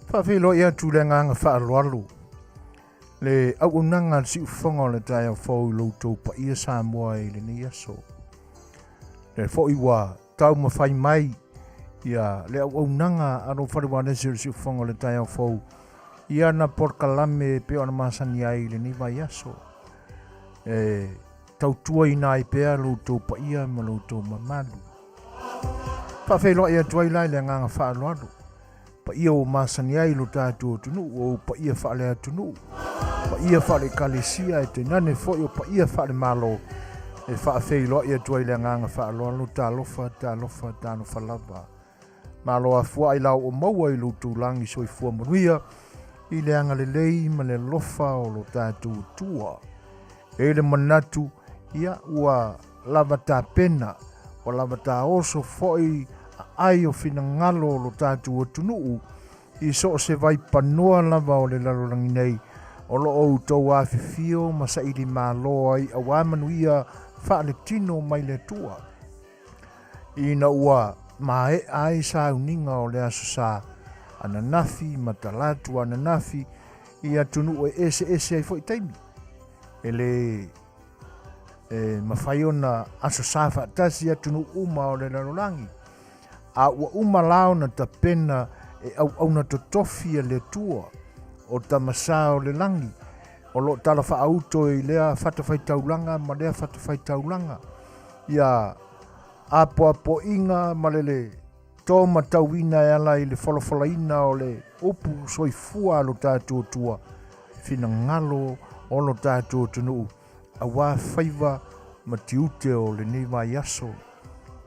Whawhelo ia tūlenga ngā whaaloalu. Le au unanga si ufonga le tai au whau loutou pa ia Samoa i le ni aso. Le whau iwa tau mawhai mai ia le au unanga aro wharewane si ufonga le tai au whau ia na porkalame pe ona masani ai le ni vai aso. Tau tua ina i pea loutou pa ia ma loutou mamalu. Whawhelo ia tuailai le nganga whaaloalu. Pa ia o masani ai lo tātua tunu o pa ia whaale tunu. Pa ia whaale kalesia e te nane fo pa ia whaale malo e whaafeilo ia tuai le nganga whaaloa lo tā lofa lava. Malo a fua i lau o maua i lo tūlangi soi fua Manuia i le anga le lei ma le lofa o lo tātua tua. E le manatu ia ua lava tā pena o lava tā oso foi ai o fina ngalo lo tātua tunuu i so se vai panoa lava o le lalolangi nei o lo o tau Afifio ma sa ili malo ai a wā Manuia whaale tino mai le tua. Ina ua mae ai sa uninga o le aso sa ananafi matalatu ananafi i a tunuu e ese ai foi taimi. Ele mawhaiona aso sa whaatasi a tunuu uma o le lalolangi. A ua umalao na ta pena e au na totofi le tua o tamasa o le langi o lo tala wha auto i lea whatawhai taulanga ma lea whatawhai taulanga ia apo inga ma lele tō matauina e ala i le wholofolaina o le upu soifua lo tātua tua fina ngalo o lo tātua tunu a wā whaiva ma tiute o le newa yaso.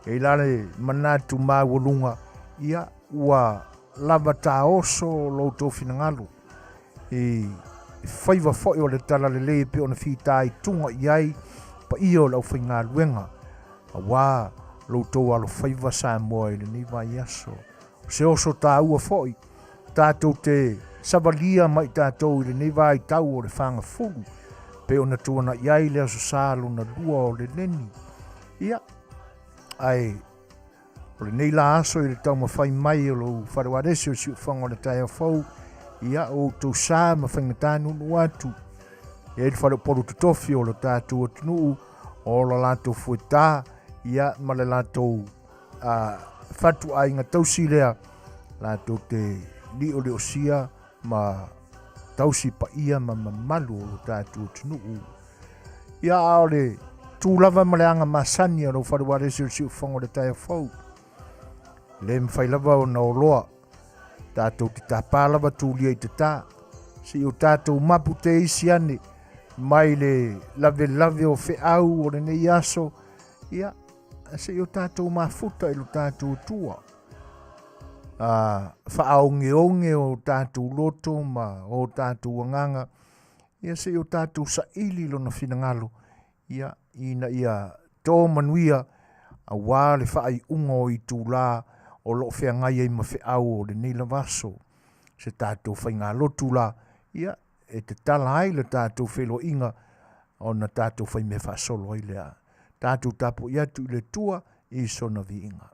E lale manatu mawalunga ia ua lava tā oso loutou finangalo. E whaiva foi o le tala le le pe ona whitai tunga iai pa ia o lau whainga luenga. A wā loutou alo whaiva Samoa i le niwa iaso. Se oso tā ua foi, tātou te savalia mai tātou i le niwa i tau o le whanga fulu. Pe ona tuana iai le aso sālo na lua o le neni. Ia. Ai, o le nei la aso i le tau mawhai mai o lo wharewarese o si uwhanga o le tai au whau ia o tau sā mawhainga tānu no atu. Ia i whare poro tutofi o lo tātou atunu o lo lātou fuetā ia ma le lātou whatu ai ngā tausi lea lātou te li o le osia ma tausi pa ia ma malu o lo tātou atunu. Ia ao le tūlava ma le anga masani o wharewarese o si uwhanga o le tai au whau. Le mwhai lava o na oloa. Tātou te tāpālava tūlia i te tā. Si o tātou mapu te isi ane. Mai le lave o wheau o le nei aso. Ia, si o tātou mafuta i lo tātou tua. Whaonge o tātou loto ma o tātou anganga. Ia, si o tātou sa ili lo na finangalo. Ia, ina ia tō Manuia a wā le whaai ungo i tūlā o lo whea ngai ai ma wheau o le nei lavaso. Se tātou whainga lotu la, ia e te tala ai le tātou whelo inga o na tātou whai me whaasolo ai lea. Tātou tapo i atu i le tua i sona vi inga.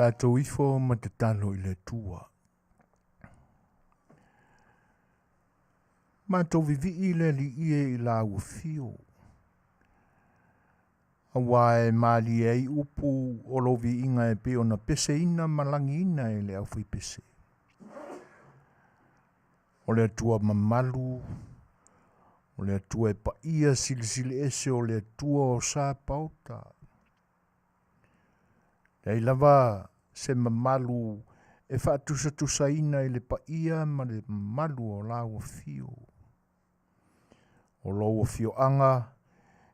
Tātou ifo ma te talo I le tua. Mātou vivi I le li ie I la ua fio. Awa e mali e I upu o lo vi inga e pe ona pese ina malangi ina e le au fui pese. O le atua mamalu, o le atua e pa ia silisili ese o le atua o sa pauta. Dei lava se mamalu e whaatusa ina I le pa ia ma le mamalu o la ua fio. O lo ua fio anga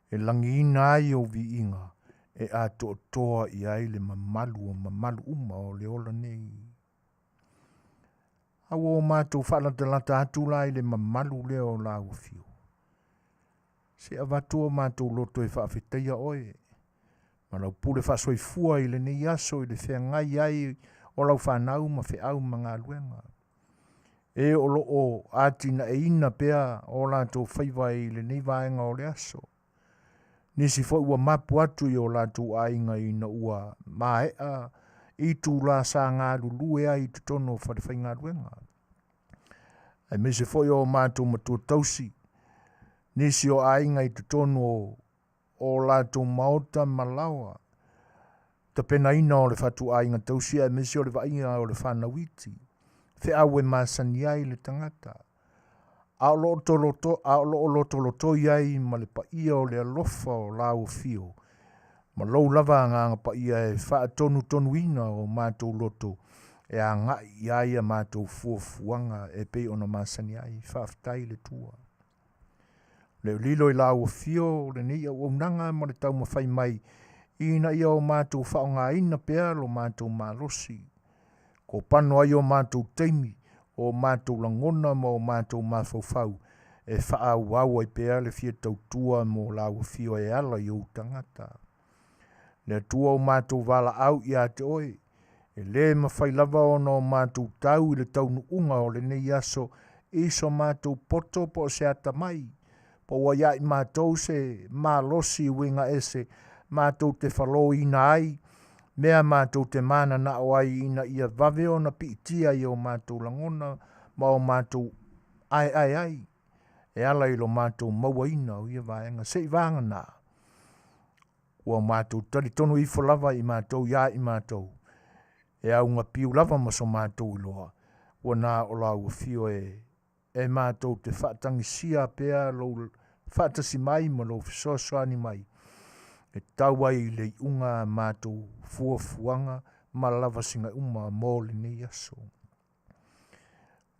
e langi ina ai o vi inga e a toa I ai le mamalu o mamalu uma o le ola nei. Awa o mātou whalatalata atu la I le mamalu leo la ua fio. Se avatua mātou loto e whaafetaia oe. Ma lau pule whasoifua I le nei aso I le whea ngai ai o lau whanau ma wheau ma ngā luenga. E o lo o atina e ina pea o lātou whaiva I le nei vaenga o le aso. Nisi fo ua mapu atu I o lātou ainga ina ua maea I tū la sa ngā lulu ea I te tono whare ngā luenga. Ai me se fo o mātou matua tausi. Nisi o ainga I te tono o lātou maota malawa. Ta pena ina o le whatu ainga tausia e mesi o le vainga o le whanawiti. Fe awe masani ai le tangata. A lo loto loto iai ma le pa ia o le alofa o lau fio. Ma lou lava nganga pa ia e wha tonu ina o mātou loto. E a ngai iai a mātou fuafuanga e pe ona masani ai whaftai le tua. Le lilo I lau fio le nei au nanga ma le tau mawhai mai ina ia o mātou whaonga ina pea lo mātou malosi. Ko pano ai o mātou teimi o mātou langona ma o mātou mawhauwhau e whaau au ai pea le fia tau tua mo lau fio e ala I o tangata. Le tua o mātou wala au I a te oe. E le mawhai lava ona o mātou tau I le tau nuunga o le nei aso iso mātou poto po se ata mai. Po wa ia I mātou se malosi winga ese mātou te whalo ina ai. Mea mātou te mana na o ai ina ia vave o na piitia I o mātou langona ma o mātou ai. E ala I lo mātou maua ina o ia vaenga se I vanga na. Ua mātou tali tonu I lava I mātou ia I mātou. E au ngā piu lava maso mātou I loa. Ua nā o lau fio e mātou te whaatangisia pea lo whaatasi mai ma lo fisosoani mai. E tau ai le unga mātou fuafuanga ma lava singa uma mō le nei aso.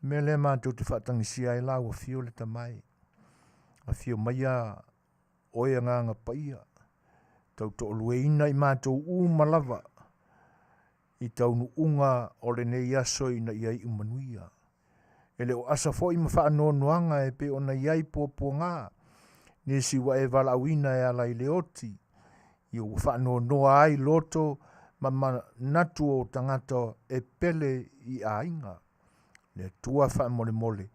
Me le mātou te whaatangisia e lau fio le tamai. A fio maia oia nganga paia. Tau to olue ina I mātou malava. I tau nu unga o le nei aso ina iai Manuia. E le o asa fo I mawha anoanuanga e pe ona iai pua ngā. Nesi wa e wala awina e ala I le oti. I o wha anoanoa ai loto ma natu o tangata e pele I a inga. Le tua wha mole.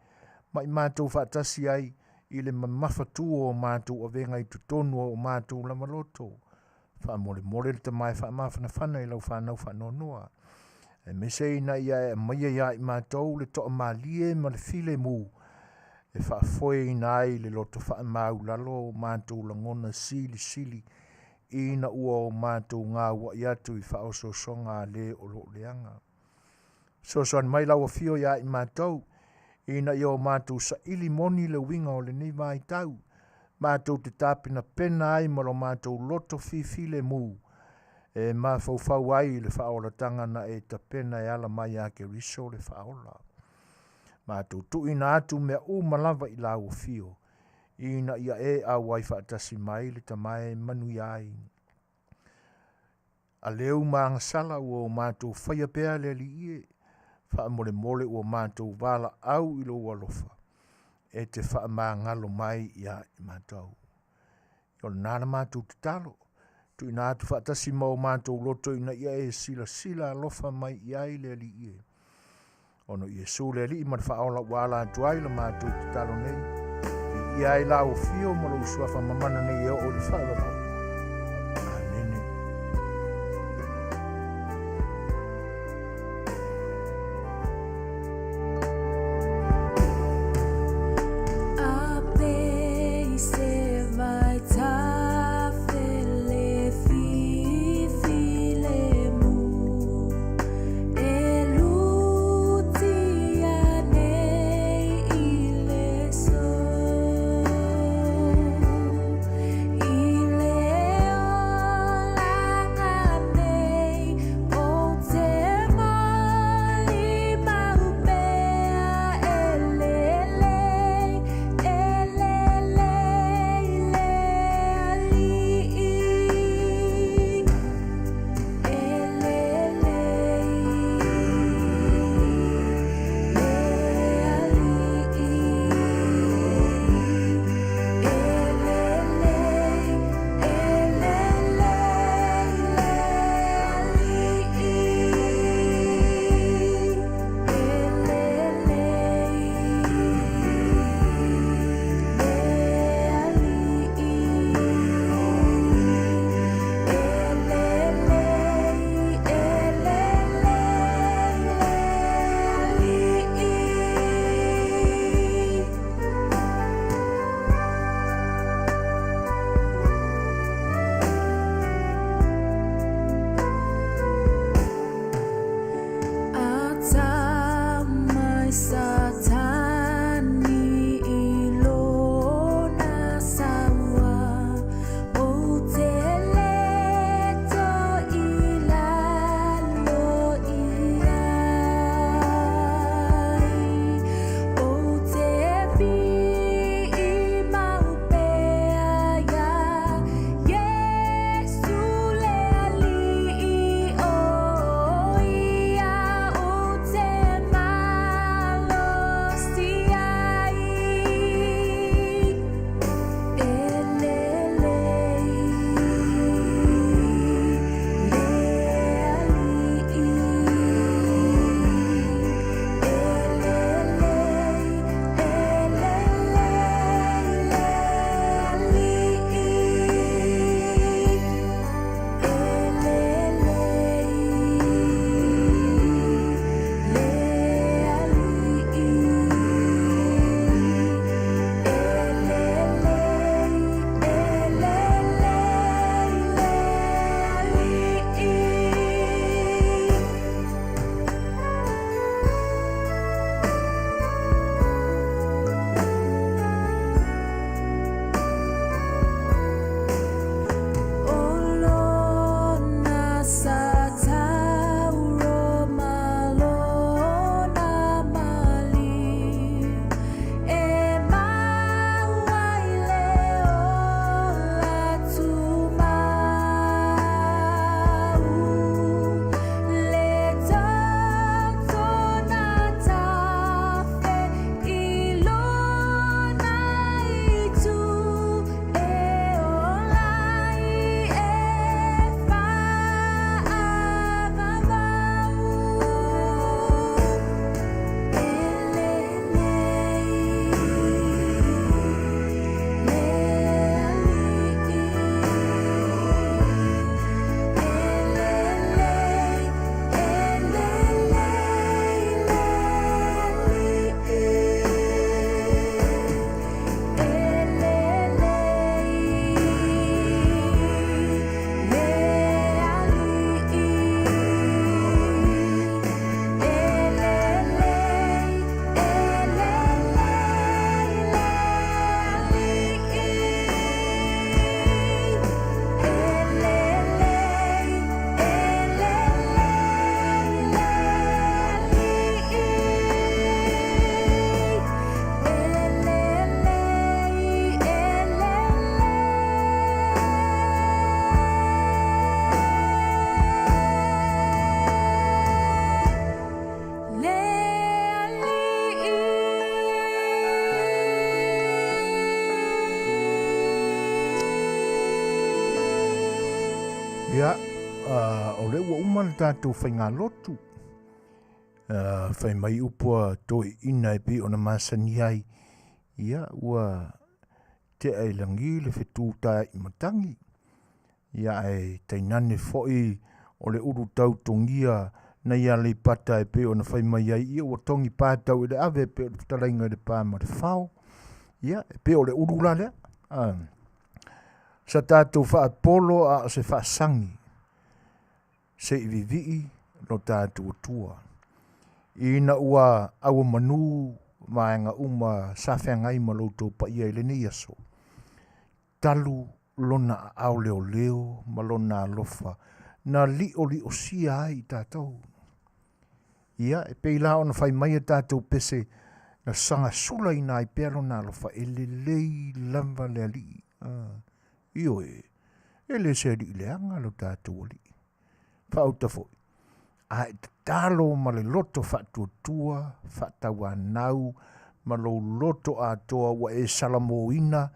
Ma I mātou wha tasi ai I le mamawhatu o mātou o venga I tutonu o mātou lama loto. Wha mole le tamai wha mawhana I lau whanau wha nonoa. E mese ina ia e maia ia I mātou le toa malie ma le file mu. E wha foe ina ai le loto wha mau lalo mātou langona sili. Ina ua o mātou ngā ua iatu I wha oso songa le o lo leanga. So mai lau a fio ia I mātou. Ina ia o mātou sa ili moni le winga o le nei vai tau. Mātou te tāpina pena ai ma lo mātou loto file mu. E mā fau ai le whaola tangana e ta pena e ala mai a ke riso le whaola. Mātou tu ina atu mea malava I lau fio. Ina ia e a wai whaatasi mai le tamae Manuia ai. A leu maanga sala ua o mātou whaia pea le li ie. Wha mole ua mātou wala au I lo walofa. E te wha ngalo mai ia I mātou. Yo nana mātou te talo. Tu ina atu whaatasi mau mātou loto ina ia e sila alofa mai ia I le li ie. Ono Iesu le li ma whaola wala atu ai la mātou te talo nei. Ia I lau fio ma lo usuafa mamana nei e o le whaola. Amen. Ia, o le ua uma le tātou whainga lotu. Whai mai upua toi ina e pi o na masani ai. Ia, ua te ai langi le whetū tā i matangi. Ia e tainane foi o le uru tau tongia na ia le pata e pe o na whai mai ai. Ia ua tongi pātau i le ave pe o le Fetalaiga i le pā ma le whao. Ia, e pe o le uru la lea. Sa tātou wha polo a se wha sangi. Se i vivi no tātou tua. Ina ua awa manu maenga uma sawhengai ma loutou pa ia ile ni aso. Talu lona au leo leo ma lona alofa na li o sia ai tātou. Ia e peila ona whai mai a tātou pese na sanga sula ina i pēro na alofa e le lei lamba le ali. Io e le se li leanga lo tātou li. Whauta foi. A e talo ma le loto whatuatua, whatawa nau, ma lo loto a toa wa e salamoina,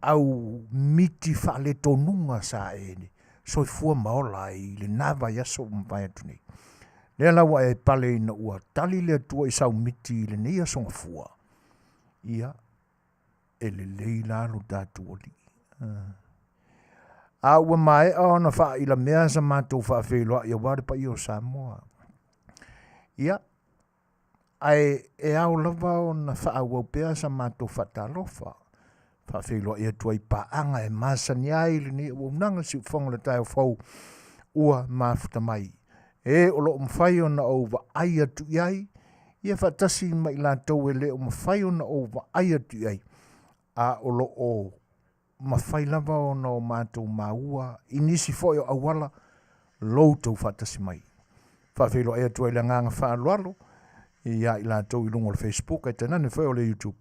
au miti whale tonunga sa ene. Soi fua maola i le nava yaso mpai atuni. Lea lawa e pale ina ua tali le tua i sau miti le neia songa fua. Ia, e le leila lo tātua li. A ua mai ona wha i la mea sa mātou wha wheloa i a ware pa i o Samoa. Ia, ai e au lava ona wha au au pea sa mātou wha talofa. Wha wheloa i a tuai paanga e masani ai li ni ua unanga si ufonga le tai o fau ua mafuta mai. E o lo umwhai ona o wa ai atu iai, ia whatasi mai lātou e le o mwhai ona o wa ai atu iai. A o lo o mawhai lava o no mātou maua, inisi fo o awala, loutou whatasi mai. Whawhelo ea tua i la nganga whaalualo, ia i lātou i lungo le Facebook, e tenane whai o le YouTube,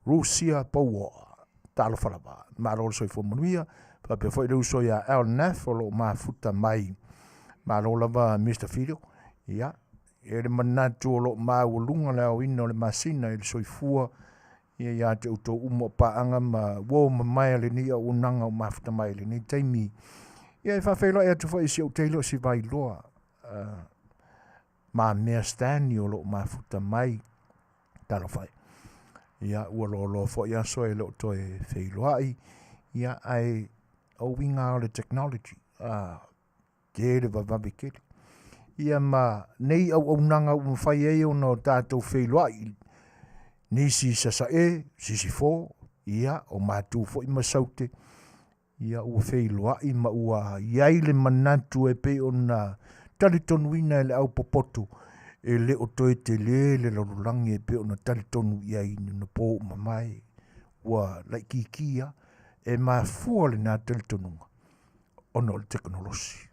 Rusia Paua, talo whalaba, maro le soi fo Manuia, whapea whai le uso ia Al Naf, o lo mafuta mai, maro lava Mr. Fido, ia, e le manatu o lo mau lunga leo ino le masina, e le soi fua, ia te uto umo paanga ma wo ma mai le ni o unanga o mafuta mai le ni taimi. Ia e whawhelo e atu whai si o teilo si vai loa. Ma mea stani o lo mafuta mai talo whai. Ia ua lo fo ia so e lo to e whailoai. Ia ai o winga o le technology. Te le vavabe kele. Ia ma nei au unanga o mwhai e o no tātou whailoai. Nisi sasa e, sisi fo, ia, o mātu fo i masaute, ia ua whailoa i ma ua iai le manatu e pe o na talitonu ina e le au popoto, e le o toe te le larulangi e pe o na talitonu iai ni na po mamai, ua laikikia, e ma fua le na talitonunga, ono le teknolosi.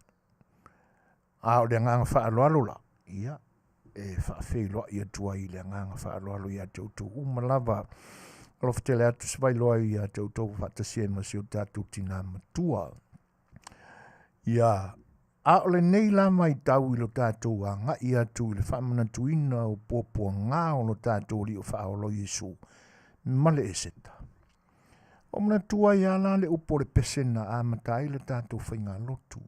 A o le nganga whaaloalo la, ia, e whawhelo i atua i le nganga whaaloalo i a tautou umalava alo whetele atu swailoa i a tautou whatasia ma si o tātou tina matua. Ia, a ole nei lama i tau i lo tātou a nga i atu i le whamanatuina o pōpua ngā o lo tātou li o whaolo Jesu. Male e seta. O manatua i ala le upo le pesena a matai le tātou whainga lotu.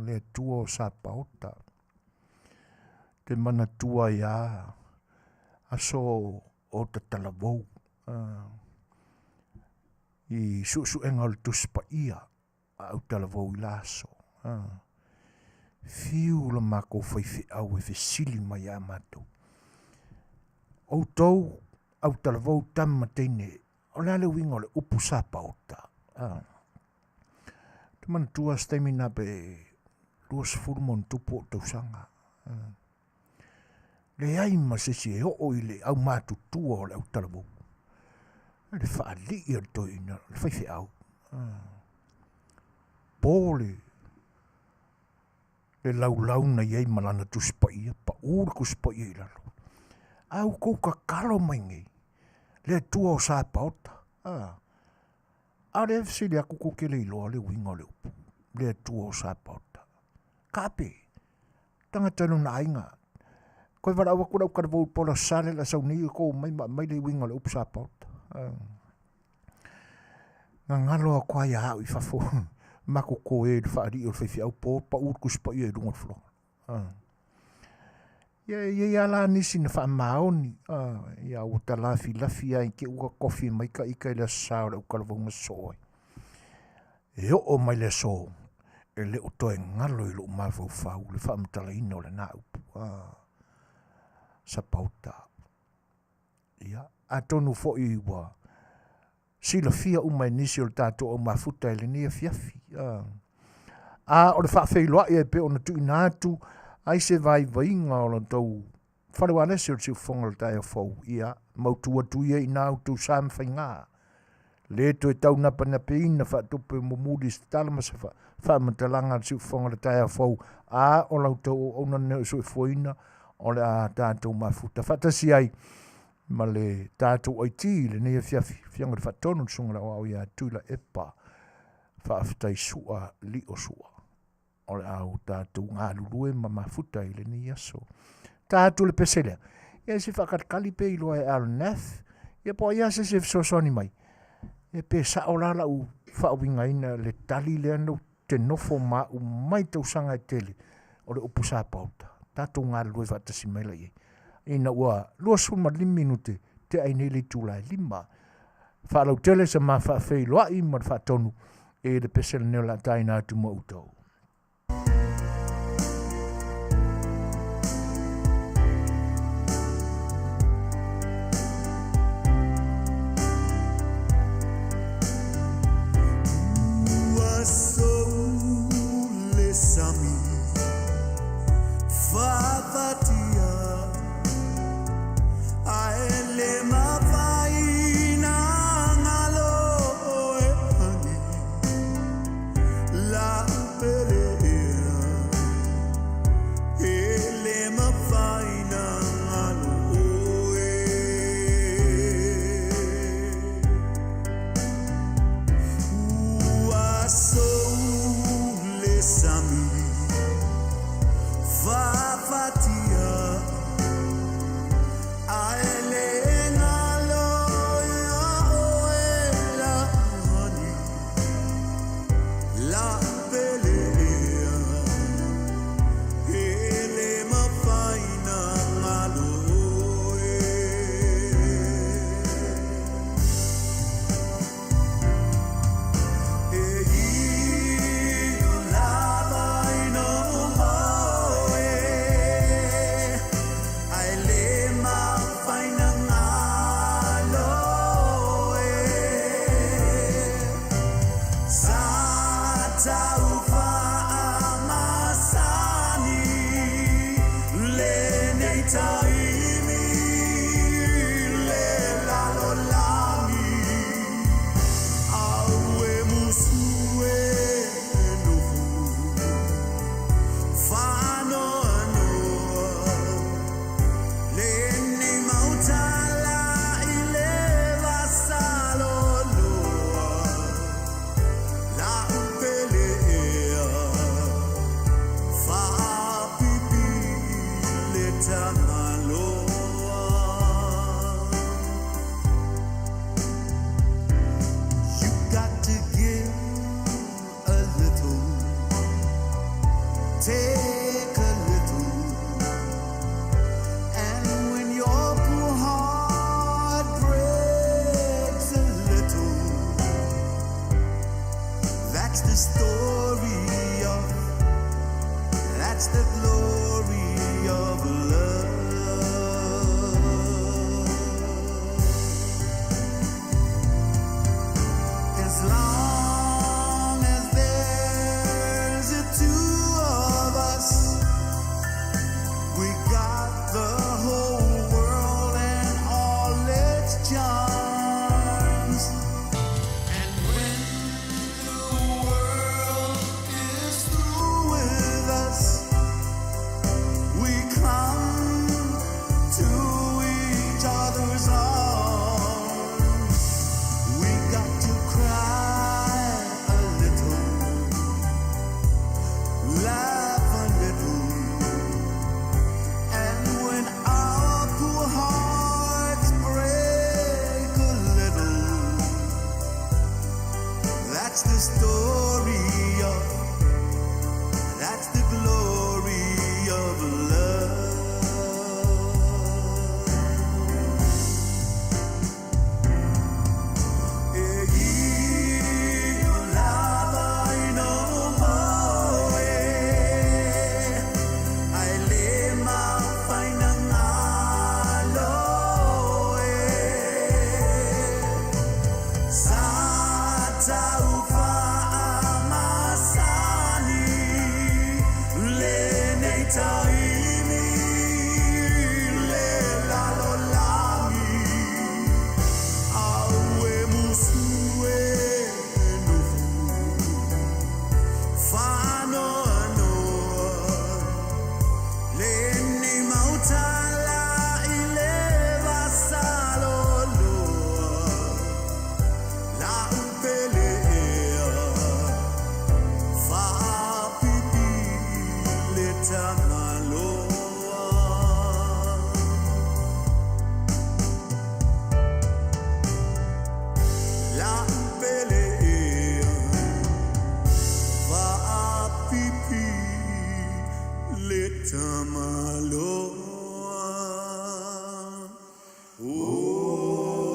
Le atua o sapaota. Te mana tua ia aso o te talavou i su enga le tuspa ia au talavou i laso fiu la mako whaifi au e whisili mai a matou o tau au talavou tamma teine o le ale winga o le upu sapa ota te mana tua stamina pe luas furmon tupu o tausanga le ai ma se si e o i le au mātutua o le au talavou. Le whaali i ar toi ina, le whaifi au. Pōle, le lau na iei malana tu spaia, pa ura ku spaia i lalo. Au kou ka kalo mai ngai, le tua o sāpaota. A le fsi le aku kuke le iloa le winga le upu, le tua o sāpaota. Kape, tangatanu na ainga, koe wara awa kura ukara vau pola sale la sau ni ko mai le winga le upu sāpaota. Ngā ngalo a kua ia au i fafo mako ko e le whaari o le whaiwhi au po, pa ur kuspa i e runga flo. Ia la nisi na wha maoni, ia o ta lafi ai ke ua kofi mai ka ika i le sao le ukalawunga soai. E o mai le so, e le o toe ngalo i lo mawau whau, le wha mtala ino le na upu. Sa pauta. Ia, a tonu fo i wa, sila fia umai nisi o le tato o mafuta ele ni Afiafi. O le Faafeiloa e pe ona tu inatu, ai se vai vainga o le tau wharewane se o le siufonga le tae o fau. Ia, mautua tuia ina au tu sam whainga. Le to e tau napa nape ina whaatupe mumuri stalama se whaamantalanga le siufonga le tae o fau. O lau tau o ona neo so e fuina o le a tato mafuta. Whatasi ai, ma le tātou aiti le nei Afiafi fianga le whatonu sunga la o ia tuila epa whaafitai sua li o sua o le au tātou ngā lulue ma mafuta i le nei aso tātou le peselea ia si whakatkali pe iloa e Alnath ia po ia se fisosoni mai e pe sa o lala u whaawinga ina le tali le anu te nofo ma u mai tau sanga e tele o le upusa pauta tātou ngā lulue whatasi meila i ina ua lua suma 5 minute te ainele tula 5. Whaalau tele sa ma Faafeiloa i ma whaatonu e le pesele neo la taina atu mo utau. That's the story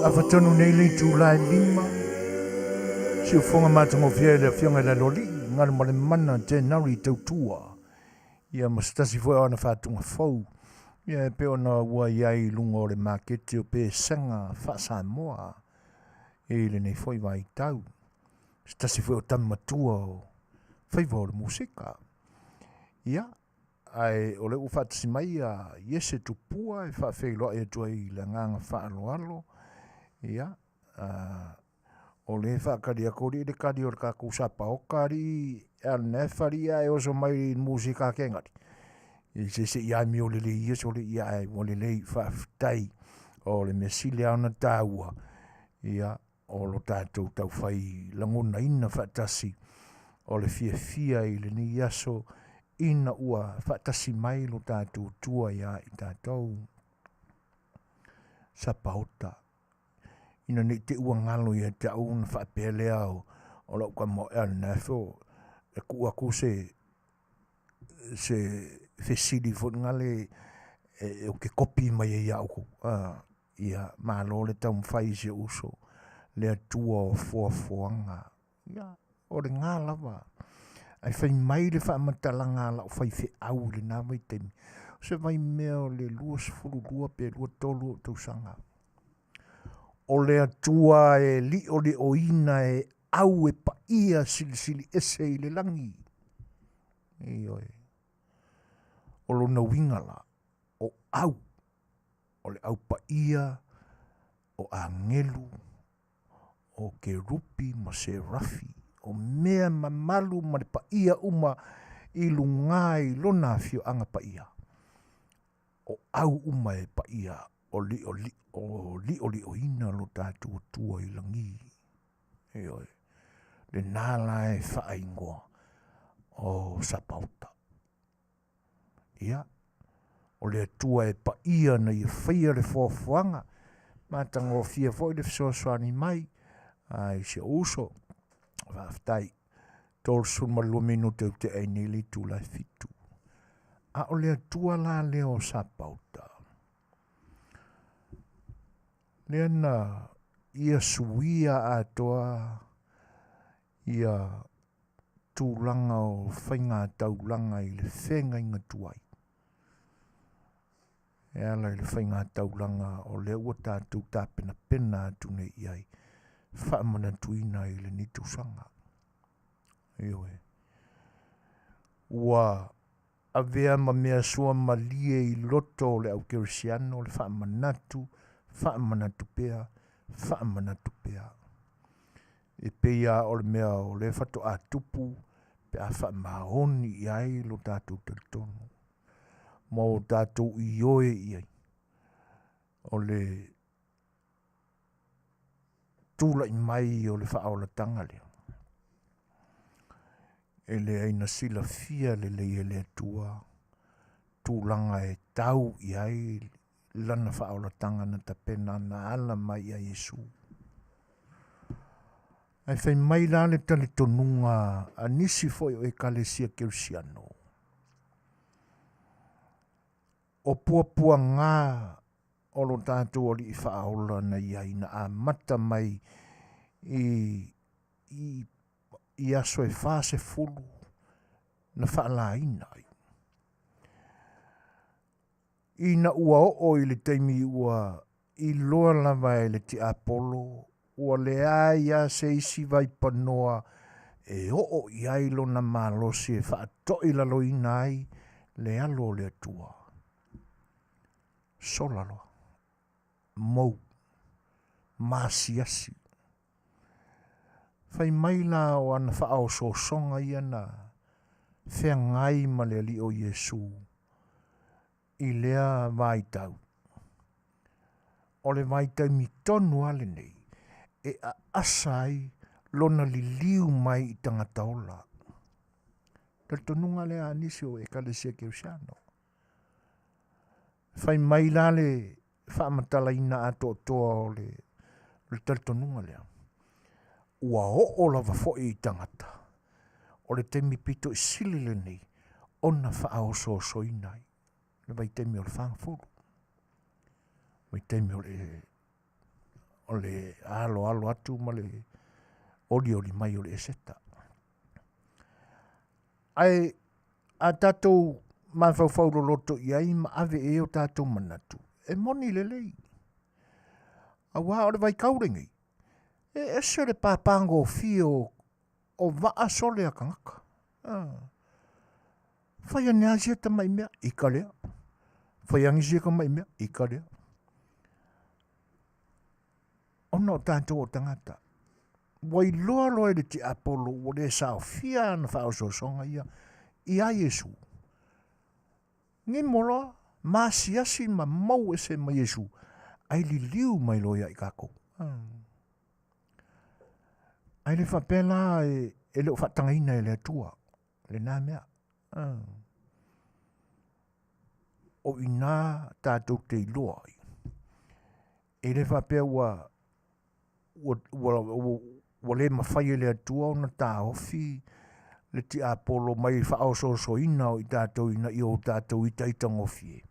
Afatonu nei le Julai 5. Si ufonga matango fia le fionga le loli. Ngana male mana January tautua. Ia mastasi foi ona fatunga fou. Ia pe ona ua iai lunga o le makete o pe sanga fa Samoa. E le nei foi vai tau. Stasi foi o tamatua o faiva o le musika. Ia. Ai o le ufata mai a yese tupua e fa feiloa e tuai le nganga fa alo. Ia. O le whakari a kori le kari o le kaku sapa o kari e nefari e oso mai musika kengari. I se ia mi o le ia so le ia e o le lei whaftai o le mesile ana taua. Ia o lo tātou tau whai langona ina whatasi o le fia i le ni aso ina ua whatasi mai lo tātou tua ia i tātou. Sapaota. Ina ni te ua ngalo ia te au na whapele au o lau ka mo ea nefo e ku se fesili fo ngale o ke kopi mai e iau ia malo le tau mwhai se uso le atua o fuafuanga ia o le ngā lava ai whai mai le wha amatala ngā lau whai whi au le nā mai temi se vai mea o le lua sifuru lua pe lua tolu o tausanga o le atua e li o le oina e au e pa ia sili ese i le langi. Ioi. O lo na wingala o au. O le au pa ia o angelu o ke rupi ma se rafi. O mea mamalu ma le pa ia uma i lungai lona fio anga pa ia. O au uma e pa ia o li o ina lo tātua tua i langi. Eoi. Le nāla e whaingoa o sapauta. Ia. O le atua e pa ia na i whaia le fuafuanga. Mātanga o fia foi le Suasua mai. Ai se uso. Whaftai. Tol suma lua minuto te ai nili tula fitu. A o le atua la leo sapauta. Lena ia suia atoa ia tūlanga o whainga taulanga i le whenga inga tuai. E ala i le whainga taulanga o le ua tātou tāpena pena atune iai. Whaamana tuina i le nitusanga. Eoe. Ua avea ma mea sua ma lie i loto le au kerisiano le whaamanatu. Whaamanatu pea. E peia o le mea o le whato a tupu pe a whaamahoni i ai lo tātou teletono. Mo tātou i oe i ai. O le tūla i mai o le whaola tanga lea. E le aina sila fia le le atua. Tūlanga e tau i ai lana whaola tanga na tapena na ala mai a Yesu. Ai whai mai la le tali tonunga a nisi foi o e kalesia kersiano. O pua ngā o lo tātou o li i whaola na iai na a mata mai i aso e whase fulu na whaala ina ai. Ina ua o i le teimi ua i loa lava e le ti Apollo, ua le aia se isi vai panoa e o i ailo na malosi e whaato i lalo ina ai le alo le atua. Solalo, mou, masiasi. Whai maila o ana whaao so songa i ana whea ngai ma le li o Yesu. I lea vaitau. O le vaitau mi tonu ale nei. E a asai lona li liu mai i tangata ola. Tal tonunga le anisi o e kalesia kersiano. Whai mai la le whaamatala ina ato toa o le tal tonunga lea. Ua o lava fo i tangata. O le temi pito i silile nei. Ona whaao so inai. Le vai temi o le whangafuru. Vai temi o le o le alo atu ma le oli mai o le eseta. Ai, a tātou mawhau loto i ai ma ave e o tātou manatu. E moni le lei. A wā o le vai kaurengi. E se le pāpango o fio o waa sole a kangaka. Whai ane asia ta mai mea, ika lea. Whai angisia ka mai mea, ika lea. Ona o tātou o tangata. Wai loa le te apolo o le sao fia na whao songa ia. Ia Yesu. Ngi moloa, maasiasi ma mau ese ma Yesu. Ai li liu mai loia i kako. Ai le whapela e leo whatangaina e le atua. Le nā mea. O ina tātou te iloa. E le whapea wa le mawhai e le atua o na tā ofi le ti apolo mai whao so ina o i tātou ina i o tātou i taitang ofi e.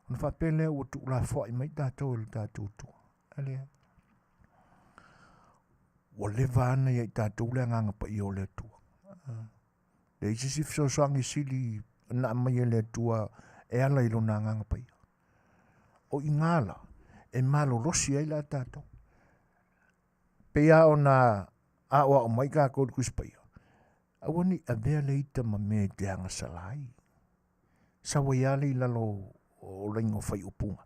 O na whapea lea ua tu la whai mai tātou e le tātou tua. Alea. Wa le vana i tātou le nganga pa i o le atua. Le isi si fsosangi sili na mai e le atua e ala ilo na nganga pa i. O i ngala e malo rosi ai la tātou. Pea o na awa o mai ka kod kuspai. Awani a vea le ita ma me te anga salai. Sawa yale i lalo o ringo fai upunga.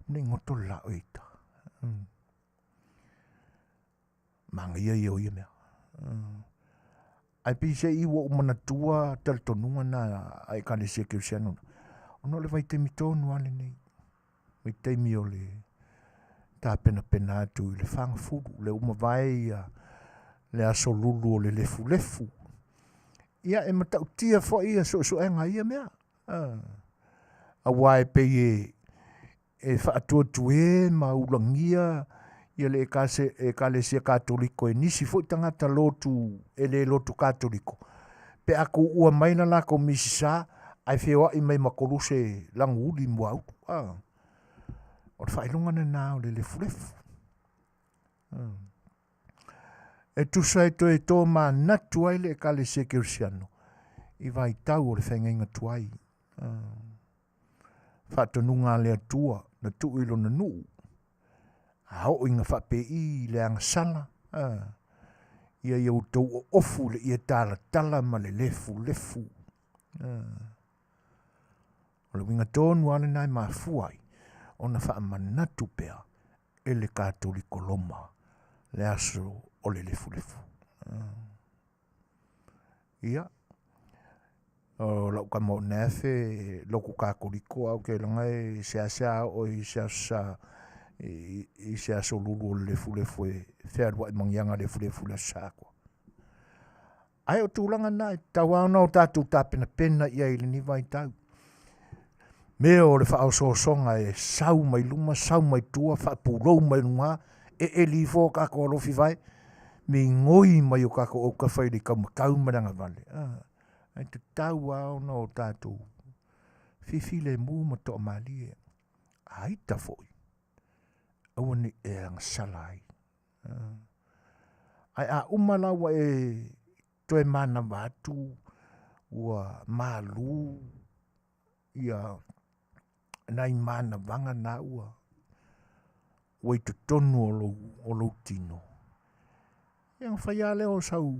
Nei ngoto la o ita. Manga ia ia o ia mea. Ai pise iwa umanatua tal tonunga na ai kane se ke usianuna. Ono le vai te mitonu ale nei. Vai te mi o le ta pena atu i le whanga furu. Le umawai le aso lulu o le lefu. Ia e matau tia fo ia so enga ia mea. A wae pe e whaatua tue ma ulangia ia le e kalesia katoliko e nisi fo tangata lotu e le lotu katoliko. Pe aku ua maina la ko misisa ai feo i mai makoluse langu uli mua au. O te whailunga na o le lefu. E tusa e tō ma natu ai le kalesia kirsiano. I vai tau o le whengenga tuai. Whatanunga le atua na tu ilo na nuu. A ho inga whape i le anga sala. Ia iau tau o ofu le ia tala ma le lefu. O le winga tōnu ale nai maa fuai. O na wha manatu pea. E le katoliko loma. Le aso o le lefu. Ia. O lau ka mo nefe loku katoliko au ke langai sea o i sea i se aso lulu o lefu e whea mangianga lefu la sākua. Ai o tūlanga nai, tau au nau tātou tāpena pena ia ili ni vai tau. Mea o le whao songa e sau mai luma, sau mai tua, whapurou mai lunga, e li fō kako o lofi vai, me ngoi mai o kako o ka whaere kau maranga vale. Ai te tau au nau tātou, whiwhile mū ma toa mali e, ai ta fōi. Awane e ang salai. Ai a umalawa e toe mana watu ua malu ia nai mana vanga na ua wai te tonu o lo tino. Iang whaiale o sau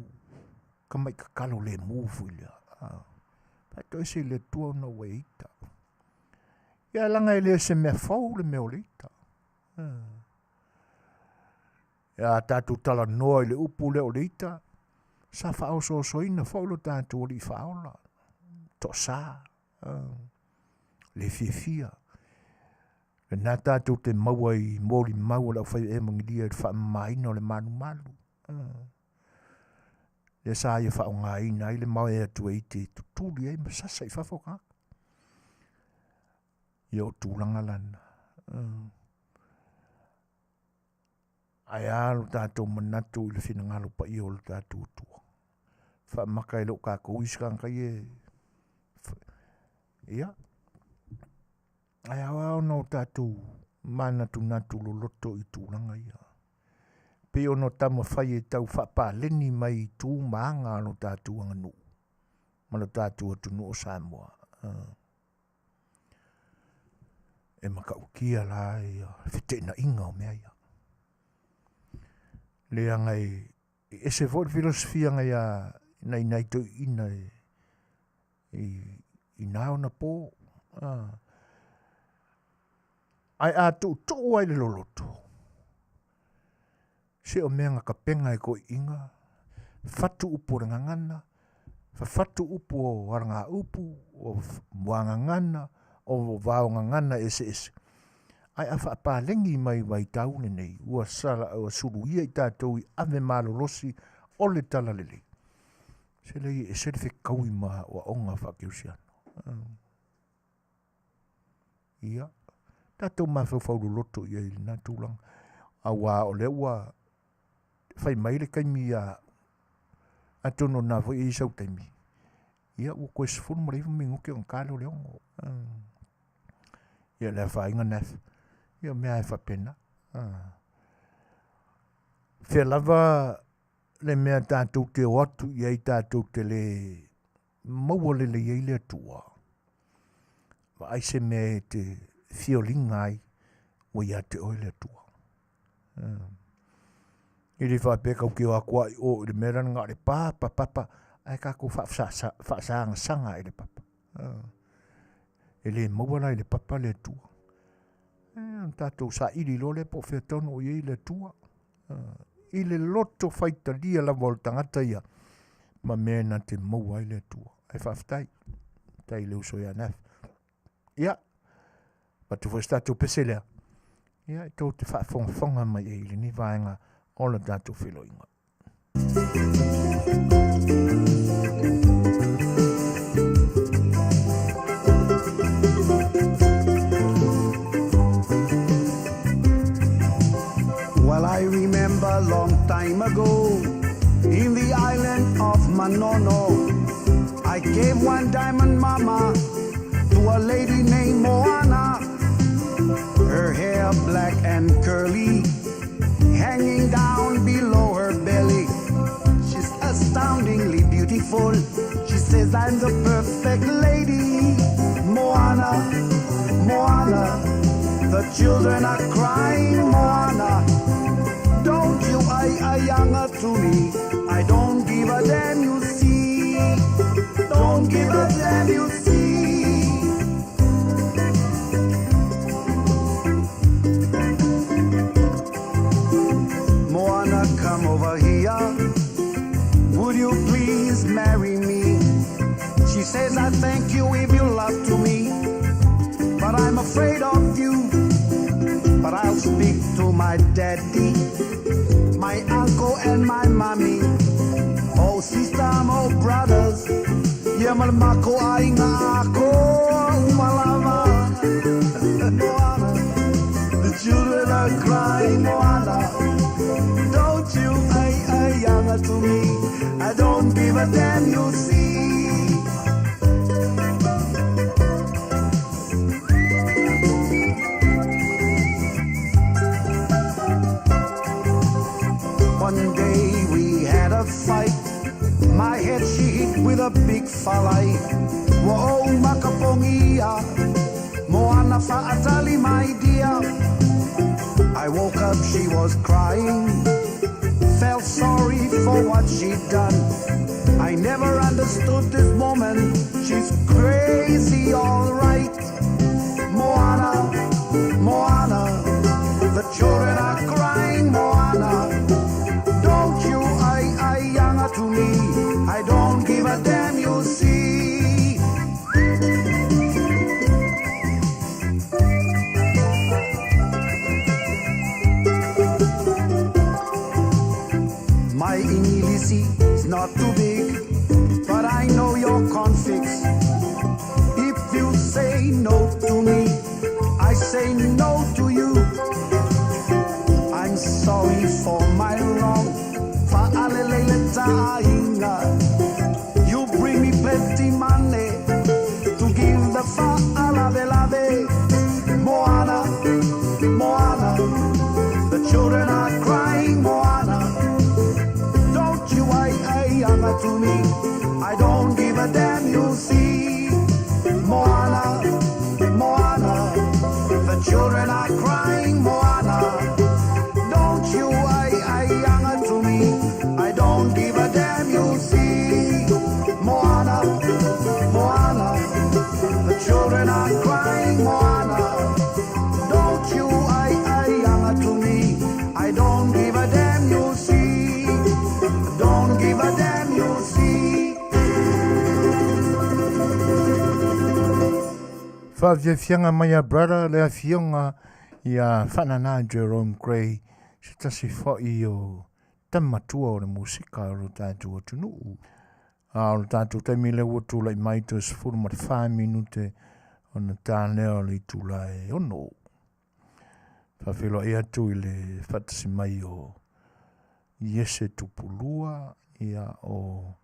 kamai kakalo le mūfu ilia. Pato ese le tua na weita. Ia langa ele se mea fau le meo leita. Ia tātou tala noa i le upu leo leita. Sa whao soina whaulo tātou o li whaola. To sa. Le fia. Le nā tātou te maua i mōri maua lau whai e mangiria i wha maina o le malu. Le sa ia whao ngā ina i le mau e atu e te tutuli e masasa i Faafofoga'aga. Ia o tūlanga lana. Ai alo tātou manatu i le whina ngalo pa i o le tātou tua. Wha maka i lo kako uiskan kai e. Ia. Ai au no tātou mana tunatu loloto I tūlanga ia. Pe ono tama whai e tau whapaleni mai I tū maanga alo tātua nganu. Malo tātua tunu o Samoa. E maka ukia la ia, whitena inga o mea ia. Lea ngai, e se fōi filosofia ngai a nei to ina I nao na pō. Ai a tu ai le loloto. Se o mea ngaka penga e ko inga, fatu upo rangangana, fatu upo o waranga upu, o wangangana, o vaongangana ese. Ai a whaapalengi mai taune nei, ua suruia I tātou I ave malolosi o le tala lele. Se lei e se le whekaui ma o onga whakiusiano. Ia, tātou mawhauwhauru loto ia I nā tūlanga. A wā o le ua whai mai le kaimi a tono nā voi I sau taimi. Ia, ua koe sifuru mareifu mingo ke on kāle o leongo. Ia lea whainga nef. Ia mea e whapena. Whea lava le mea tātou te watu ia I tātou te le maua le iei le atua. Wa aise mea te whiolinga ai o ia te oi le atua. I le whapeka uke o akua I o le mera ngā le papa, ai kako whaasanga sanga I le papa. E le maua lai le papa le atua. Tātou sa iri lo le po whetonu o iei le atua. I le loto whaita lia la vol tangata ia. Ma mena te maua I le atua. Ai whaftai. Tai le uso ia nef. Ia. Patu fo tātou peselea. Ia, tau te whaafonga mai e ili ni vaenga o la tātou whiloinga. Well, I remember a long time ago in the island of Manono, I gave one diamond mama to a lady named Moana. Her hair black and curly, hanging down below her belly. She's astoundingly beautiful. She says I'm the perfect lady. Moana, Moana, the children are crying. Moana, don't you younger to me. I don't give a damn, you see. Don't give a damn, you see. Moana, come over here. Would you please marry me? She says, I thank you if you love to me, but I'm afraid of you. But I'll speak to my daddy, my uncle and my mommy. Oh sister, oh brothers, yamalmako ay nga ako umalama. Moana, the children are crying. Moana, don't you ay younger to me. I don't give a damn, you see. One day we had a fight. My head she hit with a big falai. Whoa, makapongia. Moana fa'atali, my dear. I woke up, she was crying. Felt sorry for what she'd done. I never understood this woman. She's crazy, all right. Moana, Moana, the children are crying. Moana, don't you I younger to me. I don't give a damn, you see. My inilisi is not too big, but I know your conflicts. If you say no to me, I say no to you. I'm sorry for my wrong. You bring me plenty money to give the fa'alave. Moana, whaafianga mai a brother le a fionga i a whanana Jerome Gray se tasi whai o tamatua o le musika o lo tātou atunu. O lo tātou taimi le watu lai mai to se furu ma 5 minute o na tāleo le tūlai ono. Whawhelo e atu i le whatasi mai o Iese tupulua ia o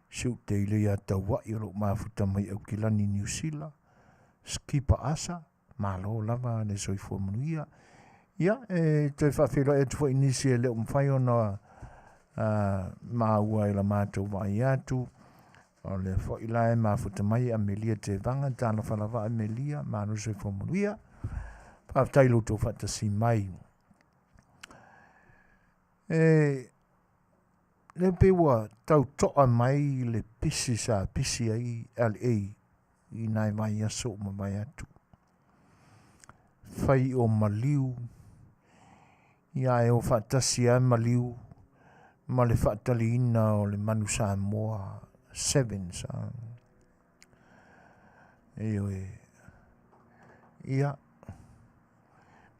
siute i le ia tau wai o lo mafuta mai au kilani New Zealand. Skipa asa, malo lava le soifua Manuia. Ia, te whawhelo e tu inisi e leo mwhai o na maua i la mātou mai atu. O le whaila e mafuta mai Amelia te vanga, tāna whalawa Amelia, manu soifua Manuia. Whawhtailu tō whatasi mai. Le pewa tau toa mai le pisi sa pisi ai LA. I nai mai aso ma mai atu. Whai o maliu. Ia e o whaatasi a maliu. Ma le whaatali ina o le manu Samoa 7 sa. Eo e. Ia.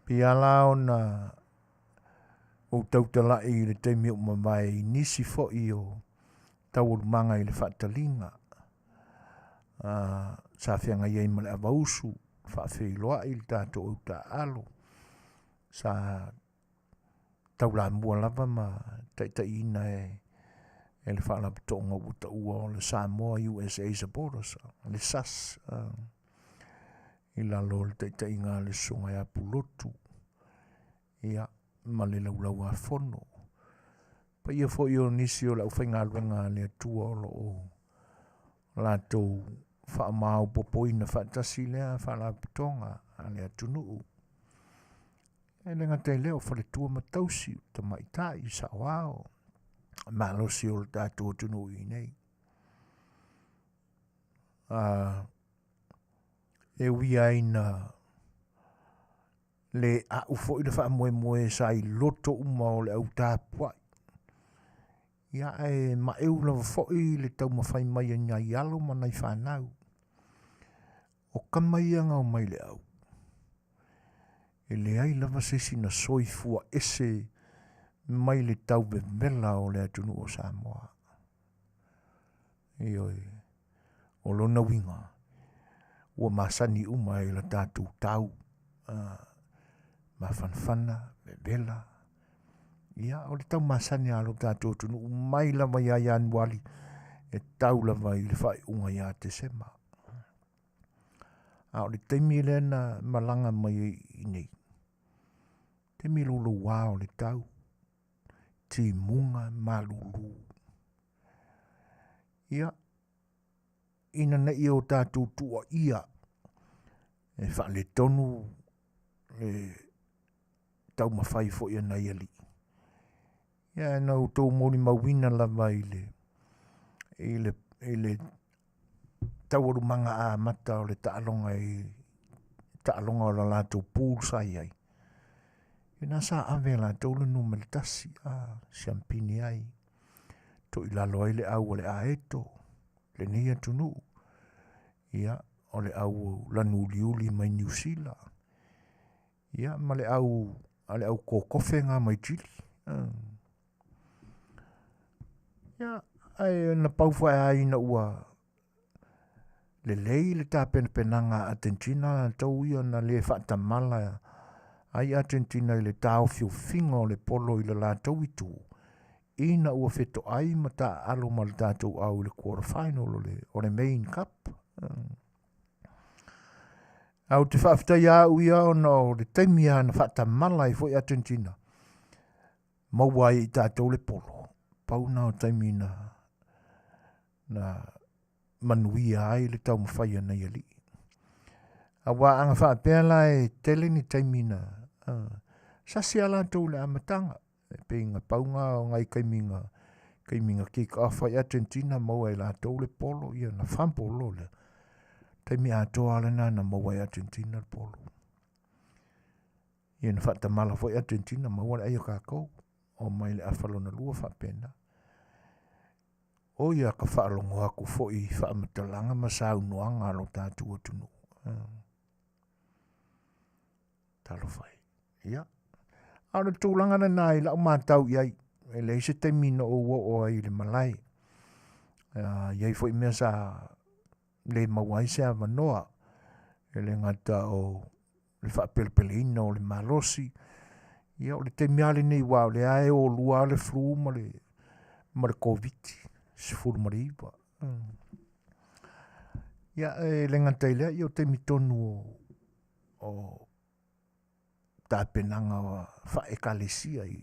Piala o na o tautala i le teimi o mamai nisi fo i o taurumanga i le whaatalinga. Sa whianga iei male a vausu, whaawhiloa i le tātou au tā alo. Sa taula mua lava ma taitai ina e le whaalapatonga uta ua o le Samoa USA supporters, le SAS. I lalo le taitai ngā le sunga ia pulotu. Ia, ma le laulau a whono. Pa ia fo i o nisi o lau whainga luenga le atua o lo o lātou whaamau popoina whaatasi lea whaalapatonga a le atunuu. E le ngata i leo whaletua matausi ta maitai i Saoao. Malosi o le tātou atunuu i nei. E wia ina le a ufo i le whaamoe sa i loto uma o le au tāpuai. Ia e maeu lava fo'i le tau mawhai mai a ngai alo manai whanau. O kamaianga o mai le au. E le ai lava sesi na soifua ese mai le tau bevela o le atunu o Samoa. Ioi. O lona winga. Ua masani uma e la tātou tau. Ma fanfana, bevela. Ia, o le tau masani alo tātou tunu, mai lava ia Januari, e tau lava i le whai unga ia te sema. O le teimi le na malanga mai i nei. Teimi lulu wao le tau. Ti munga malulu. Ia, ina na i o tātou tua ia. E wha le tonu, le tau mawhai fo ia na iali. Ia nau tō mori mawina lava i le tauaru manga a mata o le taalonga o la lātou pūl sai ai. I nā sa ave la tō le numele tasi a siampini ai. Tō i lalo ai le au o le aeto, le nia tunu. Ia o le au lanu liuli mai New Zealand. Ia ma le au kokofe ngā mai chili. Ia, ai na pauwha ai na ua le lei le tā penanga Argentina tau ia na le whaatamala ai Argentina i le tāo whiwhinga o le polo i le la tau itu. Ina ua wheto ai ma tā alo ma le tātou au le quarterfinal o le main cup. Au te whaaftai au ia o le taimia na whaatamala i fo i Argentina. Maua i tātou le polo. Pauna o taimi na manuia ai le tau mawhaia na iali. A wā anga whaapela e tele ni taimi na sasi ala tau le amatanga. E peinga paunga o ngai kaiminga kick-off ai Argentina maua i la tau le polo ia na whampolo le. Taimi a toa alena na maua i Argentina le polo. Ia na whaatamala fo i Argentina maua le aia kākou. O mai le awhalona lua whapena. O ia ka whaalongo aku fo i whaamatalanga ma sau noanga alo tātua tunu. talo fai. Ia. Ana tūlanga na nai la mātau iai. E le se te mina o ai le malai. Iai fo i mea sa le mawai se avanoa. E le ngata o le whaapelpeleina o le malosi. Ia o le te miale nei wau le ae o lua le flu ma le COVID. Se furu ma le iwa. Ia le ngata ilea i o te mitonu o tāpenanga o whaekalesia i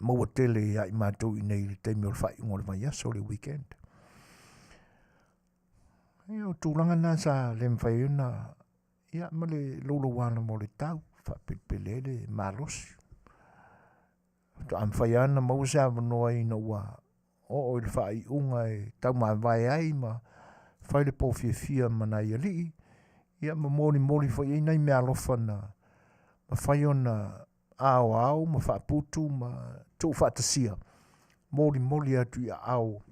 maua tele ia i mātou i nei le teimi o le whaiunga le mai aso le weekend. Ia o tūranga nā sa le mwhaiuna ia ma le lolo wana mo le tau whapelpele le malosi. To am whaiana mau se avanoa i na ua o le whaiunga e tau mawai ai ma whai le pōwhiawhia mana i alii. Ia ma mori whai nei mea alofa na ma whai ona ao ma whaaputu ma tō whaatasia. Mori atu i ao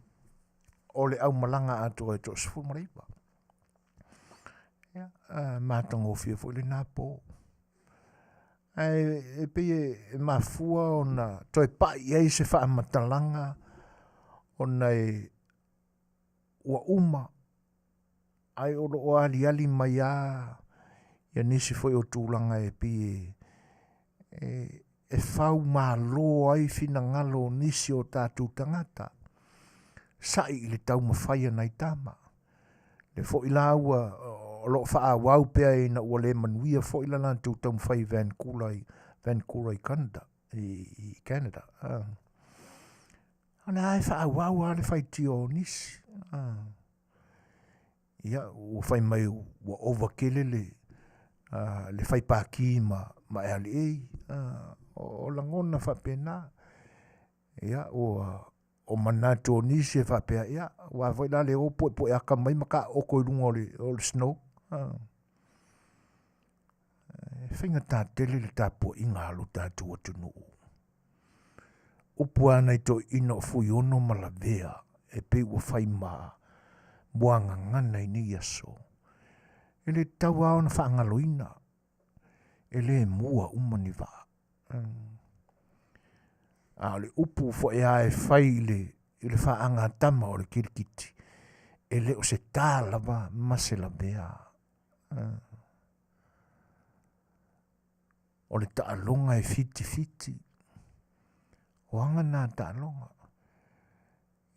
o le au malanga atu e tō sifu maraiwa. Mātanga o whia whai le nā pō. E pei e mafua o na toi pai ei se whaamatalanga o nei ua uma. Ai o ali mai a ia nisi foi o tūlanga e pi e whau malo ai fina ngalo nisi o tātou tangata. Sai i le tau mawhaia nei tama. Le fo i la ua o lo wha wau pia i na ua le Manuia fo i la lantou tau mwhai Vancouver i Canada. I Canada. Ana ai wha wau a le whai tio nisi. Ia, ua whai mai ua overkele le whai pāki ma e ali ei. O langona whapena. Ia, o manato nisi e whapea. Ia, ua whai la le opo e po e aka mai maka oko i runga o le snow. Whainga tā tele le tā po inga alo tātou atunu. Upu ana i to ino fui ono malavea e pe ua whai maa. Buanga ngana i ni aso. E le tau ao na whaangaloina. E le mua umani wā. A le upu fo e ae whai i le whaanga tama o le kirikiti. E le o se tā lava masela bea. O le taalonga e fiti. O anga nā taalonga.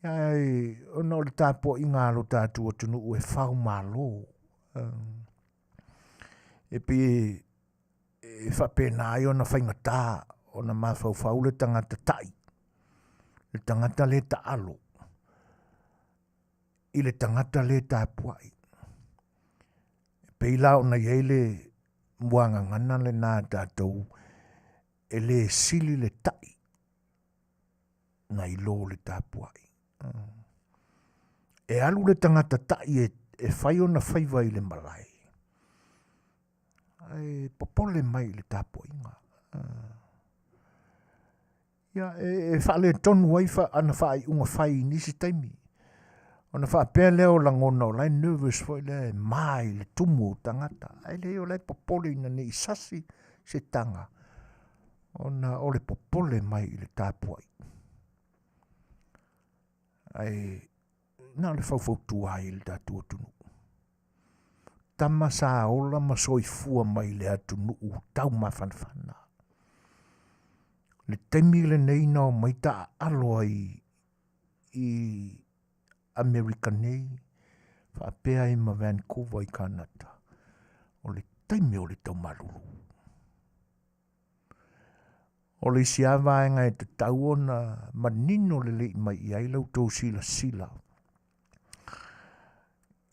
Ai, ona o le tāpo i ngā lo tātua tunu ue whau mālo. E pi e whapena ai ona whainga tā, ona mawhau le tangata tai. Le tangata le taalo. I le tangata le tāpuai. E pe ila ona iei le muanga ngana le nā tātou. E le sili le tai. Na ilo le tāpuai. E alu le tangata tai e whai ona whaiwa i le malai. E popole mai le tapo inga. Ia e whale tonu waifa ana whai unga whai nisi taimi. Ona wha pēr leo langona o lai nervous whai le mai le tumu tangata. Ai leo lai popole ina ne isasi se tanga. Ona o le popole mai le tapuai. Ai na le whauwhautu ai le tātua tunu. Tama sa ola ma soifua mai le atunu tau mawhanwhana. Le teimi le neina o mai ta aloa i Amerika nei. Whaapea i ma Vancouver i Canada. O le teimi o le tau maruru. O le siawa e ngai te tau ona manino le lei mai i ailau tō sila.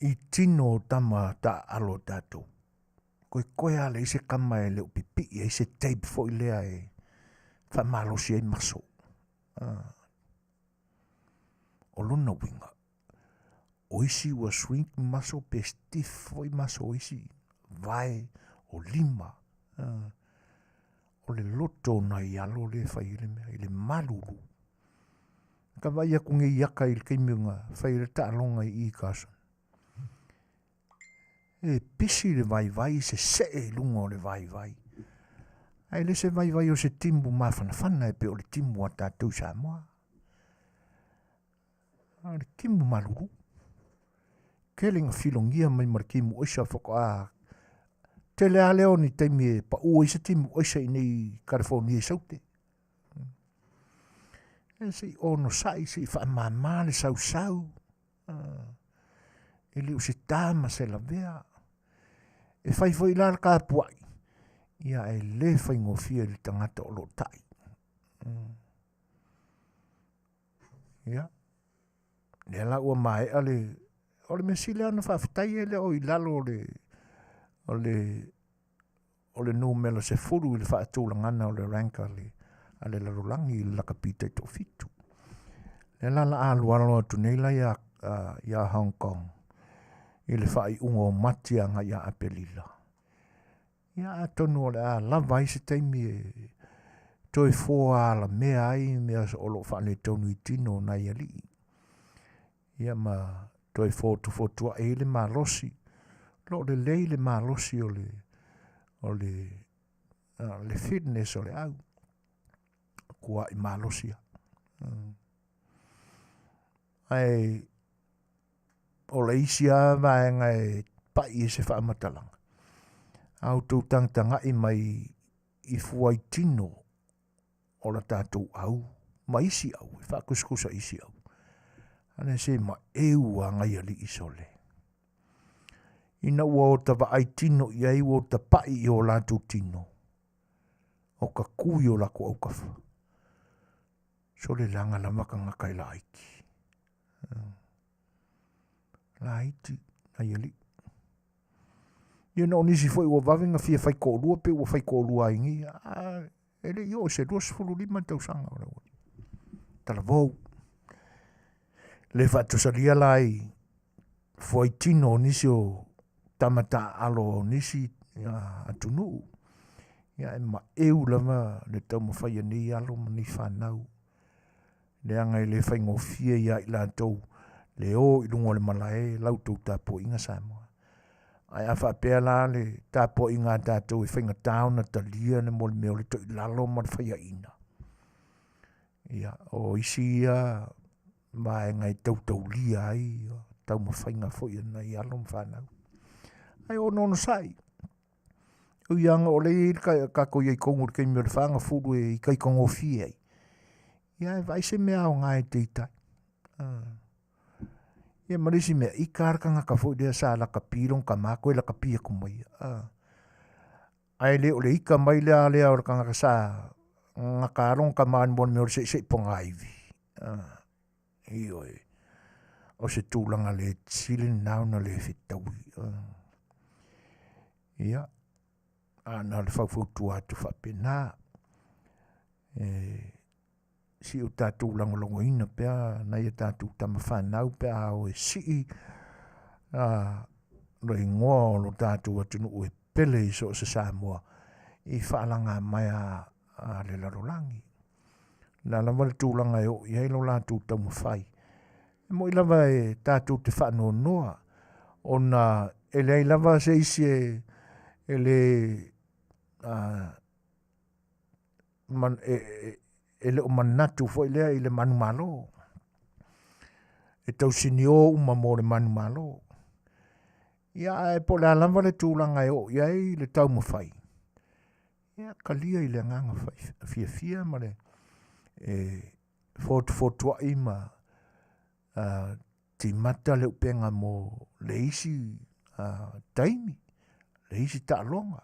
I tino o tama ta alo tātou. Koe ale i se kama e leo pipi e se tape fo i lea e whamalosi e maso. O lona winga. Oisi ua swing maso pe stiff fo i maso oisi. Vai o lima. O le loto na i alo le whai i le maluru. Ka vai a kunge iaka i le keimunga whai le ta alonga i kasa. e pisi le vai se e lunga o le vai. Ai le se vai o se timbu mawhanawhana e pe o le timbu a tātou Samoa. Le timbu maluru. Kelinga filongia mai marikimu oisa whaka te lea leo ni teimi e pa ua isa timbu oisa i nei California saute. E se ono sai se wha mamale sau. E liu se tāma se la vea. E whai foi lara ka puai. Ia e le whai ngofia li tangata o lo tai. Ia. Le la ua mai ale. O le mesile ana whawhitai e le o i lalo o le numela se furu i le whaatūlangana o le ranka ale larolangi i lakapita i tō fitu. Le lala alualo atu nei la ia Hong Kong. I le whai ungo matianga ia apelila. Ia atonu o le a lava i se teimi e toi fōa ala mea ai mea o lo whane tonu i tino na ia li. Ia ma toi fotua e le malosi. Lo le lei le malosi o le fitness o le au. Kua i malosia. Ai o le isia vaenga e pai e se whaamatalanga. Au tau tangtanga i mai i fuai tino o la tātou au. Ma isi au, e whakuskusa isi au. Ane se ma eua ngai ali isole. Ina ua o ta vai tino i ai o ta pai i o lātou tino. O ka kui o lako au kafa. So le langa la maka ngakai la aiki. La aiti, ai ali. Ia na onisi foi ua wawenga fia fai kōrua pe ua fai kōrua ingi. Ele io se 2.5 tausanga ora ua. Tala vau. Le whatusaria lai foi tino nisi o tamata alo nisi atunu. Ia e ma eu lama le tau mawhai ni alo ni whanau. Le anga i le whai ngofia ia i lātou. Le o i lungo le malae lau tau tāpo inga Samoa. Ai a whapea la le tāpo inga tātou i whainga tāuna talia ne mo le meo le toi lalo ma le whaia ina. Ia o isi ia mai ngai tau lia ai tau mawhainga fwoi na i alo mwhanau. Ai o nono sai. O ianga o le ka ko iei kongur kei meo le whanga furu e i kai kongo fie ai. Ia e vai se mea o ngai te itai. Ia marisi mea i karka nga ka fwoi dea sa la ka pilong ka mako e la ka pia kumai. Ai le o le ika mai lea lea o ka nga sa nga karong ka maan bon meo se ponga iwi. Iyo e. O se tūlanga le silin nauna le fitaui. Ia. Ana le whauwhautu atu whapena. Si o tātou langolongo ina pia, na ia tātou tama whanau pia o e sii. Roi ngoa o lo tātou atunu o e pele i so se Samoa. I whaalanga mai a le larolangi. Na lava le tūlanga e o i heilo lātou tamu whai. Mo i lava e tātou te whanau noa. O na ele ai lava se isi e le ele o manatu fo ilea i le manu malo. E tau sini o uma mo le manu malo. Ia e po le alamba le tūlanga e o ia i le tau mawhai. Ia kalia i le nganga whai. Fia ma le fotua ima ti mata le upenga mo le isi taimi. Le isi ta'alonga.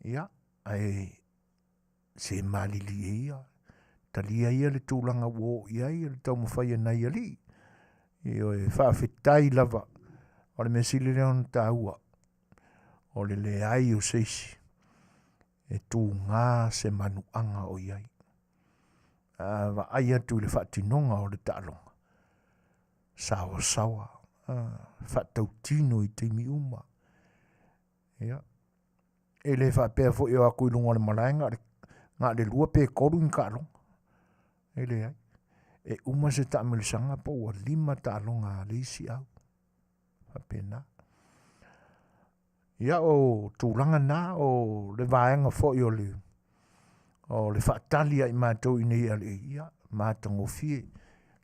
Ia ai se malili ia. Talia ia le tūlanga wo ia i le tau mawhai na ia li. Io e whaafetai lava. O le mesili leon tāua. O le ai o seisi. E tū ngā se manuanga o iai. Wa ai atu le whaatinonga o le ta'alonga. Sawa. Whaatautino i teimi uma. Ia. E le whaapea fo eo aku i lunga le malaenga. Ngā le lua pe koru in kālonga. E le ai. E uma se ta melisanga po ua 5 ta'alonga le isi au. Whapena. Ia o tūlanga nā o le vaenga fo i o le whaatali ai mātou i nei ale ia, mātango fie,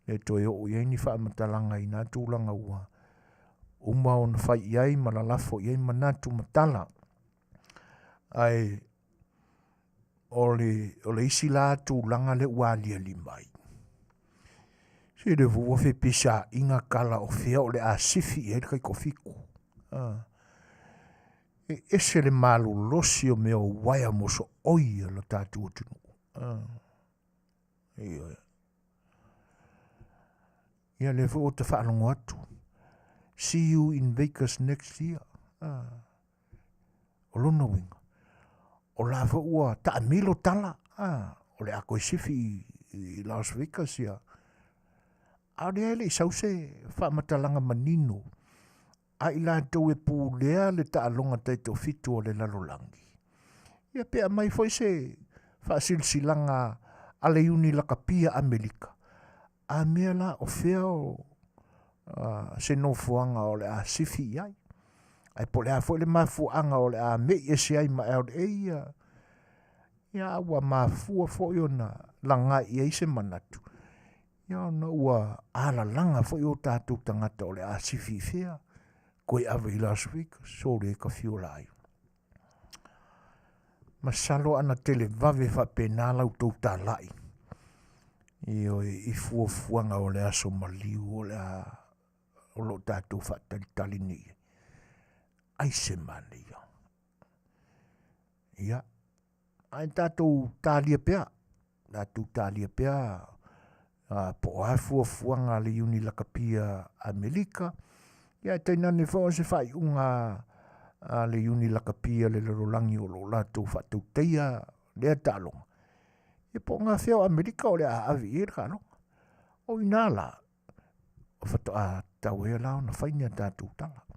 le toi o iei ni whaamatalanga i nā tūlanga ua. Uma o na whai iai malalafo iei manatu matala. Ai o le isi la tūlanga le ua lia limai. Si le vuwafe pisa inga kala o fea o le asifi e kai kofiku. E ese le malu losi o meo waia moso oia la tātu o tunu. Ia le fu o te whaalongo atu. See you in Vegas next year. O lona winga. O la ua ta milo tala. O le ako sifi i Las Vegas ia. A le ele i sause whaamatalanga manino. A i la tau e pūlea le ta alonga taito fitu o le lalolangi. Ia pea mai foi se whaasilsilanga a le uni lakapia Amerika. A mea la o fea o se no fuanga o le a sifi iai. Ai po le a foi le mafuanga o le a mei ese ai ma eo le eia. Ia awa mafua foi o na langa i eise manatu. Ia na ua ala langa foi o tātou tangata o le a sifi fea. Koe awa i Las Vegas, so le ka fiolai. Masalo ana tele vave fa penala u tau tālai. I fuafuanga o le aso maliu o le a o lo tātou fa talitali ni. Ai se mani ia. Ia. Ai tātou tālia pea. Tātou tālia pea. Po a fuafuanga le uni lakapia Amerika. Ia taina ne fo se fai unga le uni lakapia le lolangi o lo lato fatu teia le talonga. E po nga feo Amerika o le a Aviation no. O inala o fatu a tawe la na faina tatu tala.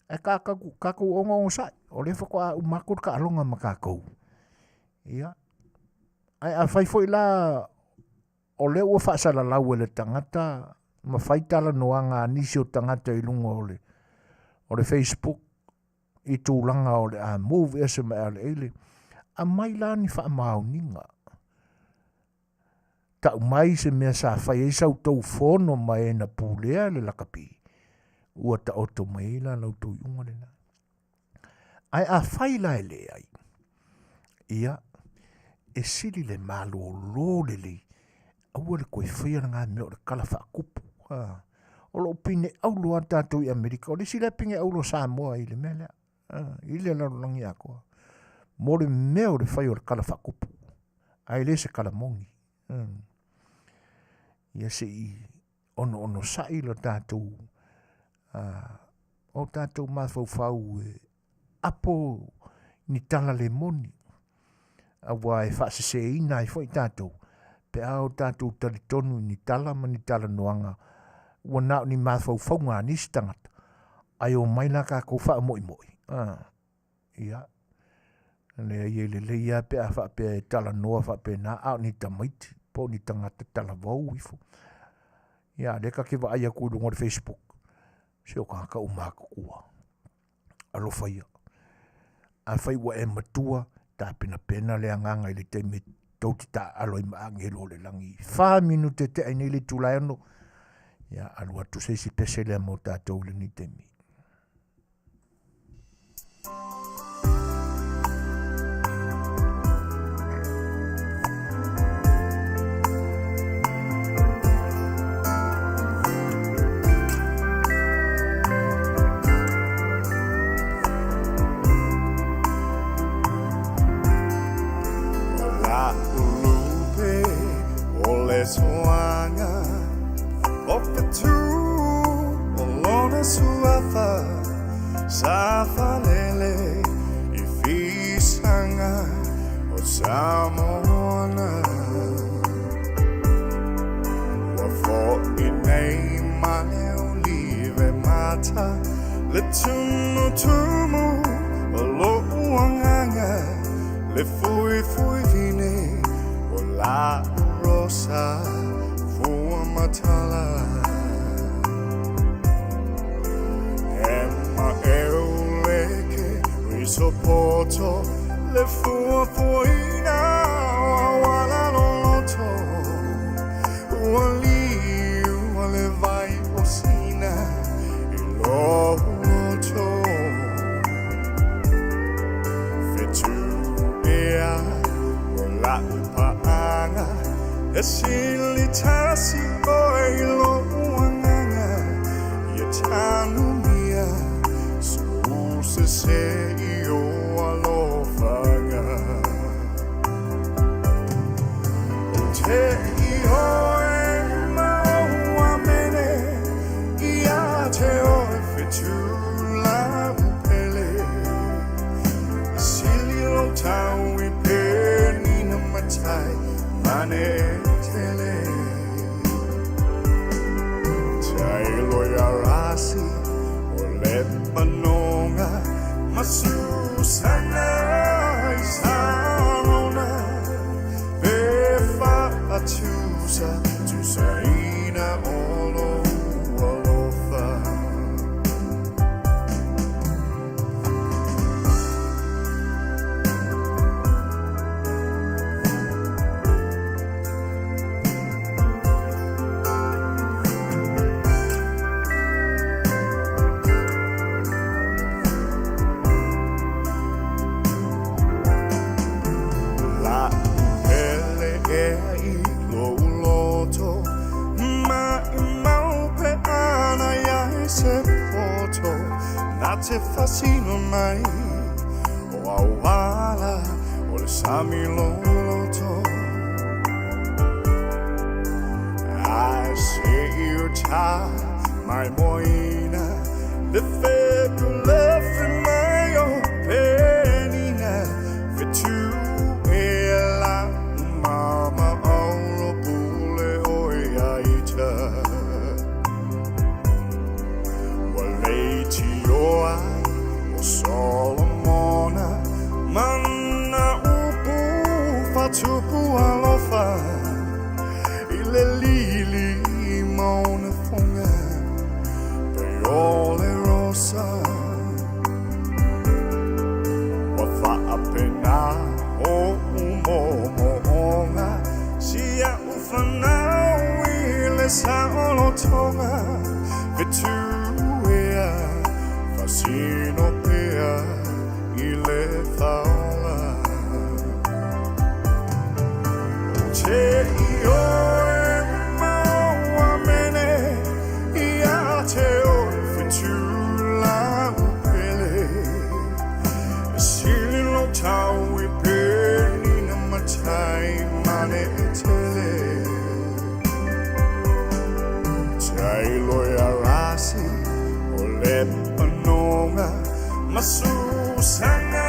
E kaku onga o sai o le fako a umakur ka alonga makakou. Ia. Ai a fai foi la o le ua whaasala lau le tangata ma faitala noanga nisi o tangata i lunga o le Facebook i tūlanga o le a move ese ma ale ele a mai la ni wha maoninga ta umai se mea sa whai e sau tau whono mai e na pūlea le lakapi ua ta oto mai la lau tau iunga le na ai a whai la ele ai ia e siri le malo o lo le li aua le koe whaia ngā mea o le kala wha kupu o lo pine au loa tātou i Amerika o le sila pinge au lo Samoa i le mele i le larolangi ako mo le mea o le whai o le kala whakupu ai le se kala mongi ia se i ono sai lo tātou o tātou mawhau apo ni tala le moni a wai whaasese ina i fwoi tātou pe au tātou taritonu ni tala ma ni tala noanga ua nao ni mawhau ngā nisi tangata. Ai o mai la ka kou wha moi. Ia. Le le ia pe a wha pe tala noa wha pe nā au ni tamaiti. Po ni tangata tala wau ifu. Ia, le ka ke wa aia kui lungo le Facebook. Se o ka umaka kua. Alo whaia. A whai wa e matua ta pena le anganga i le teime tauti ta aloi maangelo le langi. 5 minute te ai nei le tulai ano. Ia alu atu se si pesele mo tātou le ni temi. Ola ulupe, ole soanga. Opetu, olona suafa, safa lele, ifisanga, o Samoa. Wafo inei maneo live mata, le tumu tumu, olo uanganga, le fui vine, o la rosa. Matala Emma Euleke Sopoto le fuafuina wala loto wali wale vai osina iloto fetu ea wala paanga esili tasi oilo wanganga yatanumia se se io alofaga te io e maua mene ia te o fitu la upele sili lo tau I peni na matai mane tele tai lo ya rasi o Lebanonga Masusana Isarona Befa Atusa Tusaina Olo Alofa te fascino mai o awala o le sami loto I see you ta my moina le febu le frimayo penina fitu e la mama olo pule o yaita Oa o Solomona Mana upu fatupu alofa Ile lili mauna funga Peole rosa Wafa apena o umomoonga Sia ufana wile sa olotonga Vitu Sino pea I le fai'oa Te io e maua mene Ia te o fitu la upele Sili lo tau I peni na matai mane tele Tai loia rasi o Lebanonga Masusana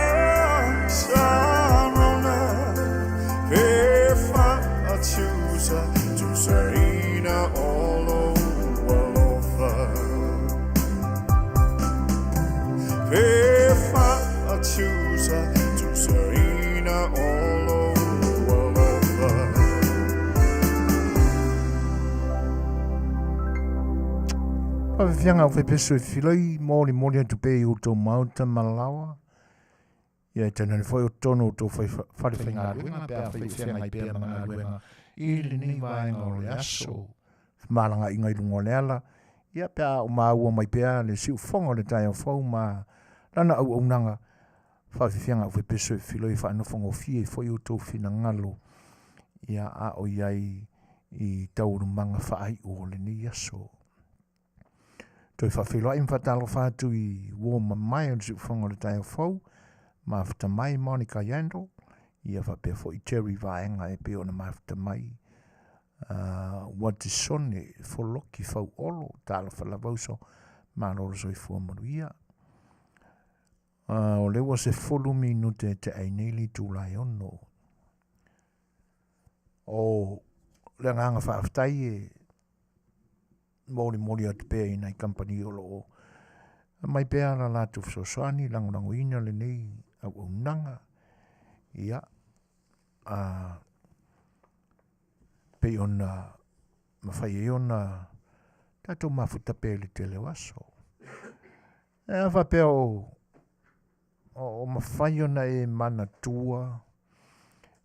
Sarona Pefa Atusa Tusaina Olo Alofa Pefa Atusa Tusaina Olo Alofa Afianga o pepeso filoi mori atu pe o tō mauta malawa. Ia tana ni foi o tono tō whaiwhainga ruenga pēr whaiwhenga I pēr mga ruenga I le nei vaenga o le aso. Malanga inga I lungo le ala. Ia pēr o maua mai pēr le siu whonga le tai o whau ma lana au nanga whaiwhenga o pepeso filoi whaanofonga o fie foi o tō whina ngalo. Ia a o iai I tauru manga whaai o le nei aso. Toi whawhiloa im whatalo whātu I wōma mai o siu whonga le tai o whau. Mafta mai Monica Yando. Ia whapea fo I Terry vaenga e peo na mafta mai. Watisone foloki whau olo. Tāla whalawauso. Māloro soi fua Manuia. O lewa se folu minute te aineli tūlai ono. O le nganga whaaftai e mori atu pēr I nei company o loo. Mai pēr la lātu Suasua lango ina le nei au nanga. Ia. Pei ona mawhai e ona tato mafuta pēr le tele waso. E awha pēr o o mawhai ona e mana tua.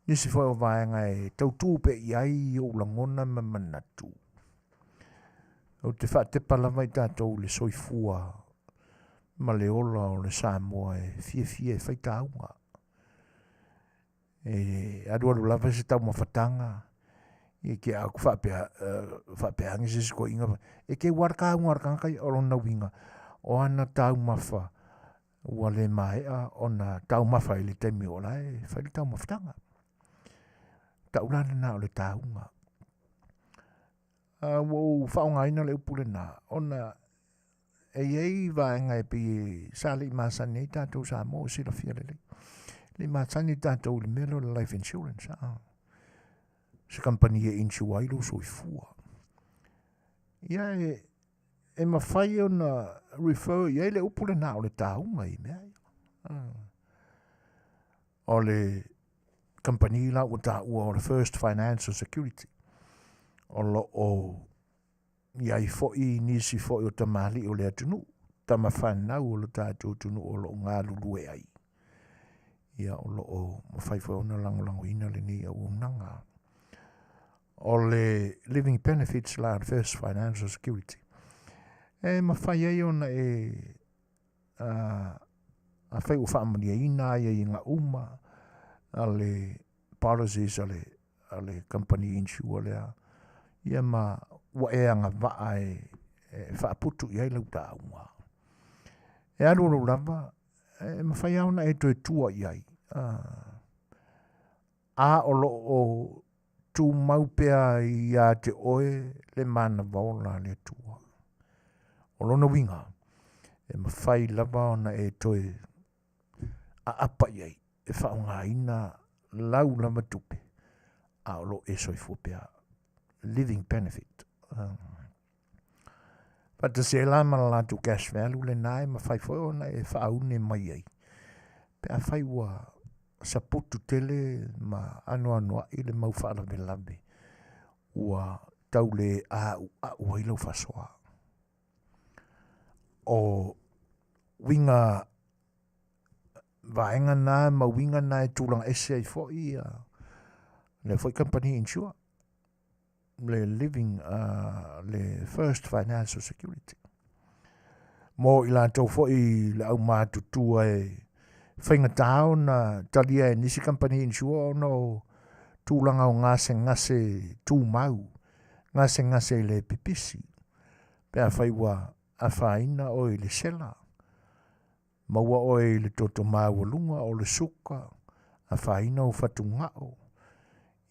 Nisi whai o vaenga e tautu pe iai o langona ma mana tu. O te wha te palawa i tātou le soifua ma le ola o le Samoa e fie e whaitaunga. E aduaru lava se tau mawhatanga. E ke aku whapea angi se ko inga. E ke warka kai o na winga. O ana tau mawha. Ua le maea o na tau mawha i le temi o lai. Whai tau mawhatanga. Tau lana na o le taunga. Wau whaonga ina le upule na. O na ei vaenga e pi sali masani i tātou Samoa sila fia lele. Le masani i tātou le melo le life insurance. Se company e insua ilo soifua. Ia e mawhai o na refer ia le upule na o le taunga i mea. O le company la o ta o le First Financial Security. O lo o ia i foi nisi foi o tamali o le atunu. Tama whanau o le tātou tunu o lo ngā lulue ai. Ia o lo o mawhai foi ona langolango ina le ni au nanga. O le living benefits la First Financial Security. E mawhai ai ona a whai o whaamania ina ia i ngā uma a le policies a le company insure lea. Ia ma wa e anga waa e whaaputu i ai lau tāunga. E alu lava e mawhai au na e toi tua i ai. A o lo o tu maupea i a te oe le mana vaola le tua. O lona winga e mawhai lava o na e toi a apa i ai e whaonga ina lau lama tupe a o lo e soifupea living benefit. But te se la mana la tu cash value le nai ma fai foi ona e whaune mai ai. Pe a fai ua saputu tele ma anoa i le mau whaala me labe. Ua tau le a ua ilo whasoa. O winga vaenga na ma winga na e tūlanga ese ai foi le foi company insure. Le living le First Financial Security. Mo i la tau foi le au mātutua e whainga tāo na talia e nisi company insure no tūlanga o ngase tū mau. Ngase le pipisi. Pea whaiwa a whaina o i le sela. Maua o i le toto māwalunga o le suka. A whaina o whatungao.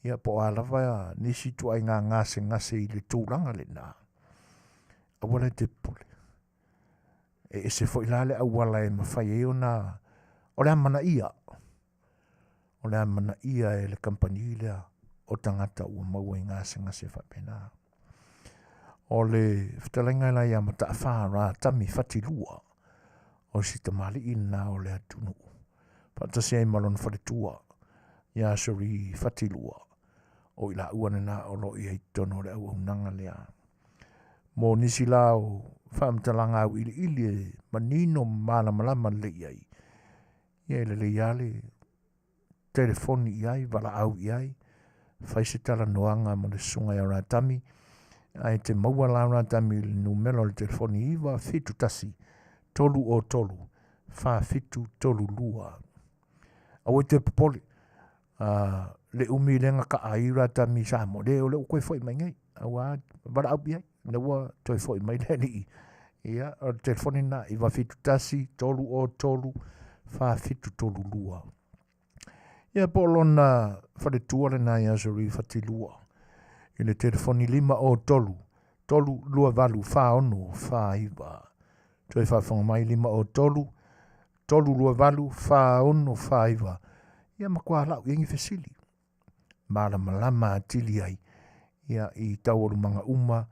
Ia po alawa nisi tu ai ngā ngase i le tūranga le nā. Awala te pule. E se fo ilale awala e mawhai e o nā. O le amana ia. O le amana ia e le kampani lea o tangata ua maua i ngase whapena. O le Fetalaiga la ia mata whāra tami whatilua. O si tamali ina o le atunu. Patasi ai malon wharetua. Ia sori whatilua. O ila uana na o lo i tono le au nanga lea. Mo nisi la o whaamtalanga au ili e manino malama le iai. Ia le iale telefoni iai, wala au iai. Whaise tala noanga mo le sunga i ratami. Ai te maua la ratami le numero le telefoni iwa fitu tasi. Tolu o tolu. Wha fitu tolu lua. Awe te popoli. Le umi lenga ka aira ta mi Samoa le o le koe foi mai ngai awa bara au bia na wa toi foi mai le ni ia o telefoni na i va fitu tasi tolu o tolu fa fitu tolu lua ia polona fa le tuale na ia sori fatilua i le telefoni lima o tolu lua valu fa ono fa iva toi fa fonga mai lima o tolu lua valu fa ono fa iva ia makua lau ingi fesili malama atili ai ia i tau manga uma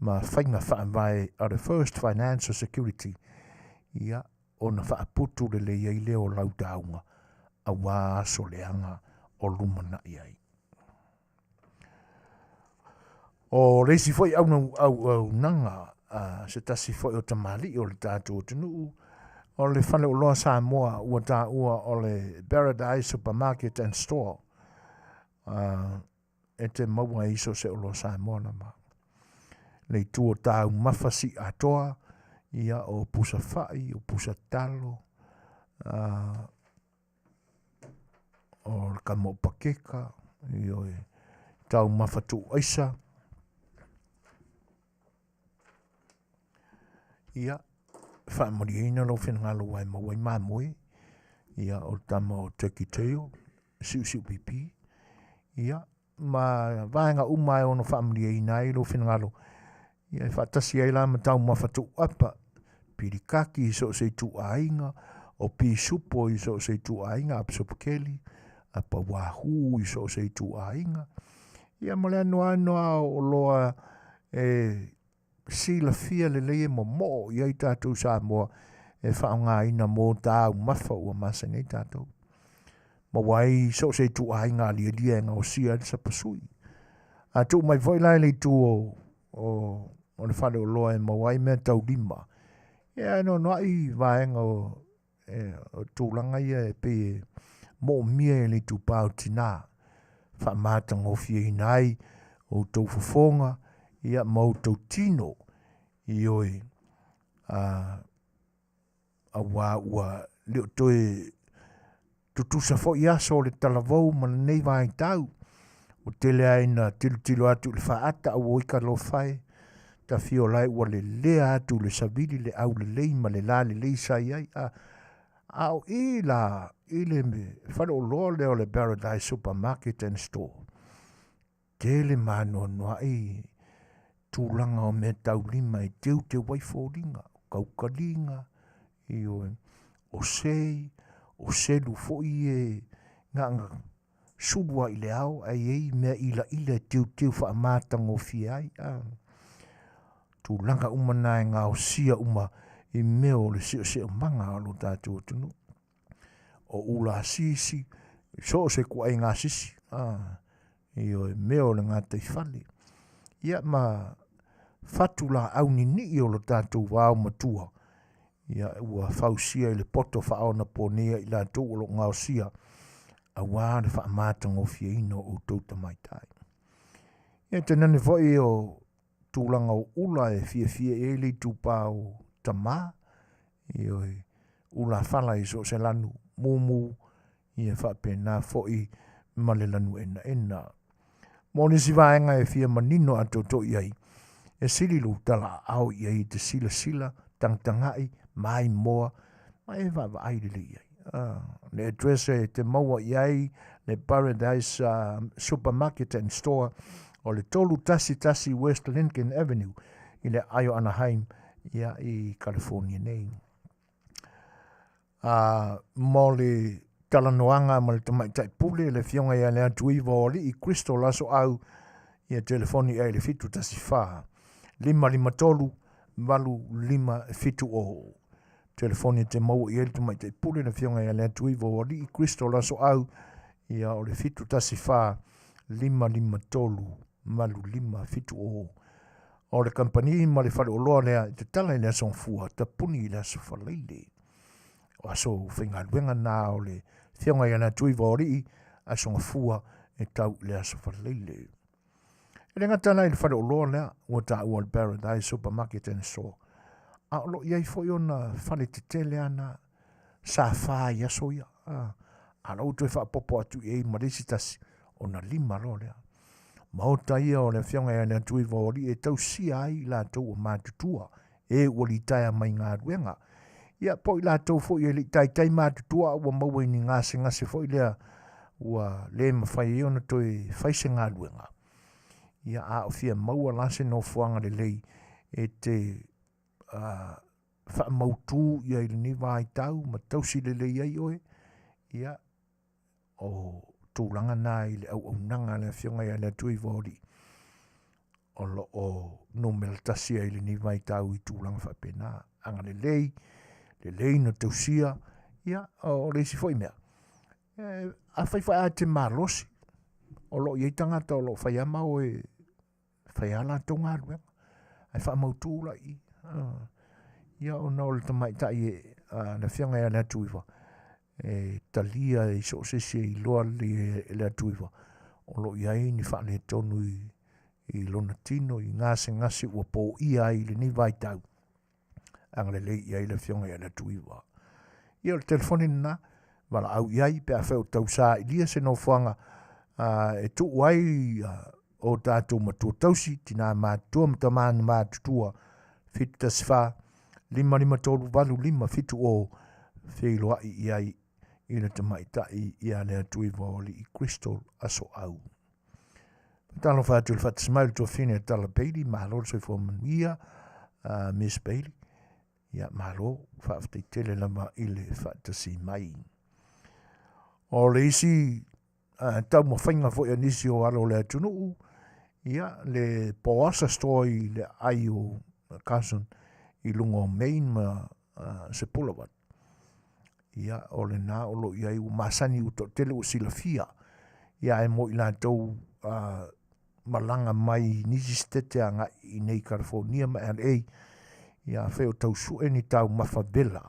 ma whainga whaamwae a the First Financial Security ia o na whaaputu le iai leo lau taunga a wā soleanga o lumana iai. O reisi foi au nanga se tasi foi o tamali o le tātou tunu o le whale o loa Samoa ua tā ua o le Paradise Supermarket and Store. E te maua iso se o loa Samoa na ma. Le tua tāu mawhasi atoa, ia o pusa whai, o pusa talo, o le kamo pakeka, i o tau mawhatu aisa. Ia, whaamori eina lo whenangalo wai mawai mamoi, ia o tama o turkey tail, siu pipi. Ia, ma vaenga umai ono whaamori eina i lo whenangalo. Ia, e whaatasi ai la ma tau mawhatu apa, pirikaki so se tu ainga, o pi supo i so se tu ainga, ap sopakeli, apa wahu i so se tu ainga. Ia, ma le anoa o loa sila fia le leie mo ia i tātou Samoa e whaonga ina mō tāu mawha ua masa nei tātou. Ma wai so se tu ainga lia ngā o sia le sapasui. A tu mai voi lai le tu o le whare o loa e ma wai mea tau lima. Ia no ai vaenga o tūlanga ia e pe mō mia e le tu pāu tina. Whaamātang o fia inai o tau fofonga, ia mau tau tino i oi a wā ua leo toe tutusa fo i aso le talavou ma nei vai tau o tele aina tilo atu le whaata au oika lo whai ta fio lai ua le lea atu le savili le au le lei ma le la le lei sai ai au i le me whare o loa leo le Paradise Supermarket and Store tele mano noai tūlanga o me tau lima e teu te waifōringa, kaukalinga, i o sei, o selu fo i nganga sulua i le au, ai mea ila teu whaamātang o fia ai. Tūlanga umana e ngā o sia uma i meo le seo manga alo tātou tunu. O ula sisi, so se kua i ngā sisi, i o meo le ngā teifale. Ia ma fatula au ni o lo tātou wāo matua. Ia ua whausia i le poto whao na ponea i la tō o lo ngāo sia. A wā le whaamātang o fia ino o tauta mai tai. Ia te nane foi o tūlanga o ula e fia e le tūpā o tamā. I o ula whala i so se lanu mumu. Ia whapena foi ma le lanu ena. Mōni si vaenga e fia manino ato to iai. E sili lu tala au iai te sila tangtangai mai moa. Mai va aile le iai. Le address e te maua iai le Paradise Supermarket and Store o le tolu tasi West Lincoln Avenue i le Ayo Anaheim ia i California nei. Mo le talanoanga ma le tamaitai pule le fionga ia le atuiva o li i Kristo laso au ia telefoni ai le fitu tasi wha. 553 550 telefoni te mau i le tamaitai pule le fionga ia le atuiva o li i Kristo laso au ia o le fitu tasi wha 553 550 o le kampani ma le whare o loa lea te tala i le asongfua ta puni i le asofaleile. O aso whenga luenga nā o le whionga i ana tui vōri a songa fua e tau le asofaleile. E renga tana i le whare o loa lea ua tā ua le Paradise Supermarket and Store. A lo iai foi ona whare te tele ana sa wha i aso ia. A lau tue wha popo atu e marisi tasi o na 5 lo lea. Maota ia o le whionga i ana tui vōri e tau si ai la tau o mātutua e ua li taia mai ngā ruenga. Ia po i lātou fo i li tai mātutua ua maua ni ngase fo i lea ua le mawhai e ona toi whaise ngā luenga. Ia a o fia maua lase no fuanga le lei e te wha mautu ia i ni vai tau ma tausi le lei ai oe. Ia o tūlanga nā i le au nanga le whionga i le tui vōri. O lo o no meltasia i le ni vai tau i tūlanga whapena. Anga le lei na tausia, ia, o le si foi mea. A whai a te malosi, o lo iei tangata o lo whai ama o e whai ala tau ngā ruenga. Ai wha mautūla i. Ia o na o le tamai tai e na whianga ia le atuiwa. Talia i so sese i loa le atuiwa. O lo iai ni wha le tonu i lona tino, i ngase ua po ia i le ni vai tau. Anga le iai le whianga ia le atuiwa. Ia le telefoni na, wala au iai pe a wheo tau sa i lia se no whanga e tu wai o tātou matua tausi, tina mātua matamāna mātutua, fitu taswha, 5 fitu o whiloa i iai i le tamaitai i a le atuiwa o li i Crystal aso au. Talo whātu le whatasmai tua whine tala Bailey, mahalo soi fo Manuia, Miss Bailey, ia mahalo whaaftai tele lama i le whatasi mai. O le isi tau mawhainga fo ia nisi o alo le atunuu, ia le poasa story le ai o cousin i lungo main ma se Pulavat. Ia o le nā o lo iai u masani u tele o silafia. Ia e mo i lātou malanga mai nisi stete anga i nei California ma LA. Ia wheo tau sue ni tau mawhabela.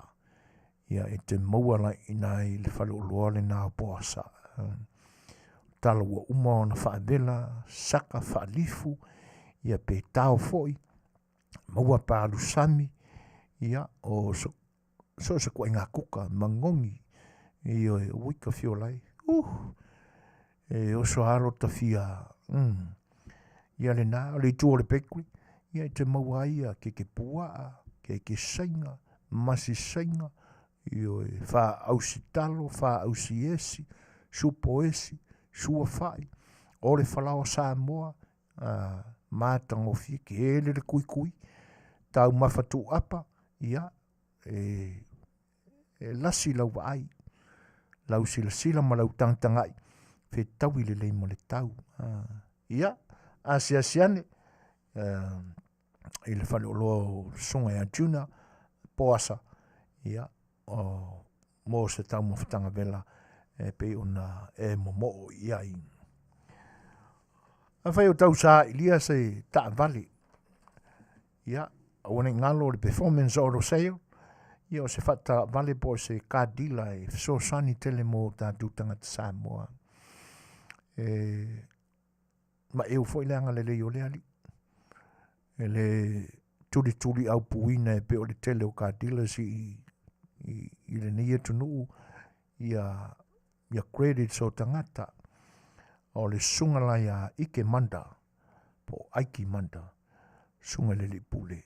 Ia e te mauala i nai le whale o loa le nā poasa. Tala ua uma o na whaabela, saka whaalifu, ia pe tau foi, maua pālu sami, ia o so se kua ngā kuka, mangongi, i o e wika fiolai, e o so haro ta fia, ia le nā, o le tu o le pekri, ia te maua ia ke pua, ke sainga, masi sainga, i o e wha ausi talo, wha ausi esi, supo esi, sua fai, o le whalao Samoa, mātango fie, ke ele le kui, tau mawhatu apa, ia, e lasi lau ai, lau sila ma lau tangangai, fe tau i le leima le tau. Ia, asiane, i le whale o loa songa e atuna, poasa, ia, mo se tau mawhatanga vela, pe ona e momo iai. A whai o tau sa ilia se ta vale. Ia, awane ngalo le performance o lo seo. Ia o se whata vale po se kadila e so sani tele mo tātou tangata Samoa. Ma eo fo ileanga le leo le ali. E le tuli au puina e pe o le tele o kadila si i le nia tunu ia credits o tangata o le sunga la ia ike manda po aiki manda sunga le li pule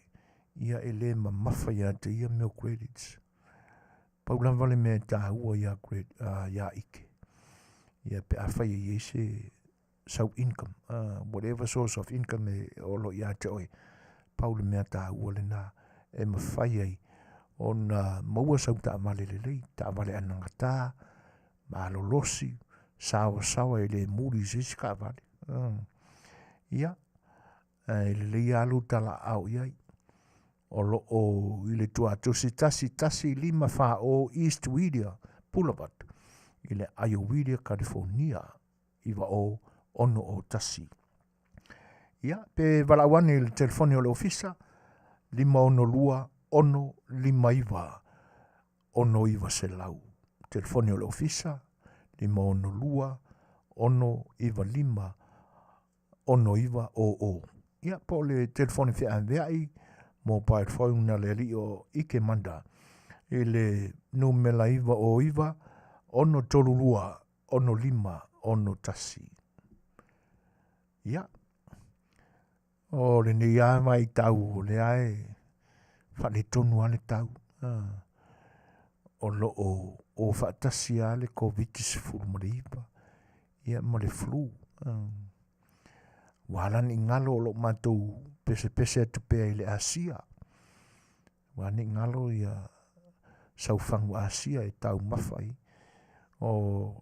ia ele ma mafa ia te ia meo credits paulan vale me ta ua ia ia ike ia pe awhai ia se sau income whatever source of income o lo ia te oi paulan me ta ua le na e mawhai ai on maua sau ta vale le lei ta vale anangata ma lolosi sawa e le muri sisi ka vale. Ia, e le lei alu tala au iai. O i le tua tusi tasi 5 wha o East Widia, Pulavat, i le Ayo Widia, California, iwa o ono o tasi. Ia, pe valawane le telefoni o le ofisa, 512 ono 5 ono iwa se lau. Telefoni o le ofisa, 512 ono 5 ono iwa o. Ia, po le telefoni fia anveai, mobile phone na le li o ike manda. E le numela iwa o iwa, ono tolulua, ono 5, ono tasi. Ia. O le ne ia mai tau, le ae, whale tonu ale tau. O lo o whaatasi ale COVID-19 mo le iwa. Ia mo le flu. Walani ngalo lo matou pese atu pea i le Asia. Walani ngalo ia saufangu Asia e tau mawhai. O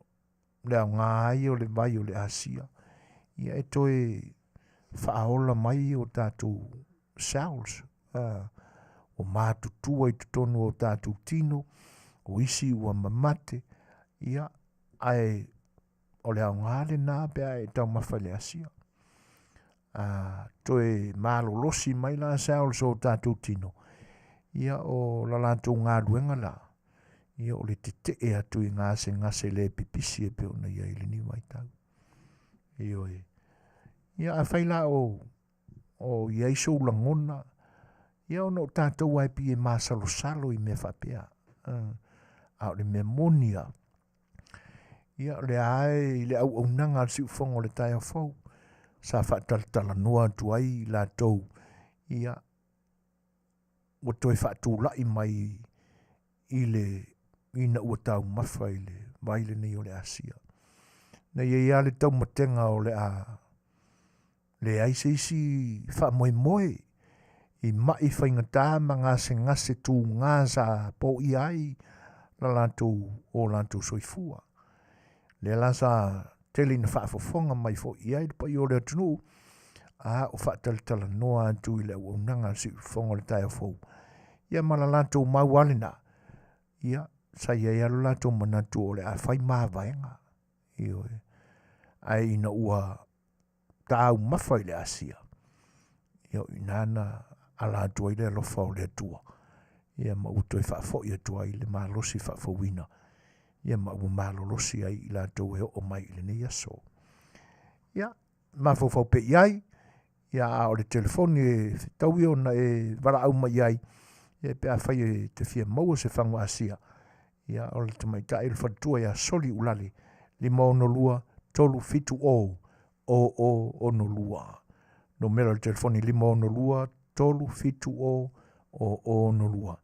le au ngai o le vai o le Asia. Ia e toi whaaola mai o tātou cells. O mātutua i tutonu o tātou tino. O isi ua mamate. Ia ai o le au ngale nā pea e tau mawhai le Asia. Toe malo losi mai la cells o tātou tino. ia o la lātou ngā ruenga la, ia o le te e atu i ngase le pipisi e pe ona ia i le ni mai tau. Ia a whaila o iai sou langona, ia ono tātou ai pi e māsalo salo i mea whapea. A le mea monia. Ia le ai, le au nanga si ufongo le tai a fau. Sa whaataltala noa tu ai la tau. Ia, o toi whaatu lai mai i le ina ua tau mawha i le maile nei o le Asia. Na ia le tau matenga o le le aise isi wha moe i mai whaingatā ma ngase tū ngāsa po i ai la lātou o lātou soifua. Le lasa tele na whaafofonga mai fo i ai pa i o le atunu o whaatalitala noa atu i le unanga si fonga le tai fo. Ia ma la lātou mau alina. Ia sa ia alo lātou manatu o le a whai maa vaenga. Ai ina ua tāu mawhai le Asia. Ia inana a lātou i le alofa o le atua. Ia ma utoi whaafo i atua i le malosi whaafowina. Ia ma ua malolosi ai i lātou e o mai i le nei aso. Ia, ma fofau pe iai. Ia o le telefoni e tauwi ona e wara au mai ai. Ia pe a whai e te fia maua se whangu Asia. Ia o le tamaita e le whatua ia soli ulali. Lima ono lua, tolu fitu o no lua. No mera le telefoni lima ono lua, tolu fitu o no lua.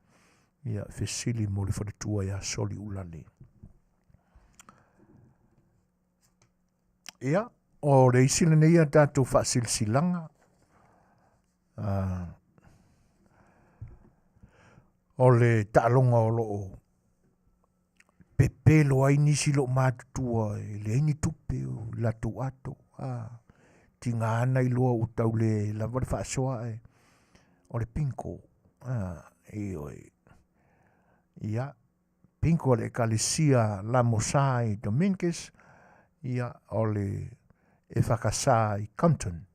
Ia fesili mo le whatua ia soli ulali. Ia, o le isile nei a tātou whaasilsilanga. O le taalonga o loo pepelo ai nisi lo mātutua le aini tupe o lato ato. Tinga ana i loa o tau le lava le whaasoa o le pinko. Ia, pinko le kalesia la mosai Dominguez. Ia o le e whakasā i Compton.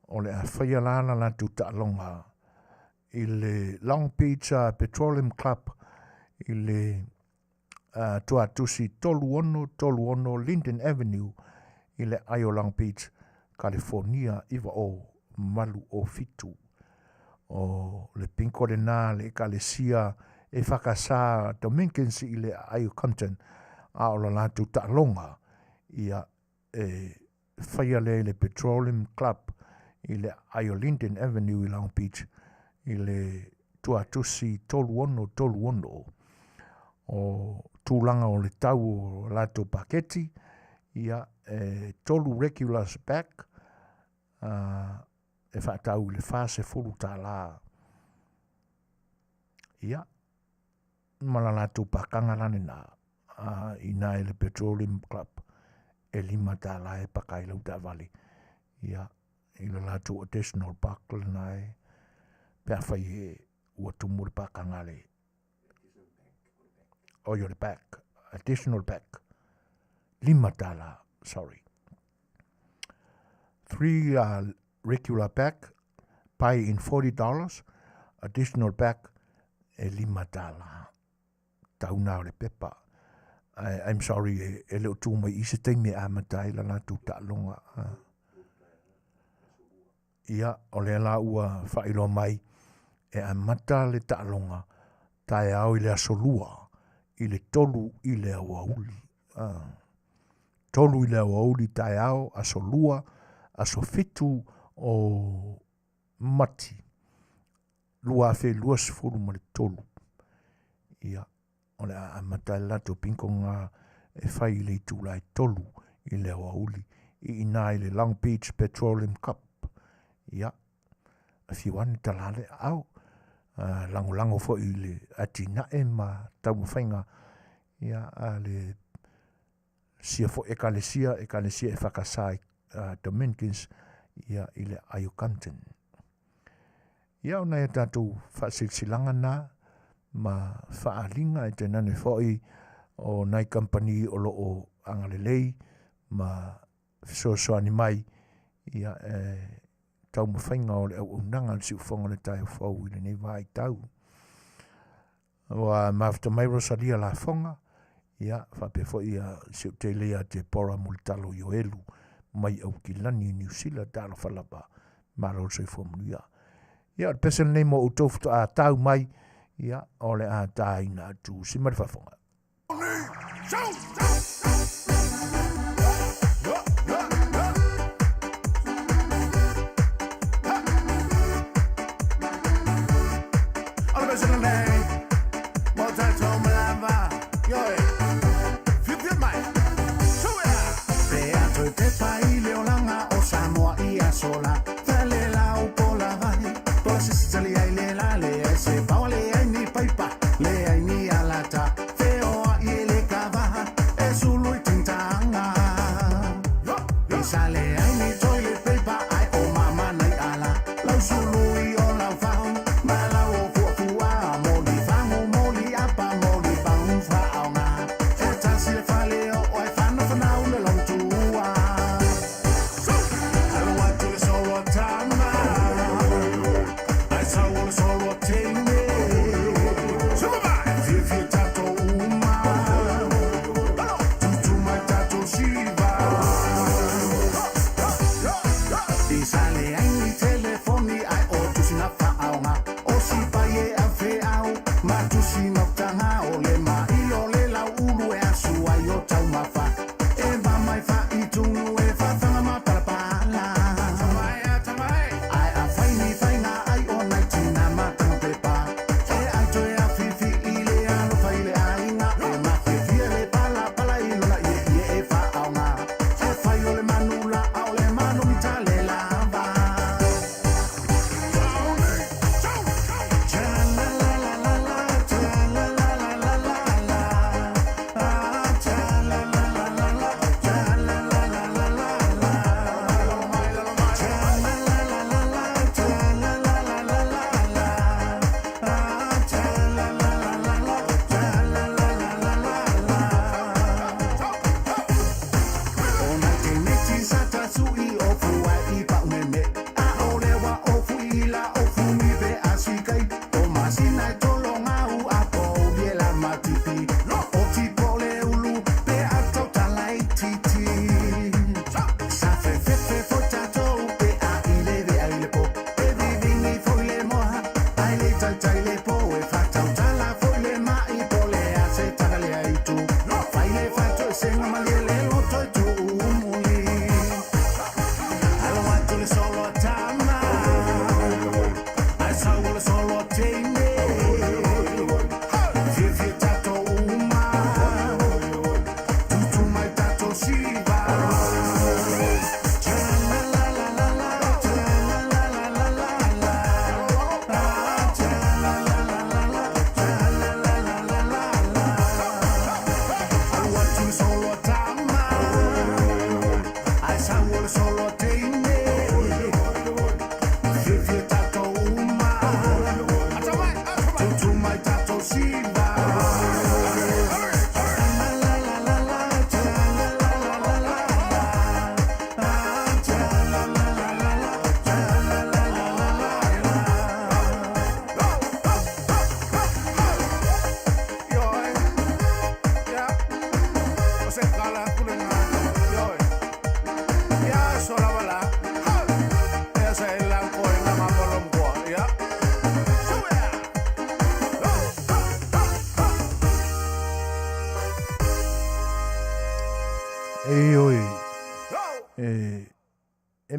O le a whaia lana la tu taalonga i le Long Beach Petroleum Club i le tuatusi tolu ono Linden Avenue i le Ayo Long Beach, California iwa o malu o fitu. O le pinko le nā le kalesia e whakasā Dominicans i le Ayo Compton a o la lātu taalonga ia whaia le Petroleum Club i le Ayo Linden Avenue i Long Beach i le tuatusi tolu ono o tūlanga o le tau o lātu paketi ia tolu regulars back e whaatau le fase fulu tā la ia mala lātu pakanga lane nā i nā le Petroleum Club e lima tā la e pakailau tā vali ia i le lātu additional park lana e pea whai e ua tumur pakanga le o your back, additional back. Lima tala, sorry. 3 regular back, pay in $40, additional back, e lima tala. Tauna o le pepa. I'm sorry, e leo tū mai isi teime amatai la nā tū tālonga. Ia, o le la ua whailo mai, e amata le tālonga, tae au i le asolua. I le tolu i le awauli. Tolu i le awauli tae au, aso lua, aso fitu o mati. Lua fe lua sifuru ma le tolu. Ia, o le amatai lato pinkonga e whai i le itulai tolu i le awauli. I ina i le Long Beach Petroleum Cup. Ia, a fiwani talale au. Lango fo i le atina e ma tau mawhainga ia a le sia fo e kalesia e whakasai Dominicans ia i le Ayo Compton. Ia o nei tātou whaasilsilanga nā ma whaalinga e te nane fo o nei company o loo angalelei ma Suasua ni mai ia tau mawhainga o le au unanga le siu whonga le tai whau i le nei vai tau. Wa mafta mai rosalia la whonga, ia, whape fo ia siu te lea te pora multalo i o elu, mai au ki lani New Zealand tala whalapa, maro se fo Manuia. Ia, le pesen nei mo utofu a tau mai, ia, ole a taina tu simari whafonga. Sola, tale la upola vai, posis tali ai le la le ai se pa le ai ni paipa, le ai ni alata, fai'oa I le kava, e sulu I tintanga. I sale ai ni toi le paipa, ai o mama nai ala, lau sulu I o lau fau, ma lau o fuafua, moli fangu, moli apa, moli fangu fa'aunga, e tasi le fale o ai fana fanau le lau tua.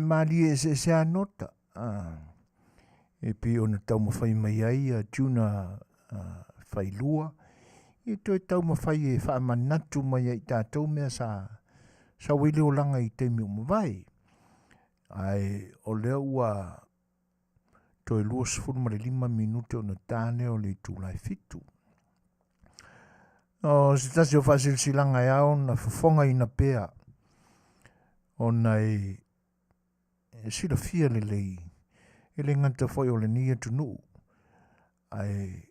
Mali se anota. E pi ona tau mawhai mai ai a tuna whailua. I toi tau mawhai e whaamanatu mai ai tātou mea sa wile o langa I te miu mawai. Ai o leo ua toi lua sifuru mare 5 minute o na tāne o le tūlai fitu. O se tasi o whasilsilanga e au na Fofoga ina pea. O nei sila fia le lei. E le nganta foi o le nia tunu. Ai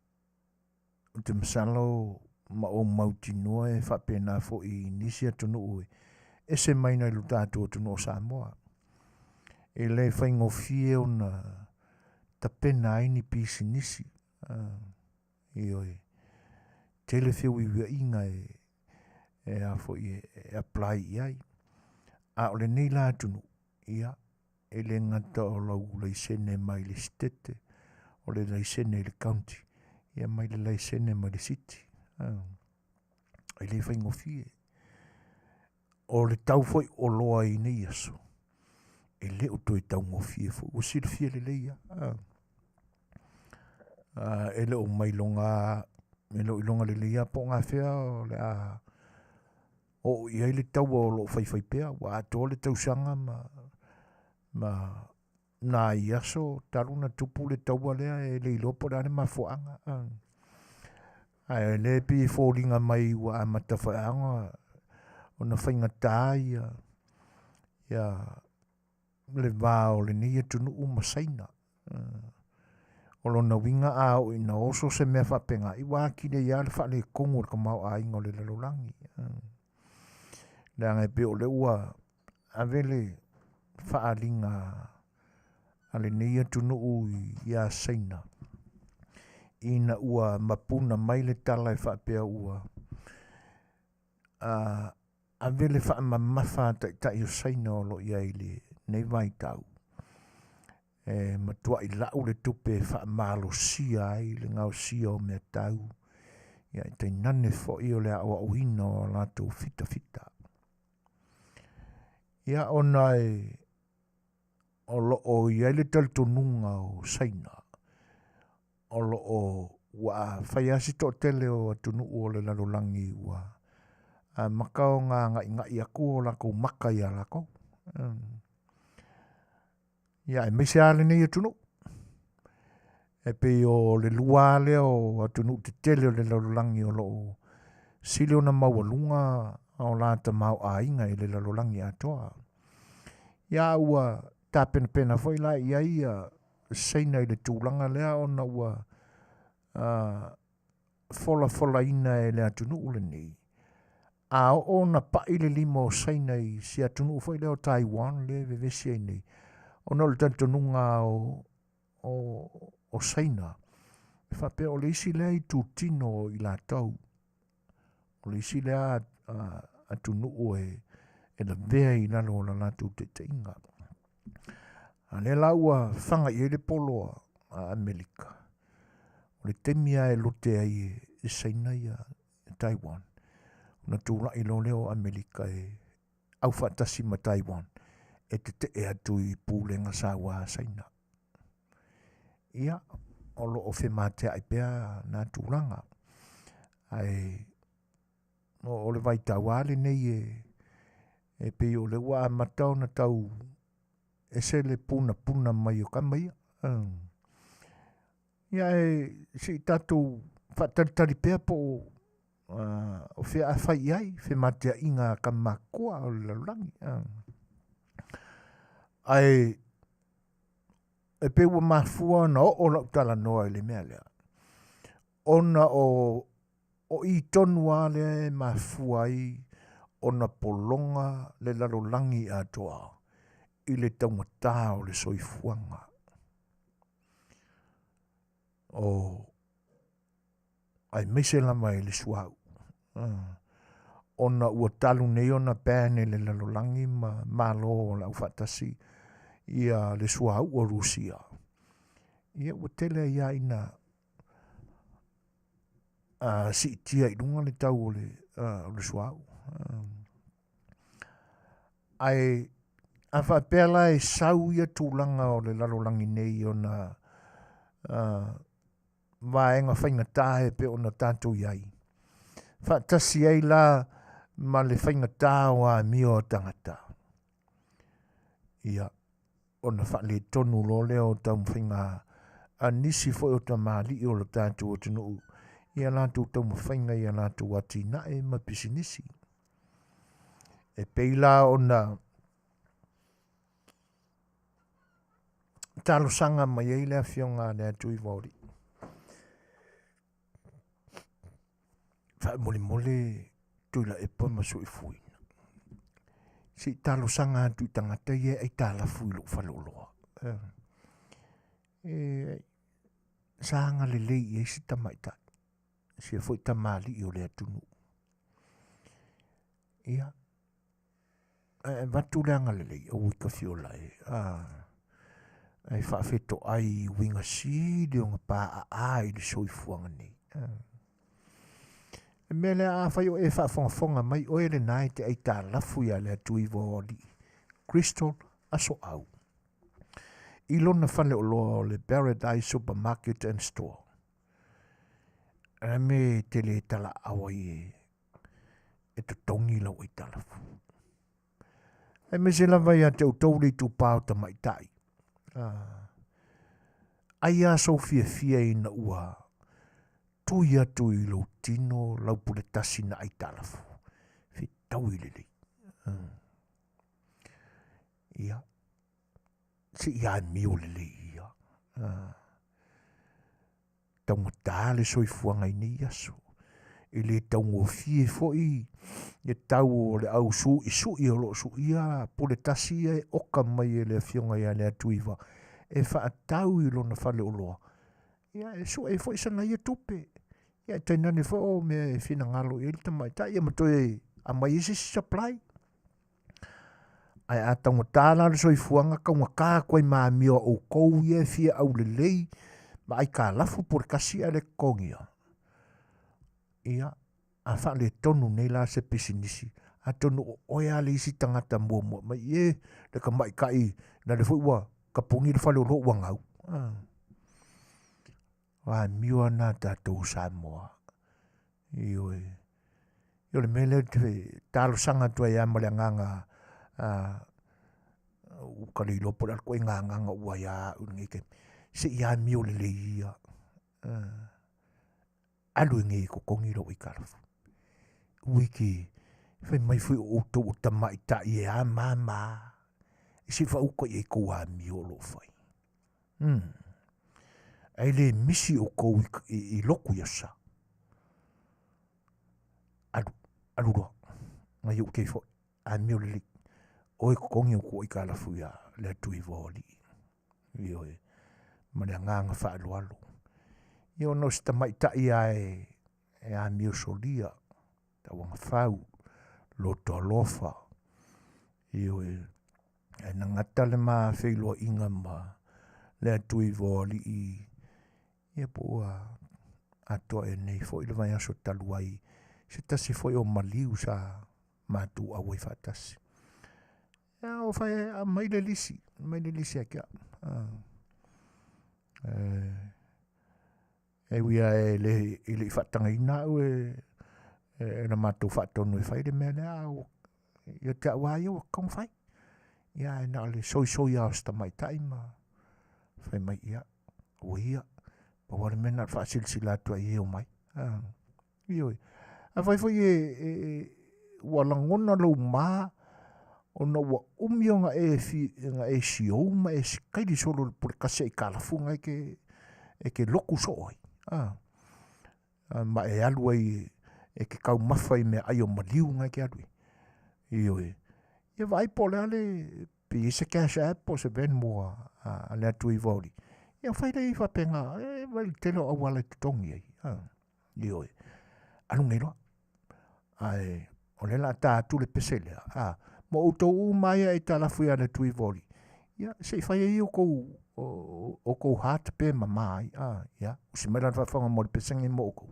o te masalo ma o mauti noa e whapena fo I nisia tunu e se maina I lutatu o tunu o Samoa. e le whaingofie o na tapena aini pisinisi. Ioi, tele whiu iwa inga e afo i e apply i ai. A ole nei la tunu, ia, e le ngata o lau leisene mai le stete, o le leisene le county, ia mai le leisene mai le city. E le whaingofie. O le tau foi o loa i nei aso. E le o toi tau ngofie fo, o sila fie le leia. E le o mai longa, e le o ilonga le leia po ngā whea o le a o i le tau o lo whai pea, wa ato le tau sanga ma nā i aso, taruna tupu le tau alea e le ilopo rane ma fuanga. E le pi fōringa mai wa amata whaanga, o na whainga tāi, ia le vāo le nia tunu umasaina. O lo na winga a o ina oso se mea whapenga, i wāki le ia le wha le kongo ka mau a ingo le lalolangi. Nanga e pe o le ua avele whaalinga a le nia tunu u i a saina. Ina ua mapuna mai le tala e whapea ua. Avele wha mamafa tai o saina o lo ia le nei vai tau. Matua i lau le tupe wha malo sia ai le ngau sia o mea tau. Ia i tai nane fo i o le awa uina o lato fita fita. Ia ona o lo o ia le taltonunga o saina. O lo o wa whaiasi to tele o atunu o le lalolangi ua. Makao ngā i aku o lako maka i a lako. Ia e meise ale nei atunu. E pe o le lua le o atunu te tele o le lalolangi o lo sile o na maualunga o lata mau a inga i le lalolangi atoa. Ia ua tā pena foi la ia ia seina i le tūlanga lea o na ua fola ina e le atunu ule nei. A o na pa ile limo seina i si atunu foi leo Taiwan le vevesi ai nei. O na le tantonunga o seina. E whape o le isi lea i tūtino i la tau. O le isi lea atunu e la vea i lalo o la latu te te inga. A le laua whanga i ele polo a Amerika. O le temia e lote ai e seina i Taiwan. Na tūla i lo leo Amerika e au whatasi ma Taiwan. E te e atu i pūlenga sāua saina. Ia, o lo o whematea i pēa nā tūlanga. Ai, o le vai tauale nei e pe o le wā matau na tau e se le puna mai o kamaia. Ia e si tātou whataritari pēa po o whea a whai ai, whematea inga ka makua o le lalangi. Ai, e pe ua mafua na o lau tala noa i le mea lea. Ona o i tonu a le mafua ai, ona polonga le lalolangi atoa i le taumata o le soifuanga. Ai meise lama i le suau. Ona ua talu nei ona pēne le lalolangi ma malo o lau whatasi ia le suau o Rusia. Ia ua tele ia ina si tia i runga le tau o le suau. Ai a whapela e sau ia tūlanga o le lalolangi nei o na vaenga whainga tāhe pe o na tātou iai. Whatasi ai la ma le whainga tā o a mio o tangata. Ia, o na whale tonu lo leo tau mwhainga a nisi fo o ta maali o le tātou o tunu. Ia lātou tau mwhainga ia lātou ati na e ma pisinisi. E peila o na talo sanga mai ei lea fionga lea tui vori. Wha mole tui la e pa masu i fuina. si talo sanga atu I tangata ia ai talafu I lo whaloloa. Sanga le lei si tamaita. Si e foi tamali I o le atunu. Ia. Vatu leanga le lei, o wika fiola ai whaafeto ai winga si le onga pā ai le soifuanga nei. E mea le a whai o e whaafonga mai o ele nai te ai tā lafu ia le atu I vōli. Crystal aso au. I lona whane o loa le Paradise Supermarket and Store. A me te le tala awa I e to tongi lau I talafu. E me se lava ia te utau tu pāo ta maitai. Ai a so fia ina ua tui atu I lau tino lau pule tasi na ai talafu. Tau I lele. Ia. Si ia mio lele ia. Tau matale soifuanga I nei aso. I le tau ngofie foi e tau o le au su I o lo su ia pole tasi e oka mai e le fionga ia le atuiva e wha tau I lona whale o loa ia e su e foi sana ia tupe ia e tainane fo o me e fina ngalo I le tamai ta ia matoe a mai isi supply ai a tau matala le soifuanga kaunga kā koe maa mio o kou ia e fia au le lei ma ai ka lafu por kasi a le kongia ia a wha le tonu nei la se pisinisi a tonu o oia le isi tangata mua mai le ka mai kai na le fuiwa ka pungi le whale o lo wangau wa miwa na tatou Samoa io le mele te talo sanga tua ia ma le nganga u ka le lopo al koe nganga ua ia unike se ia mio le le ia alu ngi ko kongi ro I kalafu wiki fai mai fui o to o tamai ta I a mama si fa u ko e ko a mi o lo fai ai le misi o ko I loku ya sa alu ro mai o ke fo a mi o le o ko kongi ko I kalafu ya le tu I voli io ma le nganga fa alu io no sta mai ta ia e a mio solia ta wanga fau lo to lofa io e nangata le ma feilo inga ma le tui voli e po a to e nei foi le vai aso taluai se tasi foi o maliu sa ma tu a wai fatasi o fai a mai le lisi akia e wia e le whatanga ina au e na mātou whatonu e whai le mea lea au ia te awai o kong whai ia e na le soi au sta mai taima whai mai ia o ia pa wale mena at whaasilsila atua I eo mai ioi a whai e walangona lau maa o na ua umio nga e siou ma e kaili solo pure kase I kalafunga e ke loku so oi ma e alu ai e ke kau mawhai me ai o maliu ngai ke alu ioi ia vai po le ale pi se cash app o se ben moa a le atu I voli ia whai le I whapenga e vai telo au wale tutongi ai ioi anu ngei loa ai o le la tātu le pesele mo utou mai e talafu ia le tui voli ia se whai e o kou hata pe mamai ia usi mera whawhanga mo le pesengi mo kou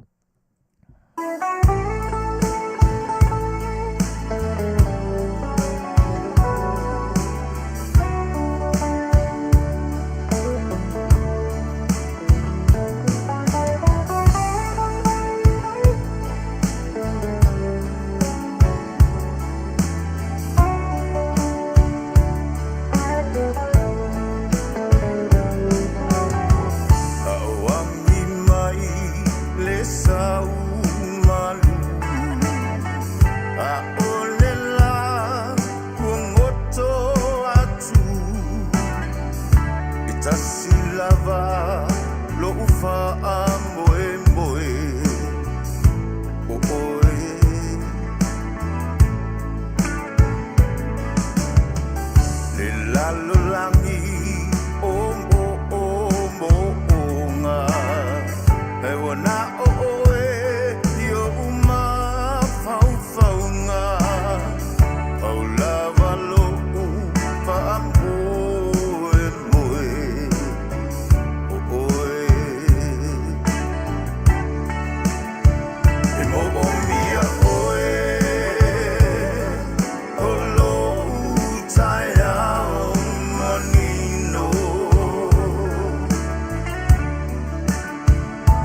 Lalulangi Omonga Ewana oe Yo uma Faufaunga Paulava lo'u Pa'amboe moe Oe E mo'omia oe O lo'u taiao manino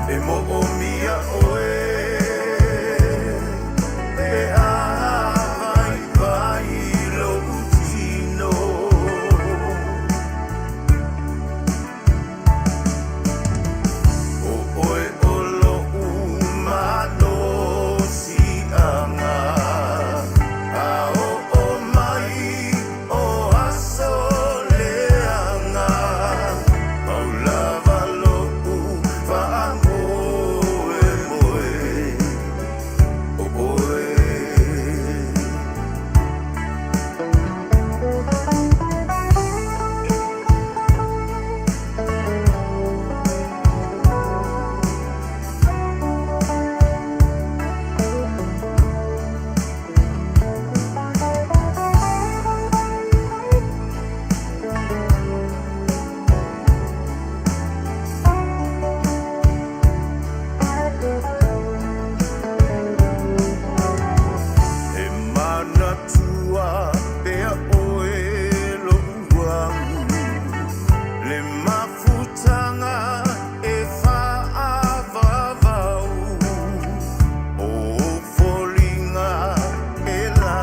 E mo'omia oe E awai vai lo'u tino O oe o lo'u malosianga A o mai o aso leanga Paulava lo'u whaamoe moe O oe E mana tua pea oe lo'uangu Le mafutanga e whaavavau O folinga e la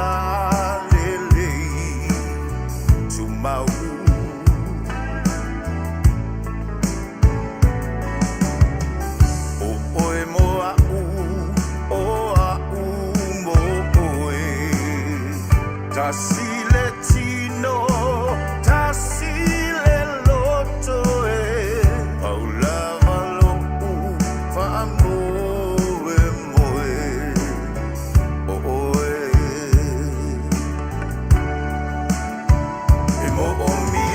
lelei Tumau O oe moa o au mo oe Tasile tino, tasile loto e Paulava lo'u whaamoe moe O oe E mo'omia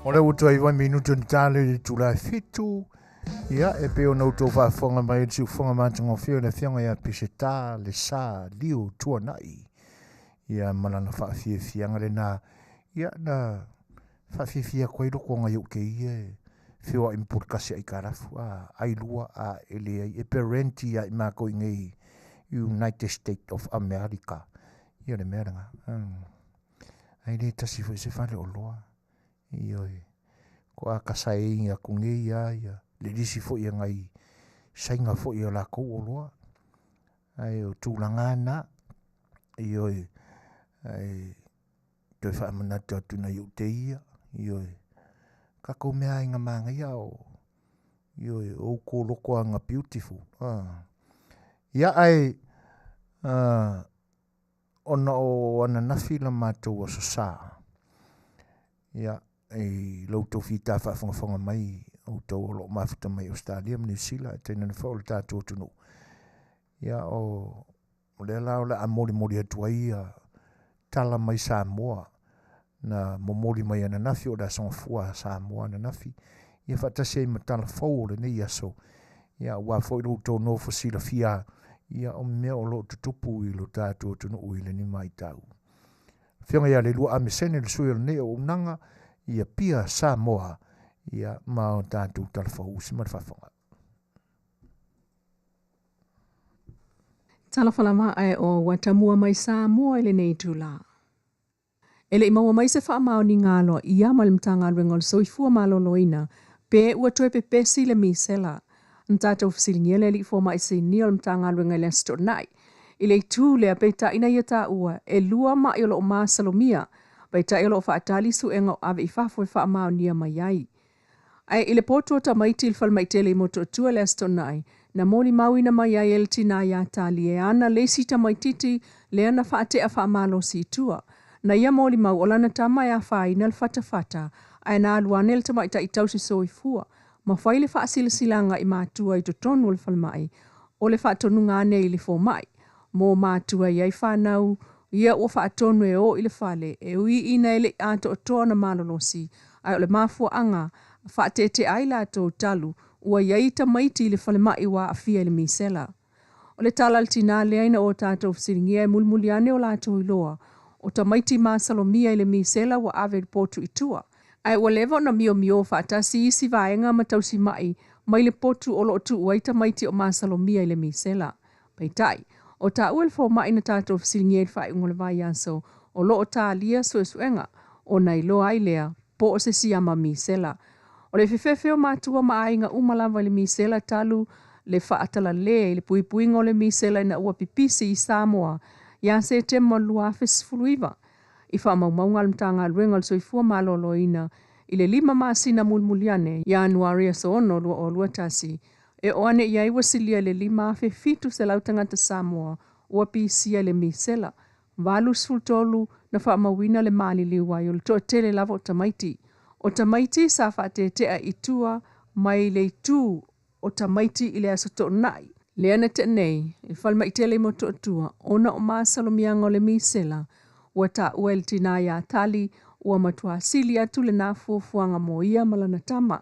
Ora uto ai 1 minuto tale tu la fitu. Ia e pe ona uto whaafonga mai tu fonga mātanga whio na whianga ia piseta le sa liu tua nai. Ia malana whaafianga le nā. Ia na whaafifia koe roko ngai uke ie. Whio import kasi ai karafu ai lua a ele ai e parenti ai mako ingai United States of America. Ia le meranga. Ai le tasi fo se fale o loa. Ioi. Ko a kasai inga kungi ia. Le disi fo ia ngai. Sainga fo ia la kou o loa. Ai o tūlangana. Ioi. Ai. Toi wha amanata tuna iu te ia. Ioi. Kako mea inga manga ia o. Ioi. O ko loko anga beautiful. Ia ai. Ona o ana nafi la mātou o sasa. Ia. Ai lautou fita whaafonga mai. O tau o lo mawhita mai Australia, New Zealand, tēnā na whaole tātou tunu. Ia o le lao le a mori atua ia tala mai Samoa, na momori mai ana nafi o da songafua Samoa ana nafi. Ia whatasi ai matala whau le nei aso. Ia ua whoi lautou no fasila fia, ia o mea o lo tutupu i lo tātou tunu ui le ni mai tau. Whianga ia le lua amesene le sui ne o unanga, ia pia Samoa, ia mao tātou talafau si marwhawhanga. Talawhalama ai o watamua mai Samoa ele nei tula. Ele imaua mai se wha mao ni ngalo ia malimtanga alwengol soifua maloloina pe ua toe pepesi le misela. Ntātou fisilingiele li fo mai se ni alimtanga alwengol le stonai. Ile tu le apeta ina ia ta ua e lua ma iolo o maa salomia peita iolo o whaatali su enga o ave ifafo e wha mao nia mai ai. Ai ile poto ta maiti il falmaitele i moto tua le astonai, na moli mawina mai ai el tina ia tali e ana lesi ta maititi le ana whaate a whaamalo si tua. Na ia moli mau o lana tama e a whaina le fatafata, ai na aluane el tamaita i tausi soifua, ma whaile whaasila silanga i mātua i totonu le falmai, o le whaatonu ngane i le fo mai, mō mātua i ai whanau, ia o whaatonu e o i le whale, e ui ina ele ato o toa na malolosi, ai o le mafua anga, whaatete ai lato talu, ua iaita maiti le whalemai wa afia le misela. O le tala al tina le aina o tātou fisiringia e mulmuliane o lato iloa, o ta maiti maa salomia i le misela wa ave potu itua. Ai ua lewa na mio whaatasi isi vaenga matausi mai le potu o lo tu uaita maiti o maa salomia i le misela. Peitai, o ta uel fo mai na tātou fisiringia i whae ungole vai aso, o lo o ta lia suesuenga, o na iloa ai lea, po o se siama misela. O le fefefeo mātua maainga umalawa le misela talu le whaatala le i le puipuinga o le misela ina ua pipisi i Samoa ia se te malua fesfuluiva. I whaamaumaunga alimtanga aluenga le soifua maloloina i le 5 masina mulmuliane Januari asono lua o lua tasi. E oane iai wasilia le 5 fefitu se lautangata Samoa ua pisia le misela. Valu sfultolu na whaamawina le mali liwa i o le toa tele lava o tamaiti. O tamaiti sa whaatetea itua mai le tu o tamaiti i le asoto nai. Le ana te nei, i whalmaitele mo toatua, ona o maa salomianga o le misela, ua ta uel tina ia tali, ua matua sili atu le nā fuafuanga mo ia malana tama.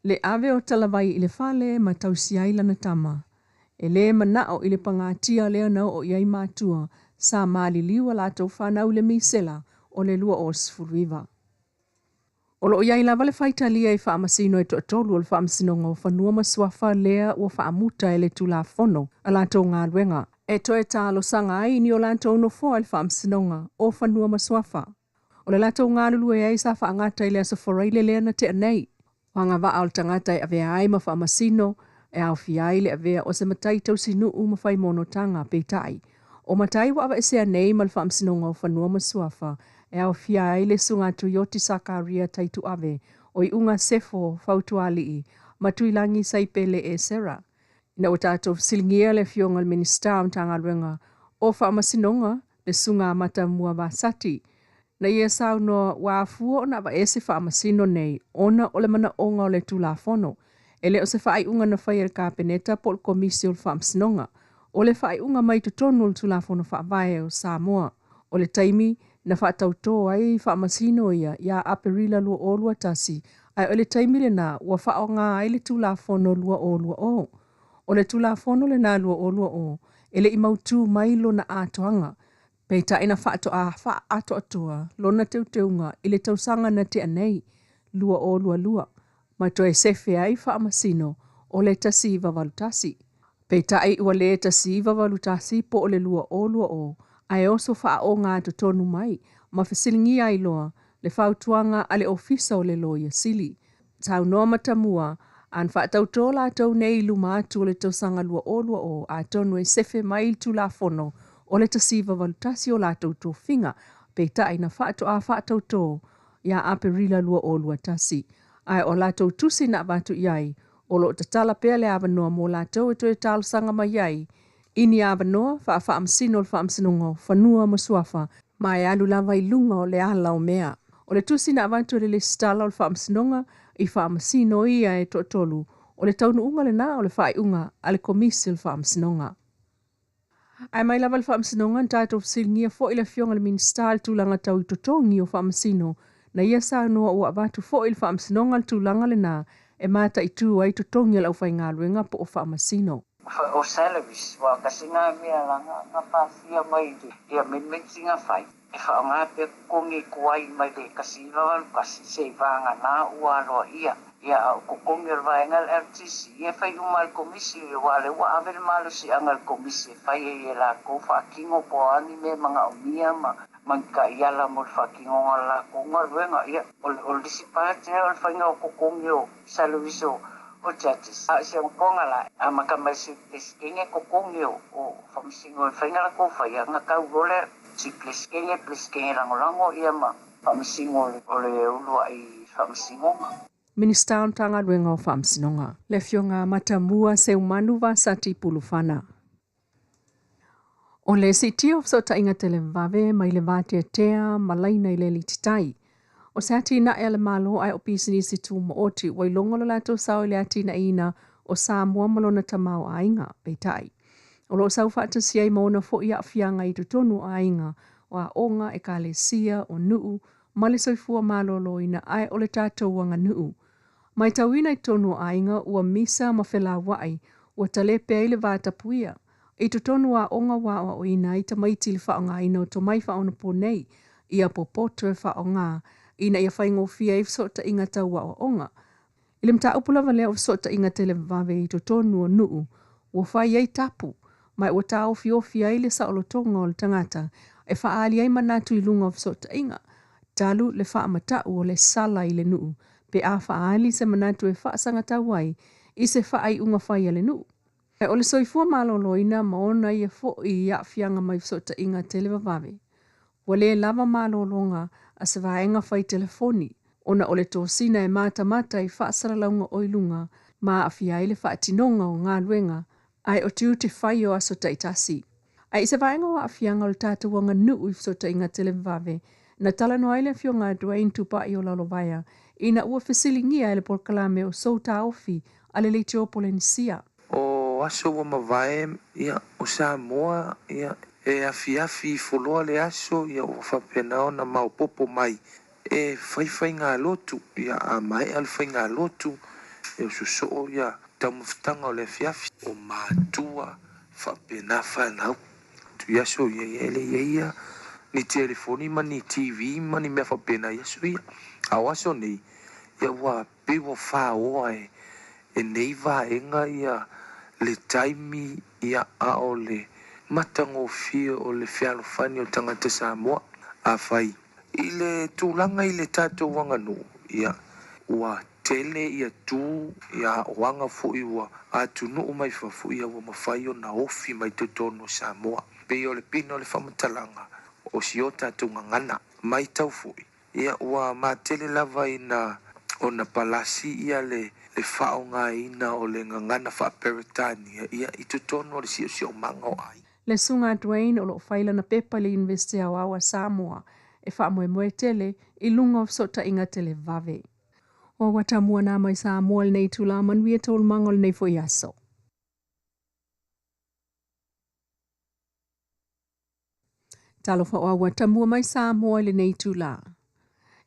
Le ave o talawai i le fale ma tausia i lana tama. E le manao i le pangatia le ana o iai mātua, sa maali liwa lato whanau le misela o le lua o sfuruiva. O lo iai lava le whaitalia i whaamasino e toatolu o le whaamasinonga o whanua masuafa lea o whaamuta e le tula fono a lato ngā luenga. E toe tālo sanga ai ni o lato no foa le whaamasinonga o whanua masuafa. O le lato ngā lulu e ai sa whaangata i le asaforaile lea na te anei. Wanga wa o le tangata e avea ai ma whaamasino e au fiai le avea o se matai tausinu u ma whai monotanga peitai. O matai wa ava e se anei ma le whaamasinonga o whanua masuafa e au fia ai le sunga Toyota Sakaria taitu ave o i unga sefo fautuali i matuilangi saipele e sera. Ina o tātou silingia le fionga le minister am tanga luenga o whaamasinonga le sunga mata mua vasati. Na ia sau no wafua o na wa ese whaamasino nei ona o le mana onga o le tulafono. Ele o se whaai unga na whai el kāpeneta pol komisi o le whaamasinonga. O le whaai unga mai tutonu o le tulafono whaavae o Samoa. O le taimi, na whaatauto ai whaamasino ia aperila lua o lua tasi, ai o le taimile na ua whao ngā ai le tulafono lua o. O le tulafono le nā lua o, ele i mautu mailo na atoanga, peita ina whaato atua, lona teuteunga i le tausanga na te anei, lua o, mai toe sefe ai whaamasino o le tasi vavalutasi. Peita ai ua le tasi vavalutasi po o le lua o, ai oso whao ngā tonu mai, ma whasilingi ai loa, le whautuanga a le ofisa o le loia sili. Tau noa matamua, an whaatauto lātou nei luma atu o le tausanga lua o, a tonu e sefe mai tu la fono, o le tasi vavalutasi o lātou tō whinga, peita ai na whaatauto, ia aperila lua o lua tasi. Ai o lātou tusi na vatu iai, o lo tatala pea le avanoa mō lātou e toe tālu sanga mai iai, ini avanoa, whaamsino o whaamsinongo, whanua masuafa, mai alu lava i lunga o le ala o mea. O le tusi na vatu le stala o le whaamsinonga, i whaamsino ia e tolu, o le taunu unga le nā o le whai unga, a le komisi o le whaamsinonga. Ai mai lava le whaamsinonga, tātou silingia fo i le fionga le ministal tūlanga tau i totongi o whaamsino, na ia sa noa ua vatu fo il whaamsinonga le tūlanga le nā, e mata i tū ai totongi lau whai ngā luenga po o whaamasino. O salavis, wa kasi ngā mea langa, ngā pāwhia mai de, ia menmensi ngā whai. E wha ngā pe kongi kuai mai de kasi wawan, kasi se vanga nā ua loa ia. Ia ko kongi rwa ngal RTC, ia whai umal komisi e wale, wa avel malo si angal komisi, whai e la ko whakingo po ani me mga umia ma, mangka iala mo whakingo ngā la ko ngā ruenga, ia, o disipate o whainga o kokongi o salaviso, o chatis. Siya konga la, makamay si kenge kokongi o whamisingo e whainga la ko whai, nga kaurole, si kenge lango ia ma, whamisingo o le ulua i whamisingo ma. Minista on tanga ruenga o whaamsinonga. Le fionga matamua se umanu wa sati pulufana. O le siti of sota inga tele vave mai le vate tea malaina i le lititai. O se ati na ele malo ai o pisini situ mo oti wailongo lo lato sao le ati na ina o Samoa malona tamau a inga peitai. O lo sau whata siai maona fo ia fianga i tutonu a inga o a onga e ka le sia o nuu male soifua malolo ina ai o le tātou wanga nuu. Mai tauina i tonu a inga ua misa ma whela wai ua tale pea ile vata puia. I tutonu a onga wa o ina i tamaiti le whaonga ina o tomai whaona po nei ia popoto e whaonga ina ia whaingo fia i sota inga tau wa o onga. Ile mta upulawa lea o sota inga tele vave i tutonu o nuu ua whai ei tapu mai ua ta ofi ai le saolotonga o le tangata e whaali ai manatu i lunga o sota inga. Talu le whaamatau o le sala i le nuu pe a whaali se manatu e whaasanga tawai i se whaai unga whai ale nuu. E o le soifua maloloina maona i e fo i ia fianga mai sota inga telewa vave. Wale lava malolonga a se vaenga whai telefoni. Ona o le tōsina e mata i whaasara launga oilunga ma a fiai le whaatinonga o ngā luenga ai o tiu te whai o aso taitasi. Ai se vaenga o a fianga o le tātuanga nuu i sota inga telewa vave na talano ai le fionga Dwayne tupai o lalovaya ina ua fesilingia ele porkalame o souta ofi ale le Polenisia. O aso wa mavae ia o Samoa ia e Afiafi foloa le aso ia o whapenao na maupopo mai e whaiwhai ngā lotu ia a mai al whai ngā lotu e o susoo ia taumawhitanga o le Afiafi o mātua whapena whanau tu aso ia ele ia ni telefoni ma ni TV ma ni mea whapena iaso ia au aso nei ia wa pewa whaoa e nei vaenga ia le taimi ia a o le matango fia o le whialofani o tangata Samoa a whai. I le tūlanga i le tātou wanganu ia ua tele ia tū ia wanga fui ua a tunu o mai whafu ia ua mawhai o na ofi mai tutono Samoa. Pe o le pino le whamatalanga o si o tātou ngangana mai tau fui. Ia ua matele lava ina o na palasi ia le whaonga ina o le ngangana whaperetania ia i tutono le sio manga o ai. Le sunga Dwayne o lo whaila na pepa le University a Wawa Samoa e whaamoe tele i lunga o sota inga tele vave. O watamua nā mai Samoa le nei tula Manuia tol mangol nei fo yaso. Talo wha wa tamua mai Samoa le nei tula.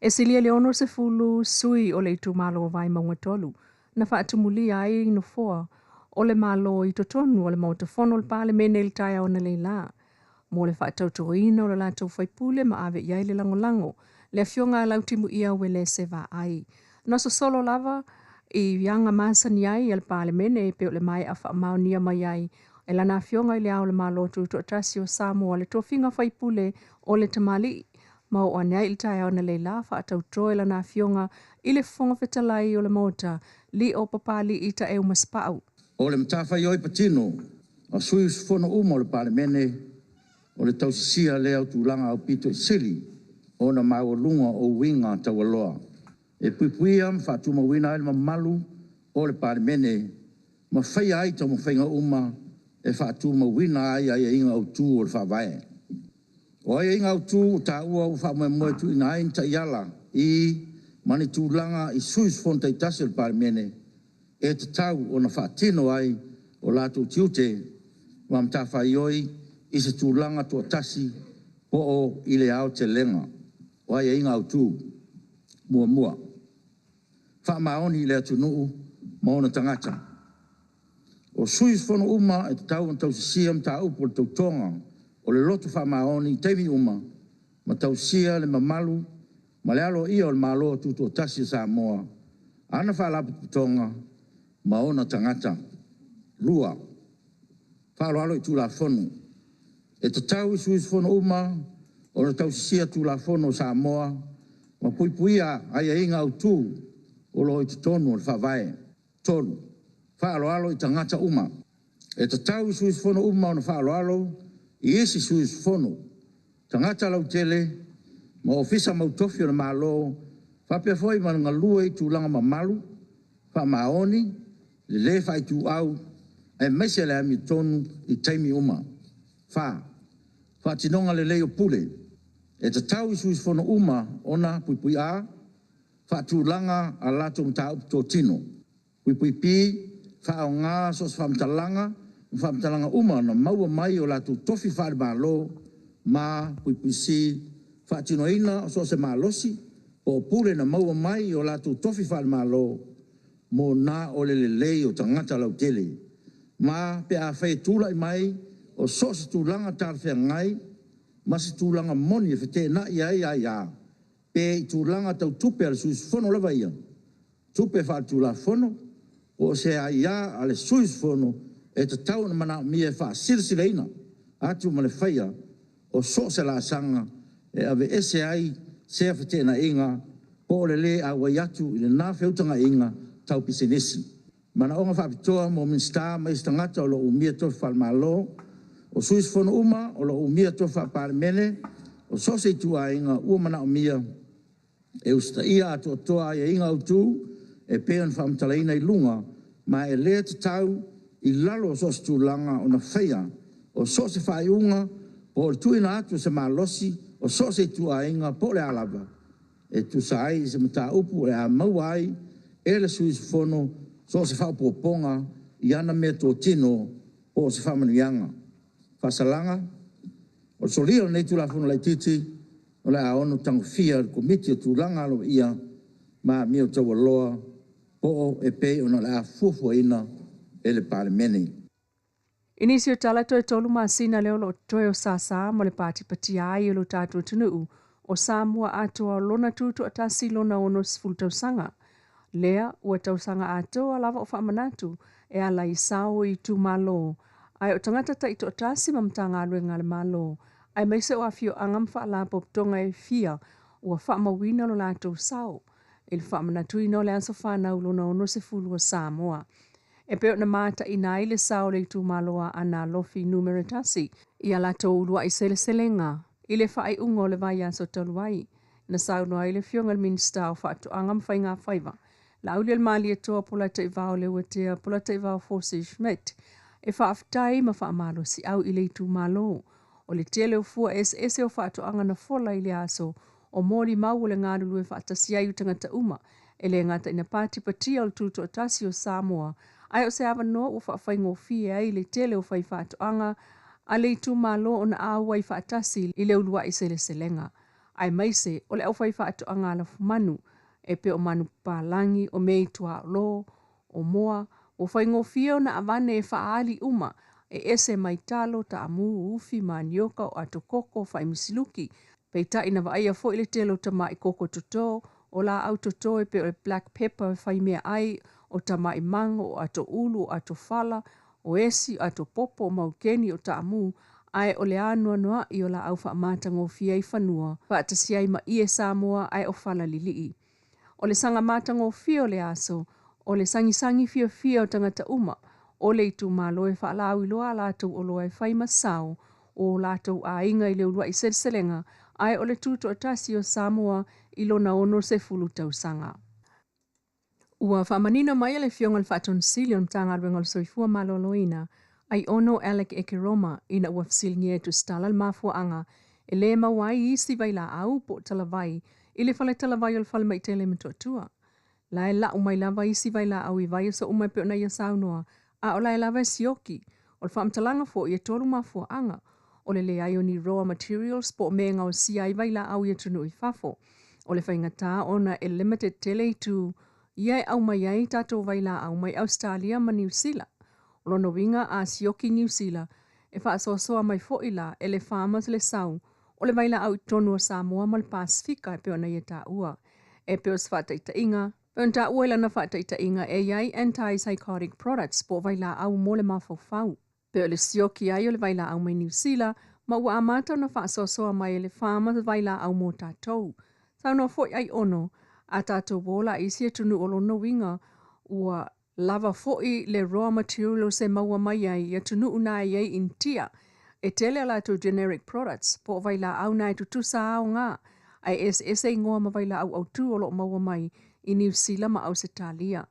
E silia le ono se fulu sui o le tu malo vai maunga tolu. Na wha atumuli ai no foa o le malo i totonu o le mautofono le pale mene il taia o na le la. Mo le wha atautoina o le lato whaipule ma ave iai le lango. Le afionga lau timu ia wele se va ai. Naso solo lava i yanga masani ai al pale mene pe o le mai a Manuia mai ai. E lana afionga i le au le malo tu atasi o Samoa le tofinga whaipule o le tamali. Ma o anea il taia o na le la wha atauto e lana afionga i le fonga fetalai o le mota li o papali i ta eo maspau. O le mtafa ioi patino, a sui usfono uma o le pale mene, o le tausisia le au tūlanga au pito i sili, o na maolunga o winga tawaloa. E puipuia mfatuma wina ele mamalu o le pale mene, ma whaia ai ta mo whainga uma, e whatuma wina ai ai inga au tū o le whawai. O ai inga au tū o tā ua u whamoe moe tu ina ain ta iala, i mani tūlanga i sui usfono taitasi o le pale mene, e te tau o na whaatino ai o lātou tiute wa mtawha ioi i se tūlanga tua tasi po o i le ao te lenga o ai inga au tū mua mua. Wha maoni i le atu nuu maona tangata. O sui whono uma e te tau an tau sia mta upo le tautonga o le lotu wha maoni i teimi uma ma tau sia le mamalu ma le alo ia o le malo tuto tasi o Samoa. Ana wha lapu putonga maona tangata, lua, whaaloalo i tūla whonu. E te tau i suis whono uma, o na tau sia tūla whono Samoa, ma puipuia ai a inga au tū, o lo i te tonu o le whawai, tonu, whaaloalo i tangata uma. E te tau i suis whono uma o na whaaloalo, i esi suis whono, tangata lau tele, ma ofisa mautofi o na malo, whapea foi ma nga lua i tūlanga mamalu, wha maoni, le fai tu au e mese le ami tonu i taimi uma fa tinonga le leo pule e te tau i suis fono uma ona pui a fa tu langa a lato mta to tino pui pi fa nga so fa mtalanga uma na maua mai o lato tofi fa ba lo ma pui si fa tino ina so se malosi o pule na maua mai o lato tofi fa ma lo mo na o le lei o tangata lau tele. Ma pe a whai tūla i mai o so se tūlanga tarwhea ngai, ma se tūlanga moni e whete na ia. Pe i tūlanga tau tupe ale suis whono lawa ia. Tupe wha tūla whono, o se a ia ale suis whono e te tau na mana mi e wha sirsile ina. Atu ma le whaia o so se la sanga e ave ese ai se a whete na inga po le a waiatu i le nā whiutanga inga tau pisenesi. Mana onga whapitoa mo minsta mai stangata o lo umia tofi whalmalo, o suis whono uma o lo umia tofi whaparemene, o sose i tua inga ua mana umia, e usta ia atua toa ia inga utu, e peon whamtalaina i lunga, ma e lea te tau i lalo o sose tūlanga o na whaia, o sose whaiunga, o le tuina atu se malosi, o sose i tua inga po le alava, e tu sai se mta upu e a mauai, e le suis whono, so se whao poponga, i ana mea tō tino, o se whamanuianga. Whasalanga, o solio nei tūla whono lai titi, o le aono tango fia, komiti o tūlanga alo ia, ma mio taua loa, po e pe o na le a fuafuaina, e le pale mene. Inisi o tala toe tolu masina leo lo toe o sasa mo le pati pati ai o lo tātua tunuu, o Samoa atua lona tutu atasi lona ono sfultau sanga. Lea, ua tausanga atoa lava o whamanatu, e ala i sao i tu malo. Ai o tangata ta ito atasi mamtanga alue ngale malo. Ai maise o afio angam wha poptonga e fia, ua whamawina lo lato sao. Il whamanatu ino le anso whanau lona ono se fulu o Samoa. E peo na mata ina ile sao le tu maloa ana lofi numeratasi. Ia lato ulua i sele selenga. Ile whaai ungo le vai anso taluai. Na sao noa ile fionga minsta o whaatu angam whainga whaiva. La ulia mali e toa pola te vao le watea, pola te vao forse shmet. E whaafitai ma whaamalo si au ile tu malo. O le tele o fua ese o whaatu anga na fola ile aso. O mori mau le ngāru lue whaatasi ai utangata uma. E le ngata ina pati patia o tuto atasi o Samoa. Ai o se awa no o whaafai ngō fie ai le tele o whai whaatu anga. A le tu malo o na awa I whaatasi I le ulua I seleselenga. Ai maise o le au whai whaato angala manu e pe o manu pālangi o mei tua lo o moa o whai ngofia na avane e whaali uma e ese mai talo ta amu ufi manioka o ato koko whai misiluki. Peita ina vaia fo ile telo tama I koko toto o la au toto e pe o black pepper whai mea ai o tama I mango o ato ulu o ato fala o esi o ato popo o maukeni o ta amu ai o le anua noa I o la au whaamata ngofia I whanua whaatasi ai ma ie Samoa ai o fala lilii. O le sanga mata ngofia o le aso o le sangi fia fia o tangata uma o le itu malo e whaalau I loa lātou o loa e whai masao o lātou a inga I le ulua I selselenga ai o le tuto atasi o Samoa I lona ono se fulu tausanga. Ua whamanina mai le fionga le whaaton sili o mtanga ruenga le soifua maloloina ai ono Alec Ekeroma ina ua fsilingi e tu stala le mafuaanga e le mawai isi vai la au po talavai I le whale talavai o le whale maitele mtuatua. La e la umai lava isi vai la au I vai so umai pe ona ia saunoa a o la e lava e sioki o le whaamtalanga fo I e tolu mafuaanga o le ai o ni raw materials po menga o si ai vai la au I tunu I fafo o le whaingata ona e limited tele tu iai au mai ai tato vai la au mai Australia ma New Zealand. Lono winga a sioki New Zealand e whaasoasoa mai foila e le farmers le sau o le vaila au tonu o Samoa ma le Pasifika e peona i ta ua. E peo sfata inga, peon ta ua ilana fata inga e iai antipsychotic products po vaila au mo le mafau. Peo le sioki ai o le vaila au mai New Zealand ma ua amata na whaasoasoa mai le farmers vaila au mo tatou. Sau no foi ai ono a tatou wola isi e tunu o lono winga ua lava foi le raw material se maua mai ai ia tunu una ai intia e tele ala to generic products po vai la au nai tu sa au nga ai ese ngoa ma vai la au tu o lo maua mai I New Zealand ma Australia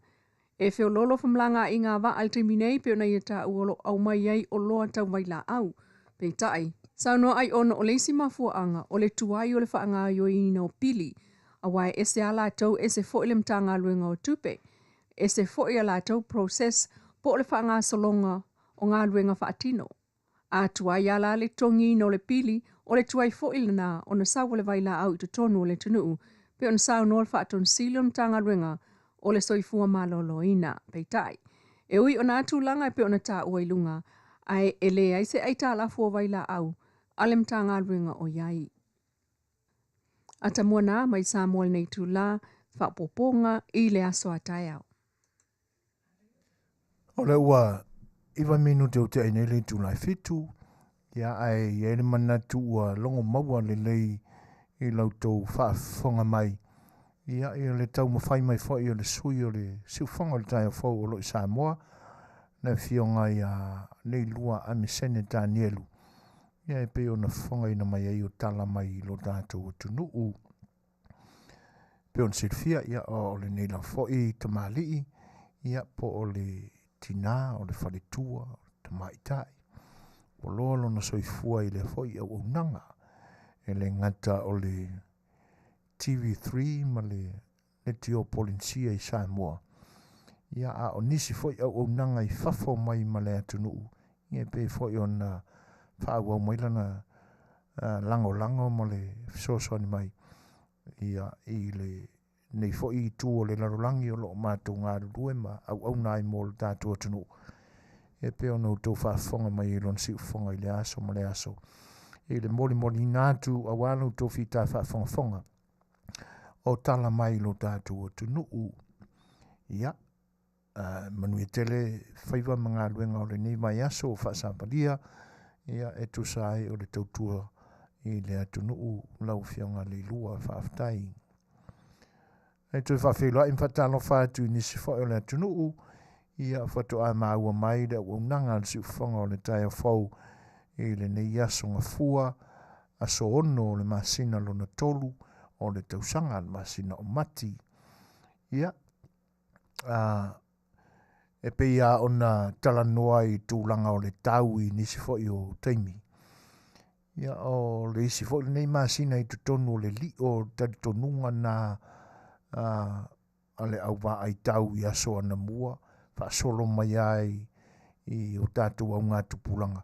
e feo lolo famlanga inga va alteminei pe na ia o lo au mai ai o lo tau vai la au pe tai sa no ai ono o leisi mafuaanga o le tuai o le whaanga yo I no pili awai ese ala tau ese fo ile mtanga luenga o tupe ese fo ala tau process po le whaanga solonga o ngā luenga whaatino. A tuai ala le tongi no le pili o le tuai fo ile na o na sawa le vaila au I to tonu o le tunu pe on sao no le whaaton sili o mtanga luenga o le soifua maloloina peitai. E ui o nā tūlanga pe ona tā ua ilunga ai ele ai se ai tā lafu o vaila au ale mtanga luenga o iai. Ata Moana mai Samoa nei tu la whapoponga I le aso ataiao. O le ua iwa minu te o te aine le tu lai fitu ia ai e le manatu ua longo maua le lei I lautou whaafonga mai ia I le tau mawhai mai fwoi o le sui o le siufonga le tai o fau o lo I Samoa na fionga ia nei lua amisene Danielu ia e pe o na fonga ina mai ai o tala mai lo tātou o tunuu pe on silfia ia o le nei la fwoi tamali'i ia po o le tina o le whaletua tamaitai o lolo na soifua I le fwoi au unanga e le ngata o le TV3 ma le tio polinsia I Samoa ia a o nisi fwoi au unanga I fafo mai ma le atunuu ia pe fwoi o na whaau au mailana lango ma le sosoani mai ia I le nei fwoi tu o le larolangi o lo mātou ngā rurue ma au nai mo le tātua tunu e pe o nou tau whaafonga mai I lon si ufonga I le aso ma le aso I le moli nātu a wānu tau whita whaafonga o tala mai lo tātua tunu ia Manuia tele whaiva mga luenga o le nei mai aso o whaasapalia ia e tu sai o le tautua I le atunu lau fionga le lua whaaftai e tu whawhelo im whatalo whātu nisi whai o le atunu ia whato a maua mai le unanga le si ufonga o le tai o fau I le nei aso ngā fua a so ono o le masina lona tolu o le tausanga le masina o mati ia e pe ia ona tala noa I tūlanga o le tau I nisi whai o teimi ia o le isi fo nei masina I tonu le li o talitonunga na ale au wa ai tau I aso ana mua fa solo mai ai I o tātou au ngā tupulanga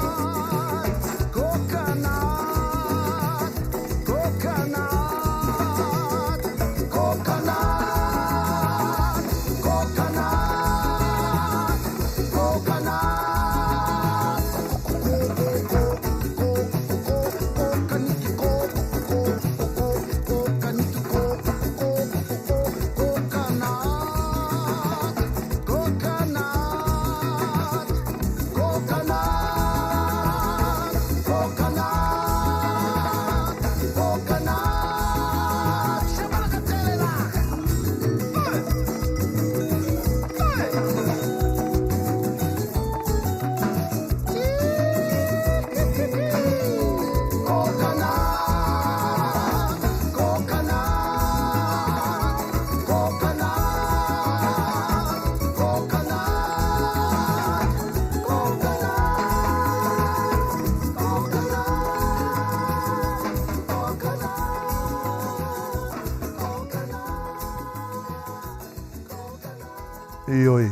Oi,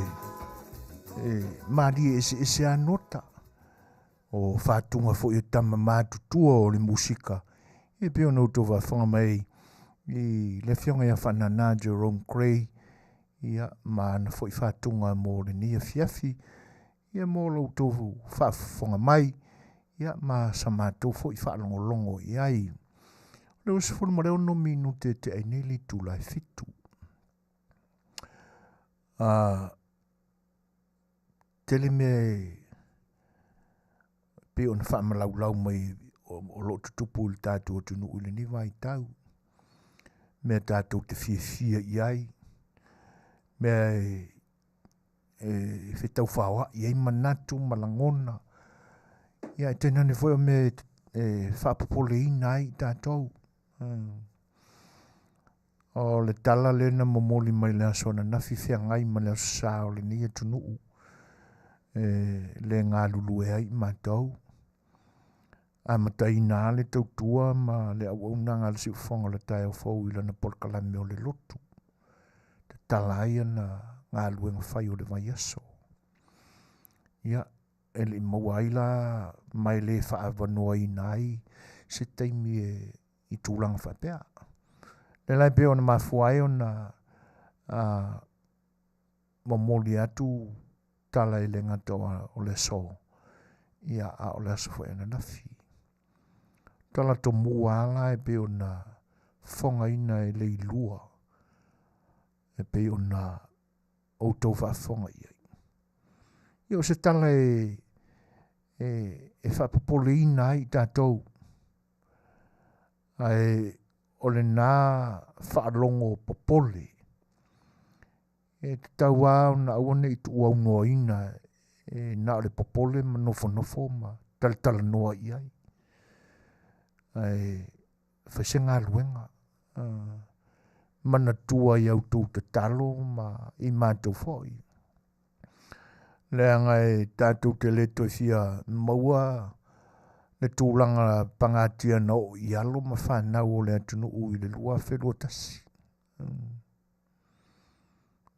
mari ese anota. O whātunga fo i tama mātutua o le musika. E peo no tō whawhanga mai i le whionga ia whanana Jerome Gray. Ia maana fo i whātunga mō le ni Afiafi. Ia mō lau tō whawhanga mai. Ia mā sa mātou fo i whaalongolongo i ai. Le o se whanu mareo no minute te aineli tūlai fitu. Tele me pe on whaamalau mai o lo tutupu il tātou o tunu ule ni vai tau. Mea tātou te fia i ai. Mea whetau whaoa i ai manatu malangona. Ia tēnā ne whoi o me whapapole ina ai tātou. O le tala lena momoli mai lea sona nafi whea ngai ma lea sao le nia tunu u. Le ngā lulu e ai mātou. A matai nā le tautua ma le au ngā le si ufonga le tai o fau ila na polkalame o le lotu. Te tala aia na ngā luenga whai o le vai aso. Ia, e le maua aila mai le whaavanoa i nai se taimi i tūlanga whapea. Le lai peo na mafuai o na mamoli atu tala i le ngatoa o le so. Ia a o le aso fwoi na nafi. Tala to mua ala e peo na whonga ina e le ilua. E peo na outou whaafonga i ai. Ia o se tala e whapapole ina i tātou. Ai o le nā whaalongo popole. E te tau au na awane i tu au noa ina e nā o le popole ma nofo ma tala noa i ai. Ai whasenga luenga. Mana tua i au tū te talo ma i mātou fōi. Lea ngai tātou te leto i fia maua le tūlanga pangatia na o i alo ma whanau o le atunu ui le lua whelua tasi.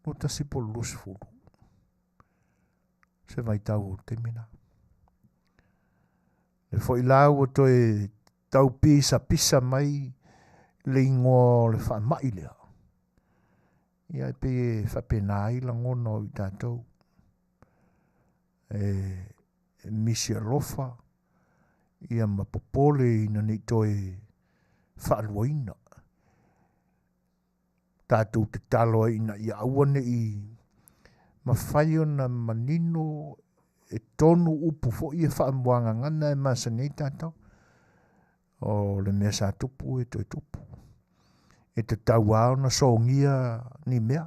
Lo tasi po lusi fulu. Se vai tau o te mina. Le fo i lau o toi tau pisa mai le ingo le wha mai lea. Ia pe whapena ai la ngono i tātou. Misi alofa. Ia mapopole ina ni toi whaaluaina. Tātou te talo ina ia awane i mawhaio na manino e tonu upu fo ia whaamuanga ngana e masa nei tātou. O le mea sa tupu e toi tupu. E te tau ao na songia ni mea.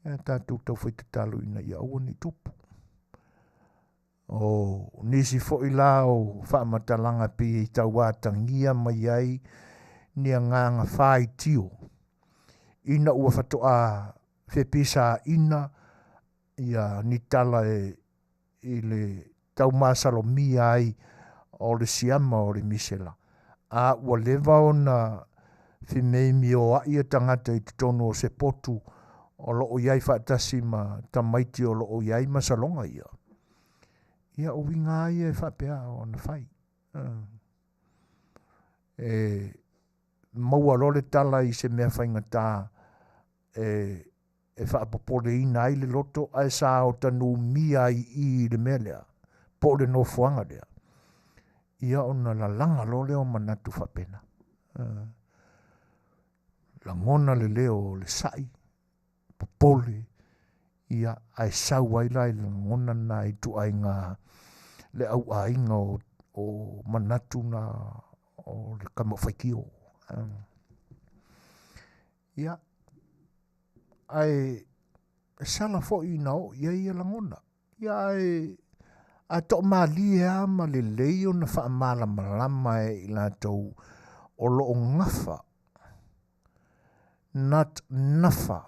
Ia tātou tau whai te talo ina ia awane tupu. O nisi fo i lao whaamatalanga pi i tau wātangia mai ai ni a nganga whai tio. Ina ua whatoa whepisa ina ia ni tala i le tau māsalo mi ai o le siama o le misela. A ua lewa o na whimeimi o aia tangata i te tono o se potu o loo iai whaatasi ma tamaiti o loo iai masalonga ia. Ia o winga ai e whapea o na whai. Maua role tala i se mea whainga tā e whaapopole ina ai le loto ai sa o tanu mia i le mea lea. Po le no fuanga lea. Ia o na la langa lo leo manatu whapena. La ngona le leo le sai. Popole. Ia ai sau ai lai la ngona na i tu ai ngā le au ainga o manatu na o le kamawhaikio. Ia ai sala fo i nao ia ia la ngona. Ia ai a to mali ea ma le leio na wha malama e i la tau o loo ngafa. Not nafa.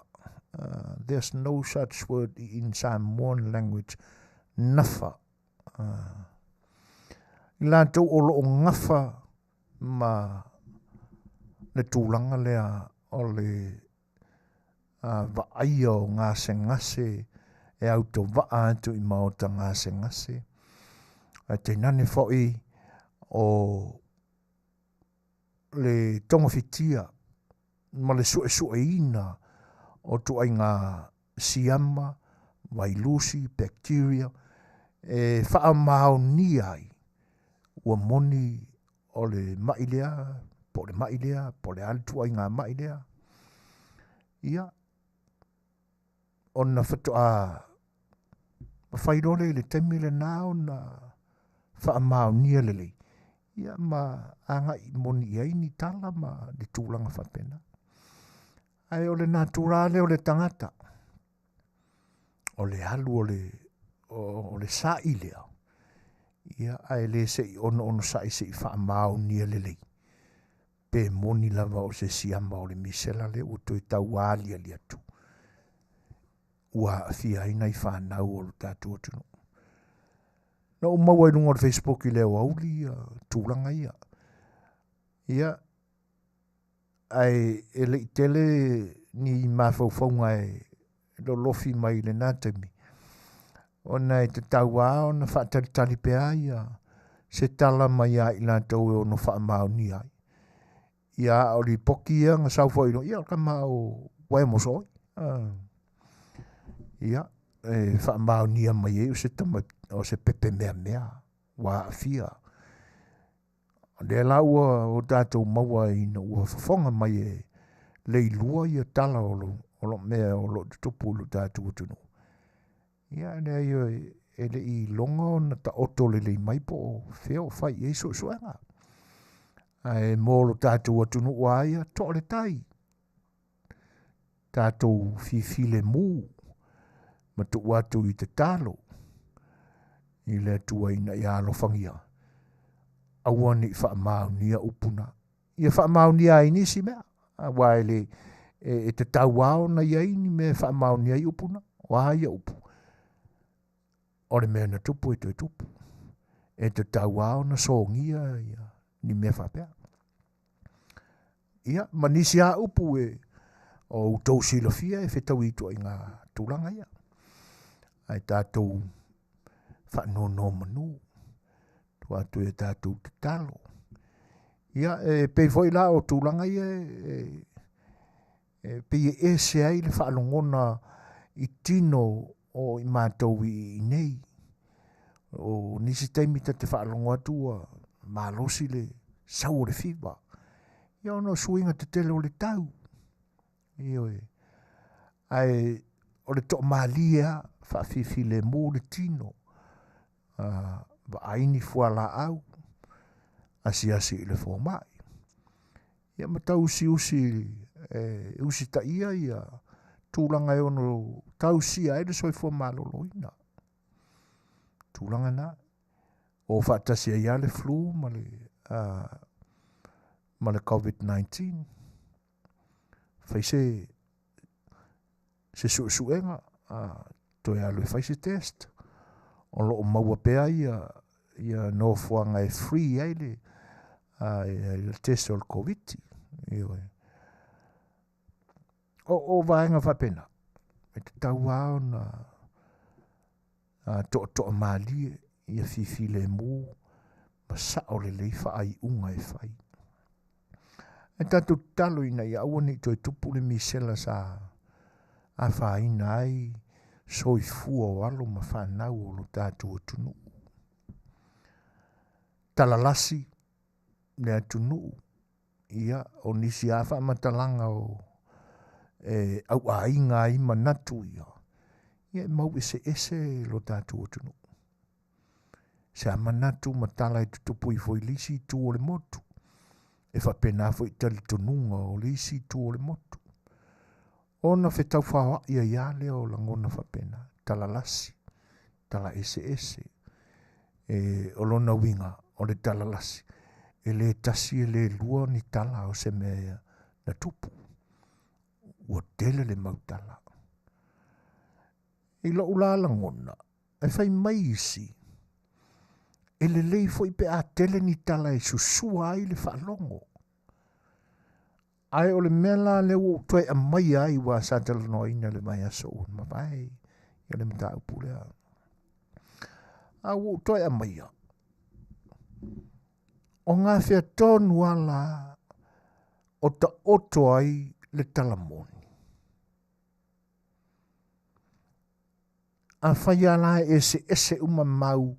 There's no such word in Samoan language. Nafa. I la tau o loo ngafa ma le tūlanga lea o le Vaai o ngase ngase e au to vaa atu I maota ngase ngase. Te nane fo'i o le tonga fitia ma le sue ina o tu ai ngā siama, vailusi, bacteria, e wha mao ni ai ua moni o le mailea, po le mailea, po le altu ai ngā mailea. Ia, ona whatoa mawhairole le temi le nao na wha mao ni lelei. Ia ma anga I moni I ni tala ma le tūlanga whapena. Ai o le naturale o le tangata. O le alu o le sai lea. Ia ai le se I ono sai se I wha mao ni lelei. Pe moni lava o se siama o le misela le o toi tau alia li atu. Ua fia ina I whanau o le tātua tunu. Na o maua I runga o Facebook I leo auli tūlanga ia. Ia, ai ele I tele ni mawhauwhaunga lo lofi mai le nātami. Ona te tau ao na whaatari pea ia se tala mai a I lātou e ono whaamau ni ai. Ia o li poki ia ngā sauwha ino, ia ka mau wae mosoi. Ia, whaamau ni a mai e o se pepe mea wa Afia. Le la o tātou maua ina ua whafonga mai e leilua ia tala o lo mea o lo tupu lo tātou tunu. Ia nea ia e le I longa o na ta oto le lei mai po feo fai e Suasua. Ai mō lo tātou atunu ua ia to le tai. Tātou fifile mū ma tu watu I te talo. I le tua ina I alofangia. Aua ni whaamau ni a upuna. Ia whaamau ni a inisi mea. Wa ele e te tau ao na iai ni me whaamau ni a I upuna. Wa ia upu. Ore mea na tupu e toi tupu. E te tau ao na songia ia ni me whapea. Ia, manisi a upu e o utou silofia e whetau I tua I ngā tūlanga ia. Ai tātou whanono manu. Tua tu e tātou te talo. Ia, pei foi la o tūlanga ia pei e se ai le whaalongona I tino o I mātou I nei. O nisi taimita te whaalongo atua malosi le sau le whiwa. Ia ono suinga te tele o le tau. Ia e. Ai o le to malia whaafifi le mō le tino. Wa aini fuala au. Asi I le fōmai. Ia matau usi ta ia ia. Tūlanga e ono tau sia e le soifua maloloina. Tūlanga na. O whaatasi a ia le flu ma le COVID-19. Whai se suenga. Toi alu e whai se test. O lo o maua pea ia no fuanga e free ai le test o le COVID. O vaenga whapena. E te tau ao na to mali ia fifi le mū ma sao le leifa ai unga e whai. E tatu talo ina ia awane toi tupu le misela sa a whaina ai soifua o alo ma whanau o lo tātua tunu. Talalasi le atunu ia o nisi a whamatalanga o au a inga I manatu ia. Ia mau ese lo tātua tunu. Se a manatu matala I tutupu I foi lisi tu o le motu. E whapena foi tali tununga o lisi tu o le motu. Ona whetau whawa ia leo o langona whapena. Talalasi. Tala ese. O lona winga o le talalasi. E le tasi e le lua ni tala o se mea na tupu. Ua tele le mautala. I lo ula langona. E whai mai isi. E le lei foi pe a tele ni tala e susua ai le whalongo. Ai o le mela le o toi a mai ai wa sa te no ina le mai aso ma vai. Ia le mta upu le a. A o toi a mai a. O ngā whea tonu ala o ta oto ai le talamoni. A whai ala ese uma mau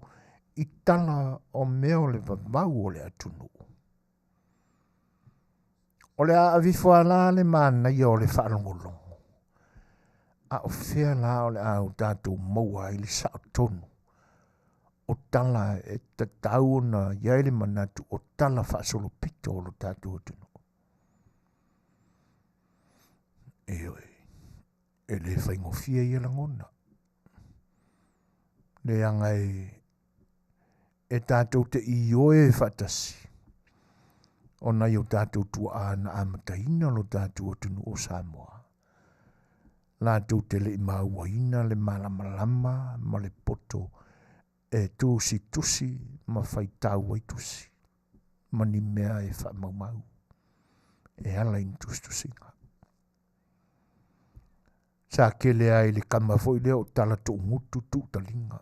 i tala o meo le vavau o le atunu. O le a avifo ala le mana i o le whaalongolongo. A o whea la o le a o tātou maua i le sao tonu. O tala e ta tau na iaile manatu o tala whaasolo pito o lo tātou atunu. Eoi, e le whaingofia i alangona. Le angai e tātou te ioe whatasi. O nai o tātou tua ana amataina lo tātou atunu o Samoa. Lātou te le mauaina le malamalama ma le poto e tusi ma whai tau ai tusi. Ma ni mea e wha mau. E ala in tusinga. Sa kele ai le kamafoi leo tala to ngutu tu talinga.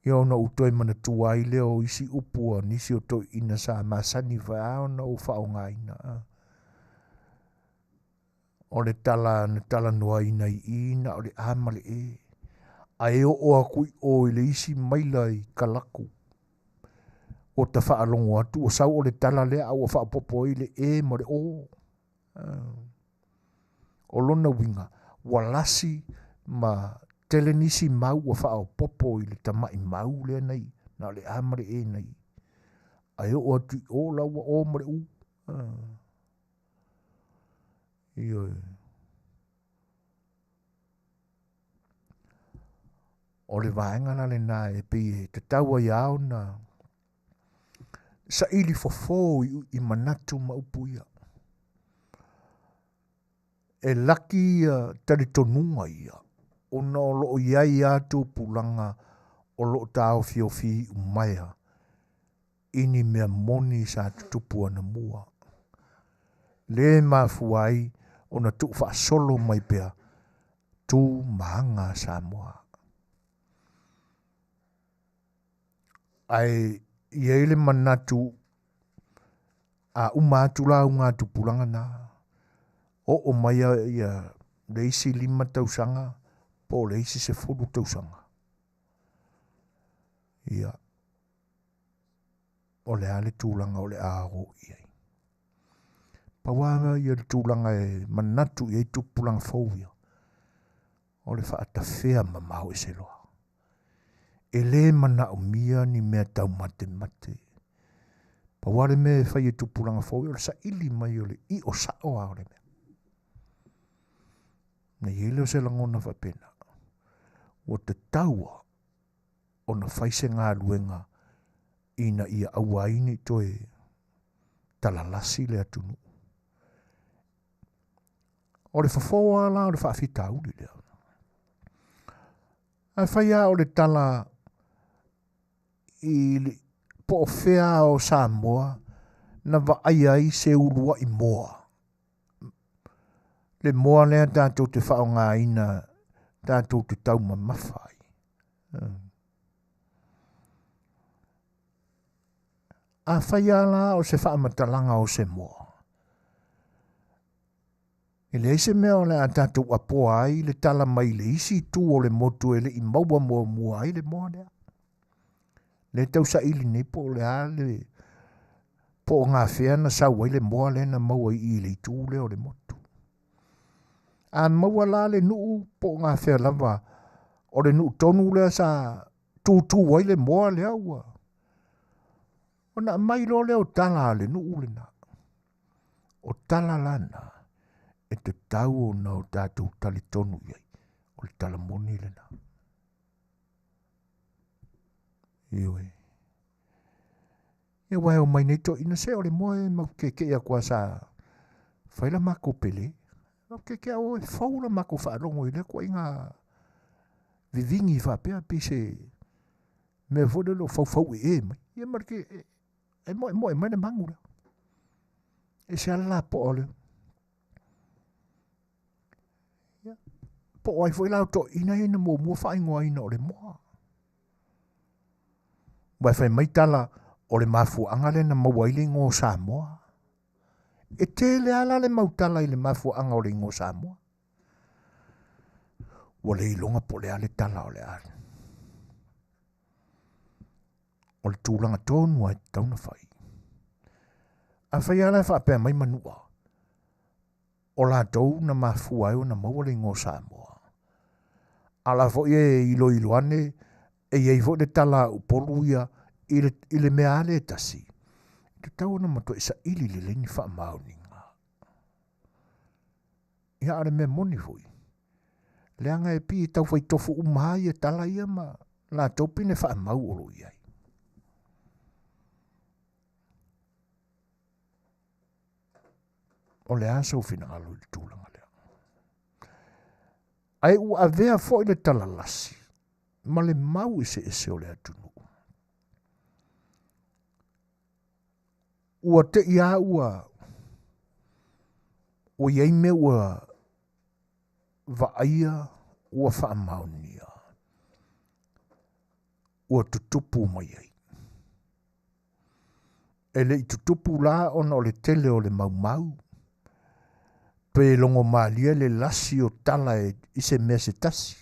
Ia ona utoi mana tuai leo isi upua nisi o toi ina sa masani vai ona o whaonga ina. O le tala noa ina i ina o le amale e. A eo o akui o le isi maila i kalaku. O ta whaalongo atu o sau o le tala lea au o whaapopo i le e mo le o. O lona winga walasi ma tele nisi mau o whao popo i le tamai mau le nei, na le amare e nei. Ai o atu o lawa o mare u. Ioi. O le vaenga na le na e pe e te taua iau na sa ili fofo i manatu maupuia. E laki tari tonunga ia. O na o loo iai atu pulanga o loo tau fiofi umaya. Ini mea moni sa tutupu ana mua. Le mafuai o na tu wha solo mai pea tu maanga Samoa. Ai iele manatu a umatu la unga tu pulanga na. O maia ia leisi 5 tausanga. Po leisi se 4 tausanga. Ia. O le ale tūlanga o le aro iai. Pawana ia le tūlanga e manatu i tupulanga fōwia. O le whaatawhea mamau e se loa. E le mana o mia ni mea tau mate. Paware me whai e tupulanga fōwia. O le sa ili mai o le i o sao a o le mea. Na iele o se langona whapena. O te taua o na whaise ngā luenga ina ia awaini toe talalasi le atunu. O le whafoa la o le whaafita uli lea. A whaia o le tala i po whea o Samoa na waai se urua i moa. Le moa lea tātou te whaonga ina tātou te tauma mawhai. A whaia la o se whaamatalanga o se moa. E le ise mea o le a tātou apoa ai le tala mai le isi tu o le motu e le i maua mua ai le moa lea. Le tau sa ili nei po le a le po ngā whea na sau ai le moa le na maua i le tu le o le motu. A maua la le nuu po ngā whea lava o le nuu tonu lea sa tūtū ai le moa lea ua. O na mai lo leo tala le nuu le na. O tala lana e te tau o na o tātou tali tonu iai. O le tala moni le na. Ioi. E wai o mai nei to ina se o le moe ma ke ia kua sa whaila mako pele. Ke o e whaura mako whaarongo i le kua inga vivingi whapea pise me vode lo whau e mai. Ia marke e moe mai na mangura. E se ala po ole. Po ai foi lau to ina ina mo mua wha ingoa ina o le moa. Wai whai maitala o le mafuanga le na mawaile ngō Samoa. E te le ala le mautala i le mafuanga o le ngō Samoa. Wa le ilonga po le ale tala o le ale. O le tūlanga tōnu ai tauna whai. A whai ala wha apea mai manua. O la tau na mafua o na maua le ngō Samoa. Ala fo e ilo ane e iei fo le tala upolu ia i le mea ale tasi. Te tau na mato isa ili le leni wha mauninga. Ia are mea moni fui. Leanga e pi tau fai tofu umai e tala ia ma la tau pine wha mau olo iai. O le asa u fina alo i tūlanga lea. Ai u avea fo i le tala lasi. Ma le mau ese o le atunu. Ua te ia ua o iei me ua vaaia ua wha maunia. Ua tutupu mai ei. E le i tutupu la ona o le tele o le mau mau. Pe longo malia le lasi o tala e ise mea se tasi.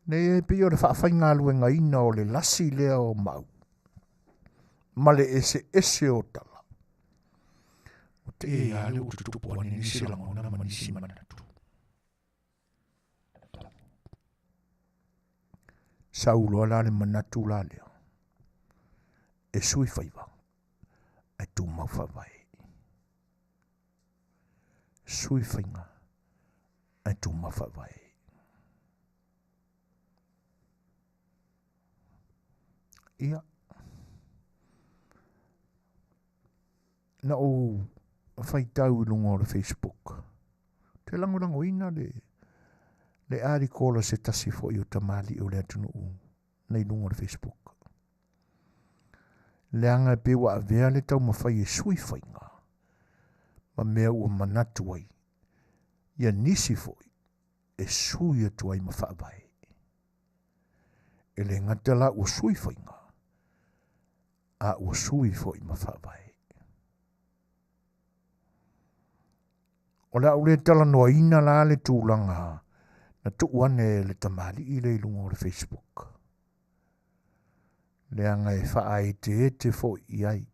Ne e pe o le whaafai luenga ina o le lasi lea o mau. Ma le ese o tala. O te e ale o tutupu ane nisi langona ma nisi manatu. Saulo ala le manatu la lea. E sui whaiva. E tu mau whawai. Sui whainga. E tu mau whawai. Ia. Na o whaitau lunga o le Facebook. Te langorango ina le arikola se tasi fo i o tamali o le atunu u. Nei lunga o le Facebook. Le anga e pewa a vea le tau mawhai e sui whainga. Ma mea ua manatu ai. Ia nisi foi. E sui atu ai mawhaavai. E le ngatala ua sui whainga. A ua sui foi mawhaavai. O la ule tala noa ina la le tūlanga. Na tuuane le tamali i le ilunga o le Facebook. Le anga e wha e te fo i ai.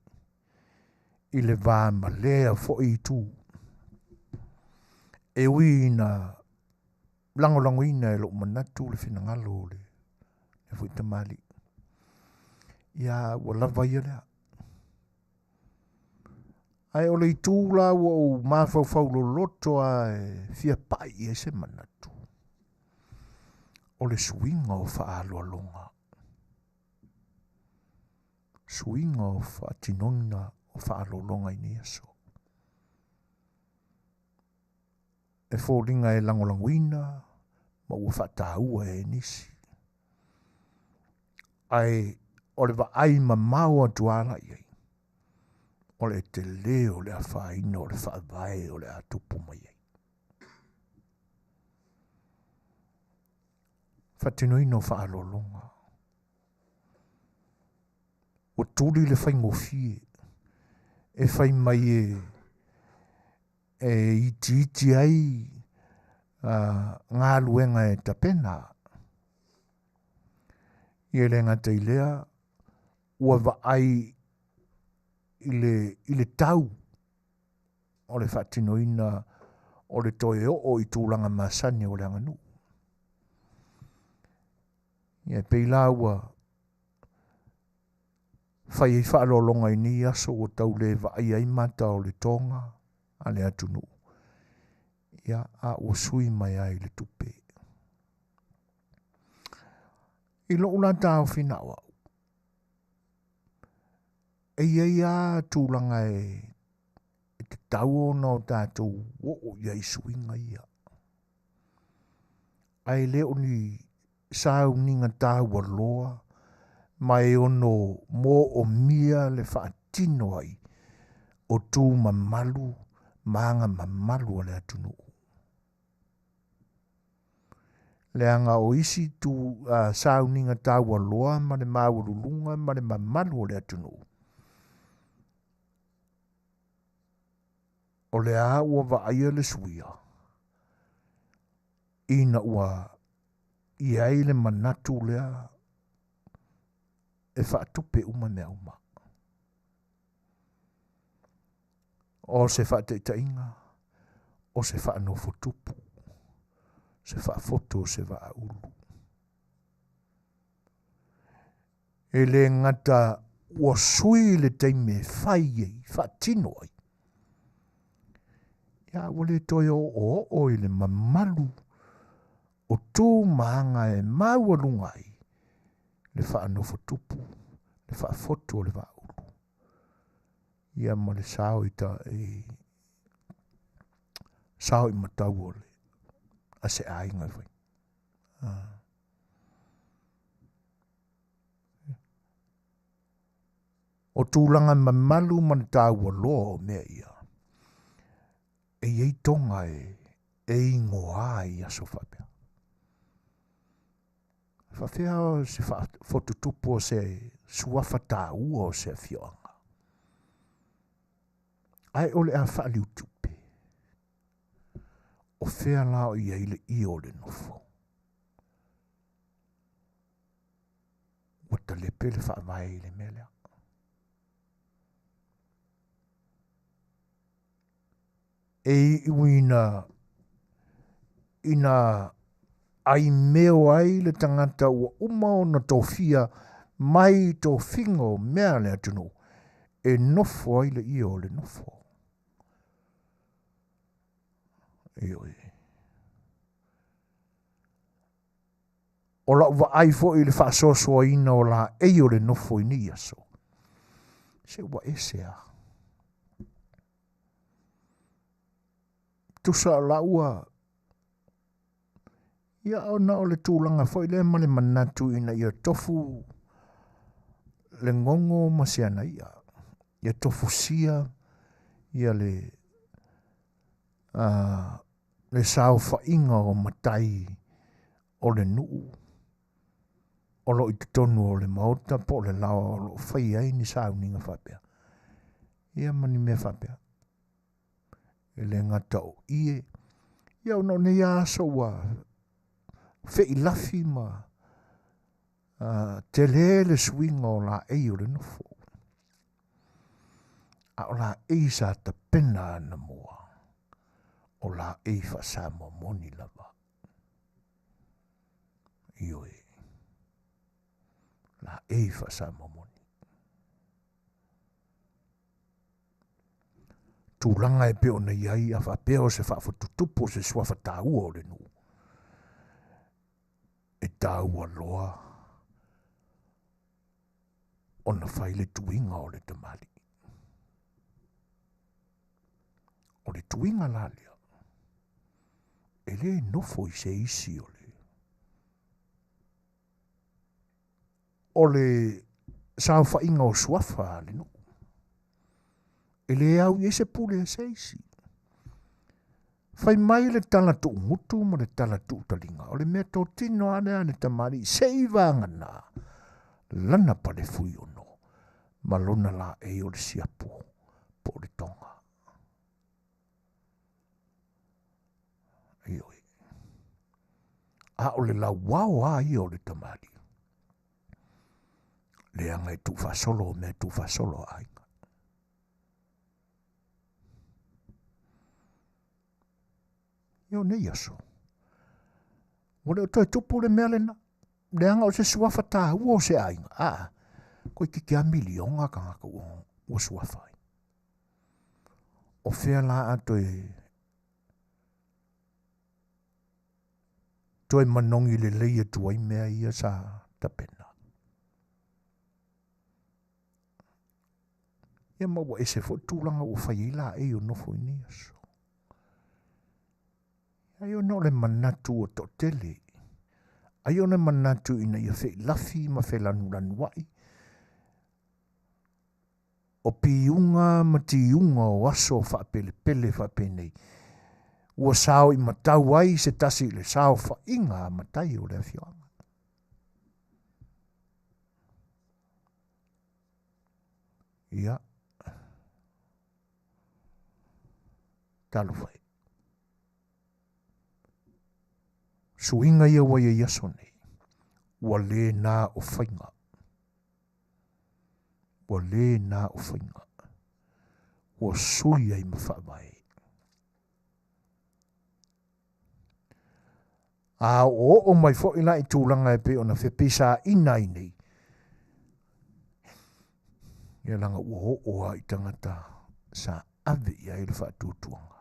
I le vāma lea fo i tū. E ui na lango ina e lo manatu le fina ngalo le. E fo i tamali. Ia ua lava ia lea. Ai o le i tūla ua o mawhau lo loto a fia pai e se manatu. O le suinga o wha aloa longa. Suinga o wha tinona o wha aloa longa i ni aso. E fōringa e langolanguina, ma ua wha tāua e nisi. Ai o le wa ai ma mau atuala i ei. O le te leo le a whaina o le whaavae o le a tupu mai ei. Whatinoi wha alolonga. O tūri le whai ngofie. E whai mai e iti ai ngā luenga e tapena. I le ngata i lea ua wa ai i le tau o le whatinoina o le toe o i tūlanga masani o le anganu. Ia peila ua whai i whaalolonga i ni aso o tau le wa ai mata o le tonga a le atunu. Ia a ua sui mai ai le tupe. I lo una tau whinawa. E ia tūlanga e te tau o no tātou o ia i suinga ia. Ai leo ni sau ninga tāua loa, mai ono mō o mia le whaatino ai, o tū mamalu, maanga mamalu o le atunu. Leanga o isi tu sauninga tawa loa ma le maurulunga ma le mamalu o le atunu. O le a ua vaaya le suia. Ina ua iai le manatu lea e whaatupe uma mea uma. O se whaatetainga, o se whaanofo tupu. Se whaafoto se waa ulu. E le ngata ua sui le teime whai ei, whaatino ai. Ia wale toi o i le mamalu o tū maanga e maua lungai le whaanofo tupu, le whaafoto le waa ulu. Ia ma le sao sao i matau o le. A se ainga vai. O tūlanga mamalu man tāua loa o mea ia. E iei tonga e ingoa i aso whapea. Whapea o se whatutupu o se suafa tāua o se Afiafi. Ai ole a whaaliu tupe. O whea lao i eile i o le nofo. Wata le pele whaamai le melea. E iwina ina ai meo ai le tangata ua umao na tofia mai tofingo mea le atunu. E nofo ai le i o le nofo. Ioi. O la uwa aifo i le whaasosoa ina o la ei o le nofo i ni aso. Se ua esea. Tusa la ua. Ia o na o le tūlanga fo i le male manatu ina ia tofu le ngongo masiana ia. Ia tofu sia. Ia le sao whainga o matai o le nuu. O lo i tonu o le maota po le lawa o lo whai ai ni sao ninga whapea. Ia mani mea whapea. E le ngata o ie. Ia ono ne ia aso wa whei lafi ma te le swinga o la ei o le nofo. A o la ei sa ta pena na mua. O la ei fa sa mo moni lava. Ioi. La ei fa sa mo moni. Tūlanga e peo na iai a fa peo se fa tutupo se sua fa tāua o le nu. E tāua loa. O na whaile tuinga o le tamali. O le tuinga la lea. E le nofo i se isi o le. O le sao whainga o suafa le nu. E le au i se pule e se isi. Whai mai le tala tu ngutu ma le tala tu talinga. O le mea tō tino ane tamari se iwanga na. Lana pa le fui o no. Malona la e o le siapu. Po le tonga. Ioi. A o le la wao a i o le tamari. Le anga e tu fa solo me tu fa solo ai. Io ne yaso. Wale o toi tupu le mea lena. Le anga o se suafa tā ua o se ainga. Koe ki kia milionga ka ngaka ua suafa. O whea la a toi manongi le leia tuai mea ia sa tapena. Ia maua e se fo tūlanga o whai ila e o nofo ini aso. Ai o no le manatu o to tele. Ai o ne manatu ina ia whai lafi ma whai lanu wai. o piunga ma tiunga o aso whaapele whaapenei. Ua sao i matau ai se tasi le sao whainga matai o le awhianga. Ia. Talo whai. Suinga ia wa ia yaso nei. Ua le nā o whainga. Ua le nā o whainga. Ua sui ai ma whaamai. A o mai fo ina i tūlanga e pe o na whepisa ina i nei. Ia langa ua o i tangata sa ave ia i le whaatūtuanga.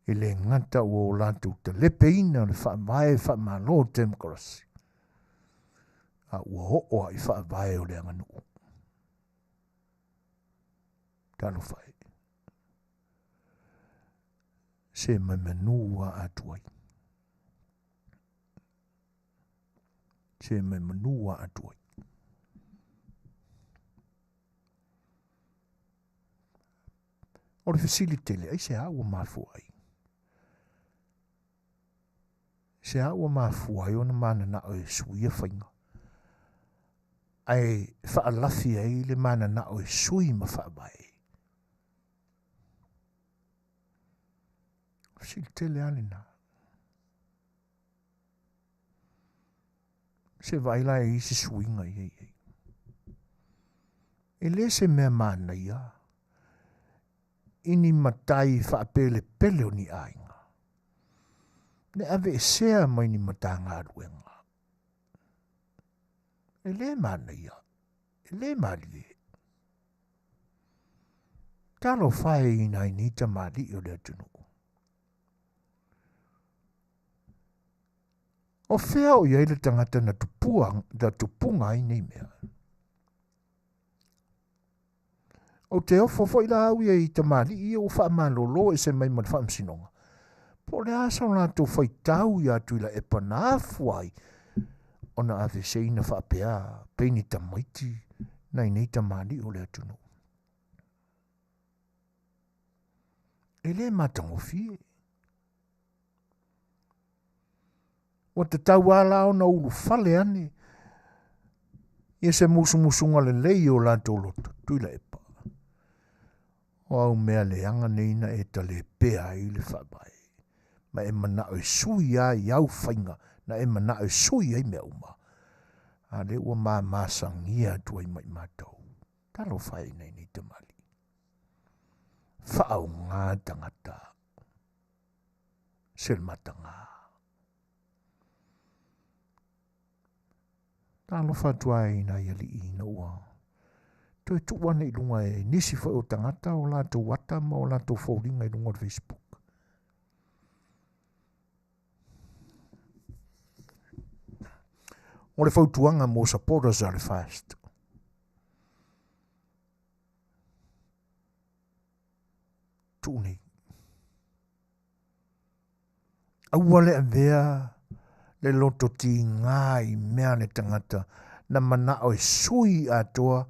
I le ngata ua o lātou te lepe ina le whaamai whaamalo democracy. A ua o i whaamai o le anganu. Talo whai. Se mai manua atuai. Se mai manua atuai. O le facilitele ai se haua mafu ai. Se haua mafu ai o na mana na o e suia whainga. Ai whaalafi ai le mana na o e sui ma whaabai. Facilitele alina. Se vaila e isi suinga i ei. E le se mea mana ia. Ini matai whaapele pele o ni ainga. Ne ave e sea mai ni matanga aruenga. E le mana ia. E le mali e. Talo whae ina inita mali o le atunu. O whea o iei le tangata na tupunga i nei mea. O te ofo fo ila au i te mali i o wha malolo e se mai man wha msinonga. Po le asa o nātou whai tau i atu ila e panafu ai. O na ave se ina wha pea, peini ta maiti, nai nei ta mali o le atunu. E le matango fie. O te tau ala o na ulu fale ane. Ia se musunga le lei o lātou loto, tuila e pa. O au mea le anga neina e ta le pea i le whabai. Ma e mana o sui a i au whainga, na e mana o sui ai mea uma. A le ua maa maasangia tua i mai mātou. Talo whai nei ni te mali. Whaau ngā tangata. Sel matanga. Talo whatuai na iali i na ua. Toi tuwane i lunga e nisi whai o tangata o lātou wata ma o lātou whauringa i lunga o Facebook. O le whautuanga mo supporters a le fast. Tūnei. Aua le avea le loto ti ngā i mea le tangata na mana o e sui atoa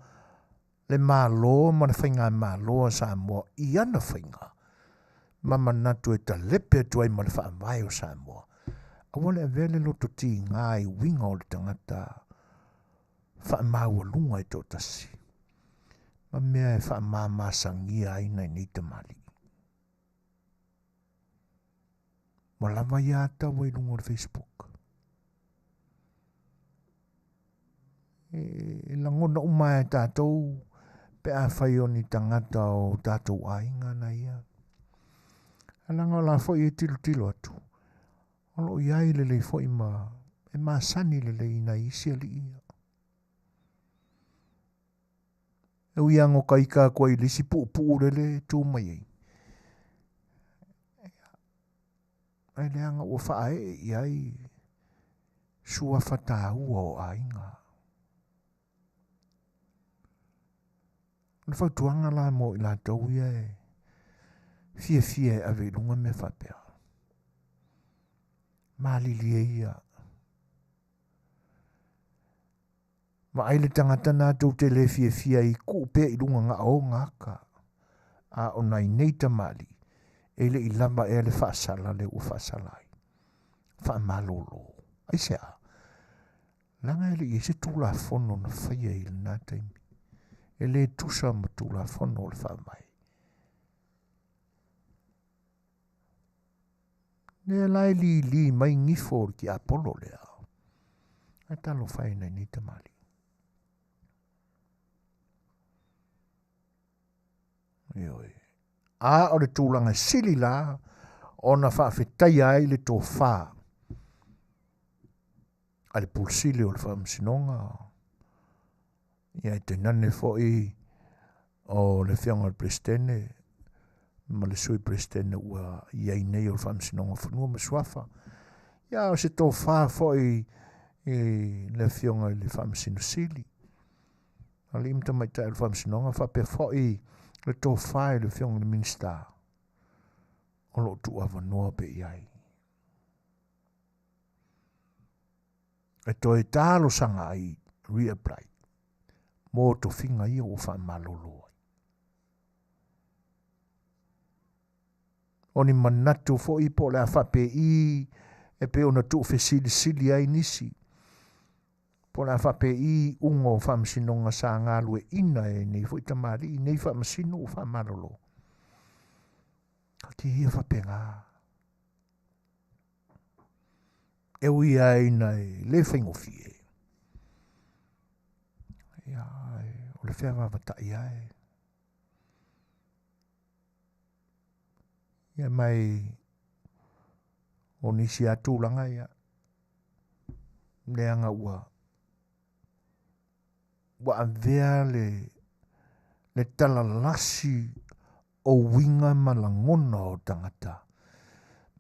le māloa ma le whainga māloa Samoa i ana whainga. Ma manatu e ta lepe atua i ma le whaamai o Samoa. Aua le avea le loto ti ngā i winga o le tangata whaamaua lunga i tō tasi. Ma mea e whaamamasangia aina i nei te mali. Ma lava iata wai lunga o Facebook. E langona umai tātou pe a whai o ni tangata o tātou ainga na ia. Alanga o la fo i tilu tilu atu. Olo iai le lei fo i ma e ma sani le lei na isi ali ia. E uiango kaika kwa i lisi pu le le tū mai ei. Ai le anga ua whae iai sua whataua o ainga. Le whautuanga la mo i la tau ia e fie a velunga me whapea. Malili e ia. Ma ai le tangata nātou te le fia I ku pe I runga ngā o ngāka. A o nai nei tamali. E le I lama e le whaasala le ua whaasalai. Wha malolo. Ai se a. Langa ele I se tūla fono na whaia I le nā taimi. E le tusa ma tūla fono le wha mai. Ne lai li mai ngifo ki Apollo le au. Ai talo whai nei ni tamali. Ioi. A o le tūlanga sili la, o na whaafetai ai le tō whā. A le pulsili o le whaamsinonga. Ia I te nane fōi o le whianga le prestene, ma le sui prestene ua iai nei o le whaamsinonga whanua ma suafa. Ia o se tō whā fōi le whianga le whaamsino sili. A le imta mai tai le whaamsinonga whape fōi le tō whai le whianga le minsta. O lo tu awa noa pe iai. E to e tālo sanga ai reapply. Mō to whinga ia o wha malolo. O ni manatu fo I po le a whape I e pe ona tu whesili sili ai nisi. Po le a whape I ungo whamsinonga sa ngā lue ina e nei fo I tamari I nei whamasino o wha malolo. Ka ki hia whape ngā. E ui ai nei le whaingofi e. Ia o le whea wawatai ai. Ia mai o nisi atūlanga ia. Leanga ua. Ua avea le talalasi o winga malangona o tangata.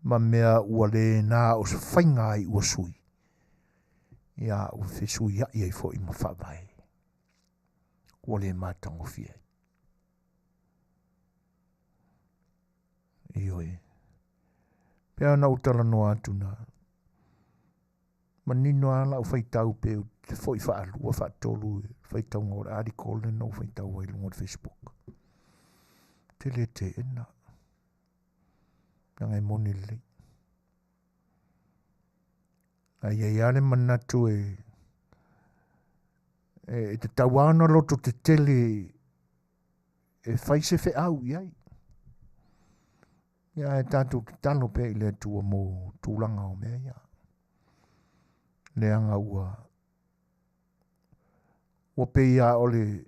Ma mea ua le nā o se whainga ai ua sui. Ia ua whesui ia I fo I mawhawai. Ua le mātango fia. Ioi. Pea na utala no atuna. Manino ala o whaitau pe te fo I whaalu ua whaatolu whaitau ngore arikole no whaitau wailungo Facebook. Te le te ena. Ngai moni le. Ai ai ale manatu e te tawana loto te tele e whaise whe au iai. Ia e tātou ki talo pe I le tua mō tūlanga o mea ia. Leanga ua. Ua pe ia ole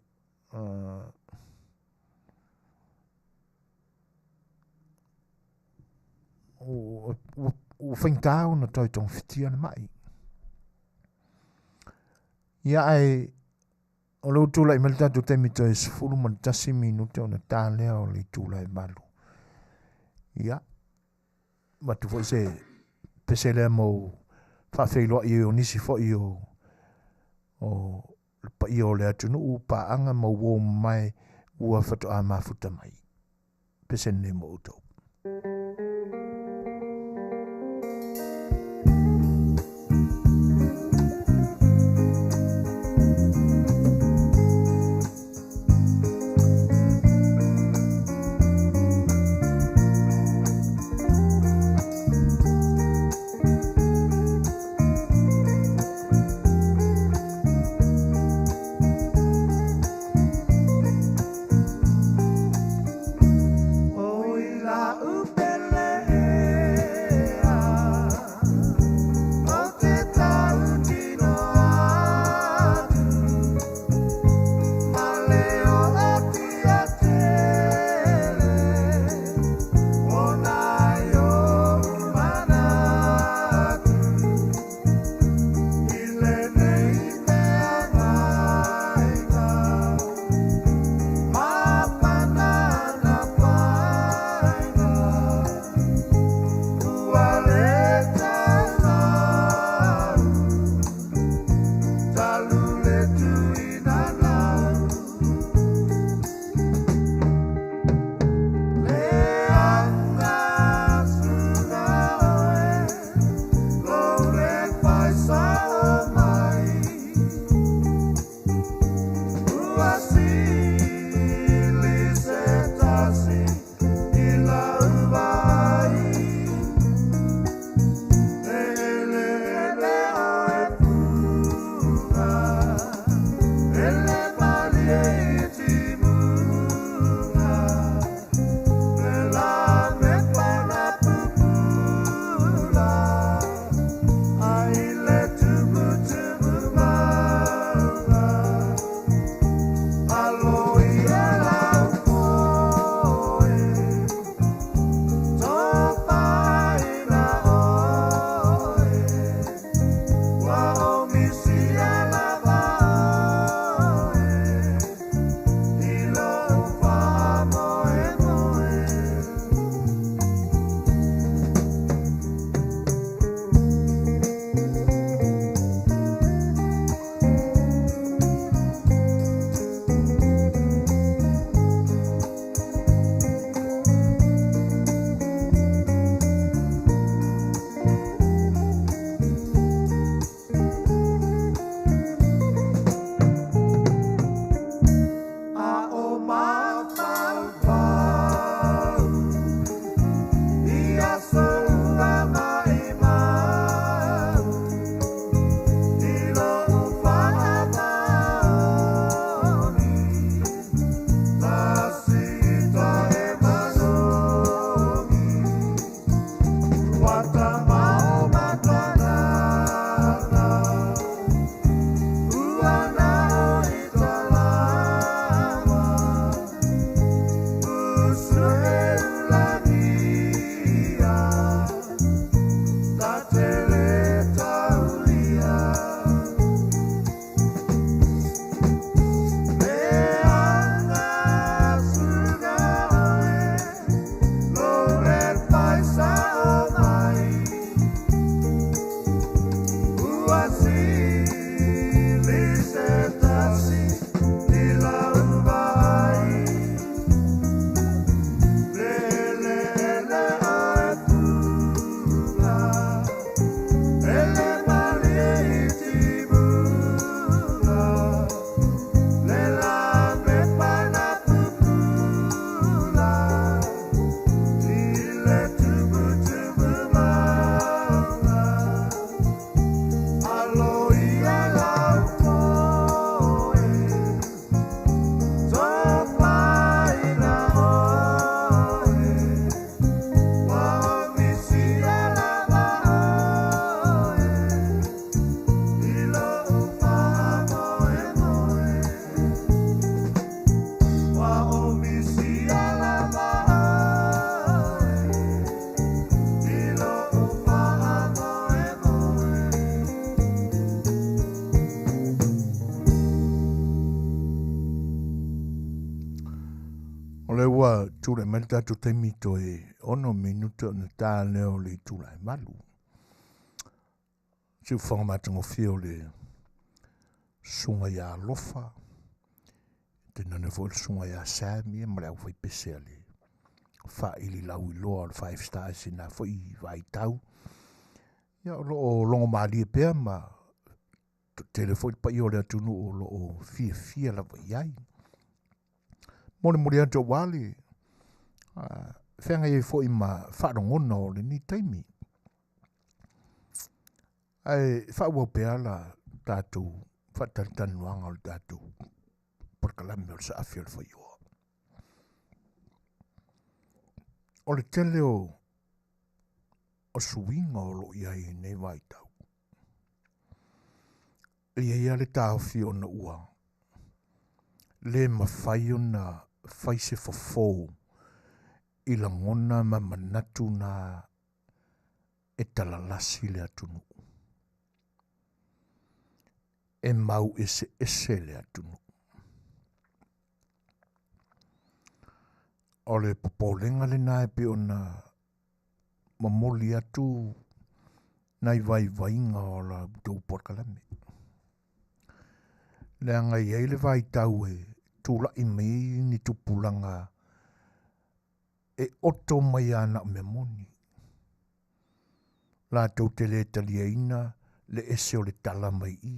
o whaintao na toi tong whitia na mai. Ia ai o leo tūla I malita tu temi toi sifuru man tasi minute o na tālea o le tūla I malu. Ia. Matu fo se pese lea mo whawheiloa I o nisi fo I o pa I o lea tunu u pa anga mo wo mai ua whato a mafuta mai. Pese ne mo utou. O le ua tūre melta tu te mito e ono minuto na tā leo le tūra e malu. Siu whangamatango whio le sunga ia lofa. Te nana fo le sunga ia sami e mare au whai pesea le. Wha ili lau i loa le 5 stars i nā whai vai tau. Ia o longo maali e pēr ma telefoni pa i o le atunu o lo o fia la vai ai. Mori atu wale. Whenga e fo i ma whaarongona o le ni taimi. Ai whaua pēr la tātou whataritanuanga o le tātou. Porkalame o le sa Afiafi o Le Fai'oa. O le tele o suinga o lo iai nei vai tau. Ia le tāwhi o na ua. Le mawhai o na whaise fofou i la ngona ma manatu na e talalasi le atunu. E mau ese le atunu. O le popolenga le nae pe o na mamoli atu nai vainga o la tau porkalame. Le anga iei le vai tau e tūla i mei ni tupulanga e oto mai ana me moni. La tau te le talieina le ese o le tala mai i,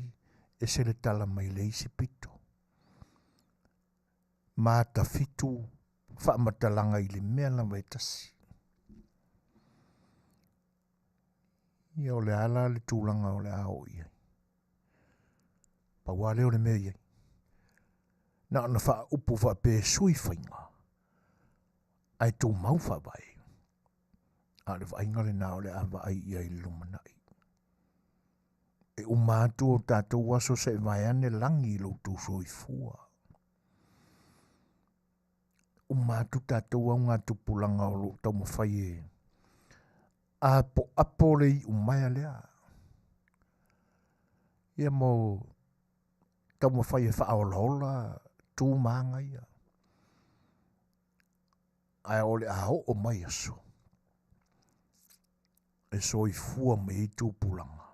ese le tala mai le isi pito. Mata fitu whaamatalanga i le mea la waitasi. Ia o le ala le tūlanga o le ao ia. Pa wale o le mea ia. Na ona wha upu wha pē sui whainga. Ai tō mau wha vai. A le whainga le nao le awa ai ia i lumanai. E umātu o tātou waso se vai ane langi lo tū soi fua. Umātu tātou au ngā tupulanga o lo tau mawhai e. A po apole i umaya lea. Ia mo tau mawhai e whaola tū maanga ia. Ai ole a ho o mai aso. E soi fua me i tūpulanga.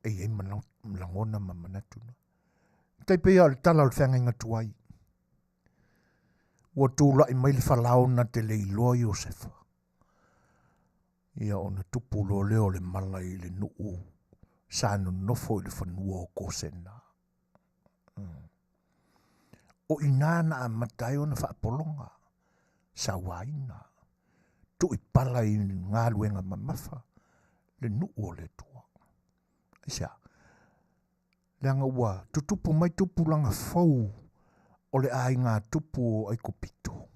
E ei malangona ma manatuna. Taipe ia le tala le whenga inga tuai. Ua tūla i mai le whalao na te leiloa Iosefa. Ia o na tupulo leo le mala i le nuu. Sānu nofo i le whanua o kōsena. O inana a matai o na whaapolonga. Sa waina. Tu i pala i ngā luenga mamafa. Le nuu o le tua. Isa. Leanga ua, tutupu mai tupu langa fau. O le ai ngā tupu o ai kupito.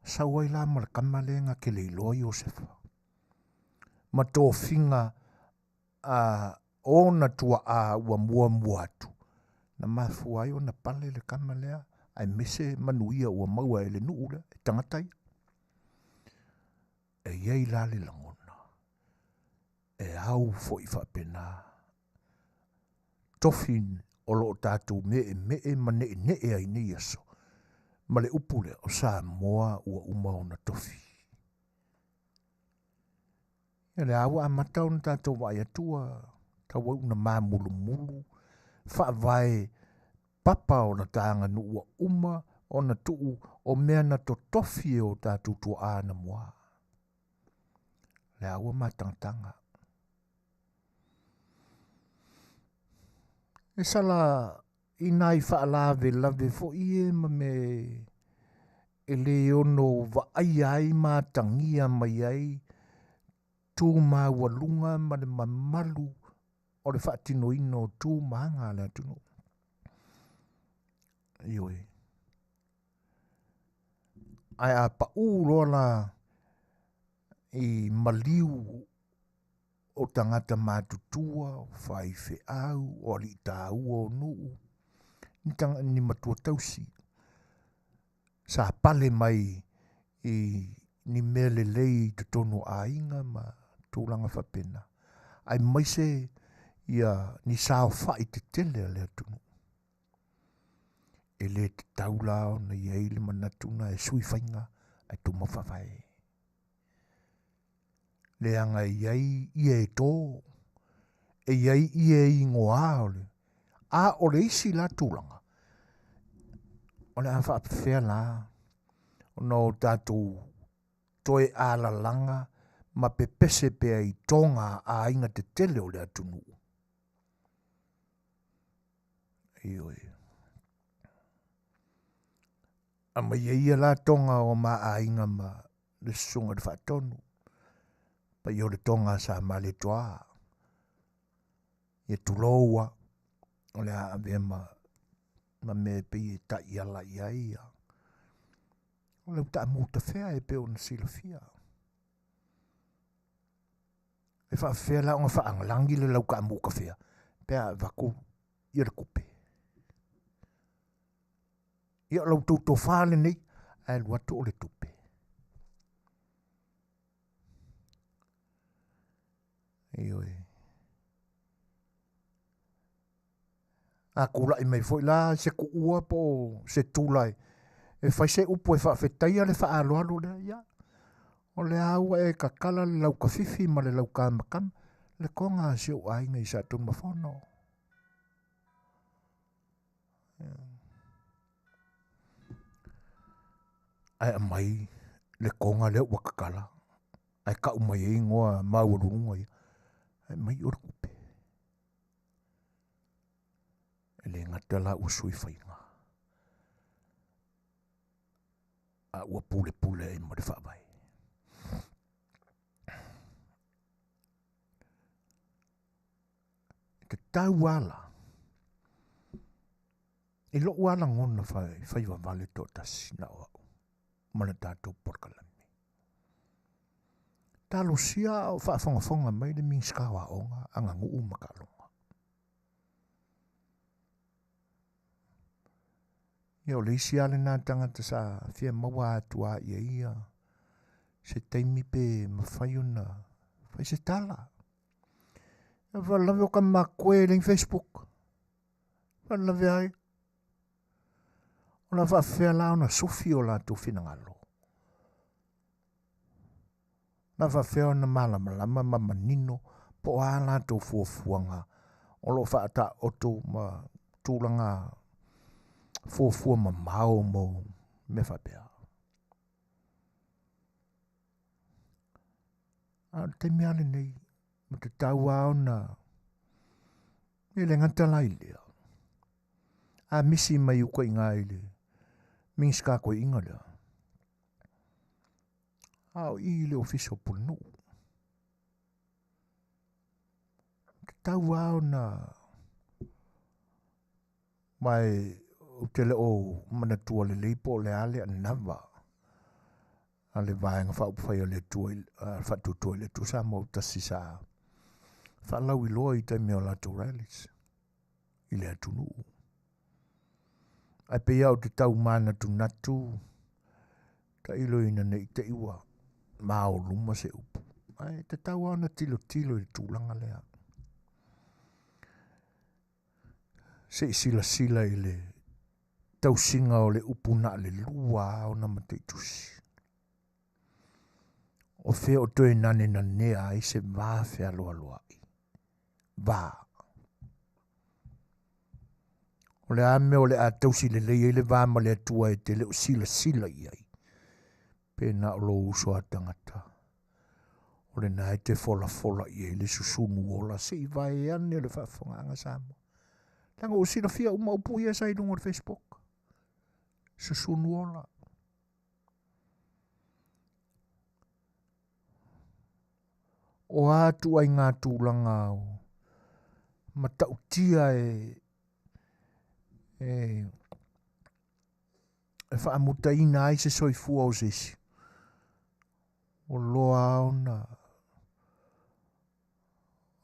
Sa waila mara kamalenga ke le iloa Iosefa. Ma tō whinga o na tua a ua mua atu. Na mafu ai o na pale le kamalea. Ai mese manuia ua maua e le nuura, e tangatai. E iei la le langona. E au fo i whapena. Tofin o lo tātou me ma ne ai ni aso. Ma le upule o Samoa ua uma o na tofi. Ia le awa amata o na tātou vai atua, tau au na mā mulu mulu, whaavai papa o na tāanga nua uma, o na tuu o mea na to tofi o tātou tua āna mua. Le awa mātangatanga. E sala inai whaalave lave fo ie ma me e le ono wa ai ai mātangia mai ai tū mā walunga ma le mamalu o le whaatino ino tū maanga le atunu. Ioi. Ai a pa urola i maliu o tangata mātutua, whai whe au, o li tā ua o nuu. Ni matua tausi. Sa pale mai i ni mele lei te tono a inga ma tūlanga whapena. Ai maise ia ni sao whai te tele le atunu. E le te taulao na iei le manatuna e sui whainga ai tu mawhawhai. Le anga iei ie tō. E iei ie ingoa ole. A ole isi la tūlanga. Ole a whaapwhea la. Ono tātou toi ala langa ma pepese pea i tonga a inga te tele o le atunu. Ioi. A ma ia la tonga o ma a inga ma le sunga de whaatonu. Pa i o le tonga sa ma le toa. Ia tuloua. O le a avea ma me pe i ta i ala i aia. O le uta amuta whea e pe o na sila fia. E wha whea la o nga wha angalangi le lauka amuka whea. Pea wako i le kupe. Ia lau tau tō whāle nei, ai luato o le tupe. Ioi. A kula i mai foi la se ku ua po se tūlai. E whai se upo e whaafetaia le wha aloalo le ia. O le aua e kakala le lauka fifi ma le lauka makam. Le konga se o ainga i sa tun mawhono. Ai a mai le konga le ua kakala. Ai ka umai e ingoa maurunga ia. Ai mai ora kupe. E le ngata la usui whainga. A ua pule pule e mo le whaavai. Te tau ala. E lo wala ngona whai wa vale tō tasi na o. Mana tātou porkalami. Talo sia o whaafonga mai le minskawa onga anga nguu makalonga. Ia o le isi ale nā tangata sa whia maua atua ia. Se teimi pe mawhai ona. Whai se tala. Ia whalawe o ka makwe ling Facebook. Whalawe ai. Ona whawhea la ona sofi o la tu whinangalo. Na whawhea ona malamalama mamanino po a la tu fuafuanga. O lo whaata oto ma tūlanga fuafua ma mao mo me whapea. A te meale nei, ma te tau a ona e le ngata lai lea. A misi mai uka inga ile. Minska koe inga lea. Ao i le ofisio punu. Te tau ao na mai utele o manatua le leipo le ale a nava. A le vaenga whaupwhai o le whatutua le tu sa mo tasi sa. Whalau i loa i te meo la tu rallies. I le atunu. Ai pe au te tau mana tu natu. Ta ilo ina nei te iwa. Mao luma se upu. Ai te tau ana tilo tilo i tūlanga lea. Se sila sila i le tau singa o le upu na le lua o na matei tusi. O fe o toe nane na nea ai se vā fea loa loa i. Vā. O le ame o le a tausi le lei le vā ma le atua e te leo sila sila i ai. Pena o lo uso a tangata. O le nai te fola fola i ai le susunu ola se i vai ane o le Faafofoga'aga Samoa. Langa o sila fia uma upu ia sa i lungo le Facebook. Susunu ola. O atu ai ngā tūlanga o matautia e whaamutaina ai se soifua o sesi. O loa ona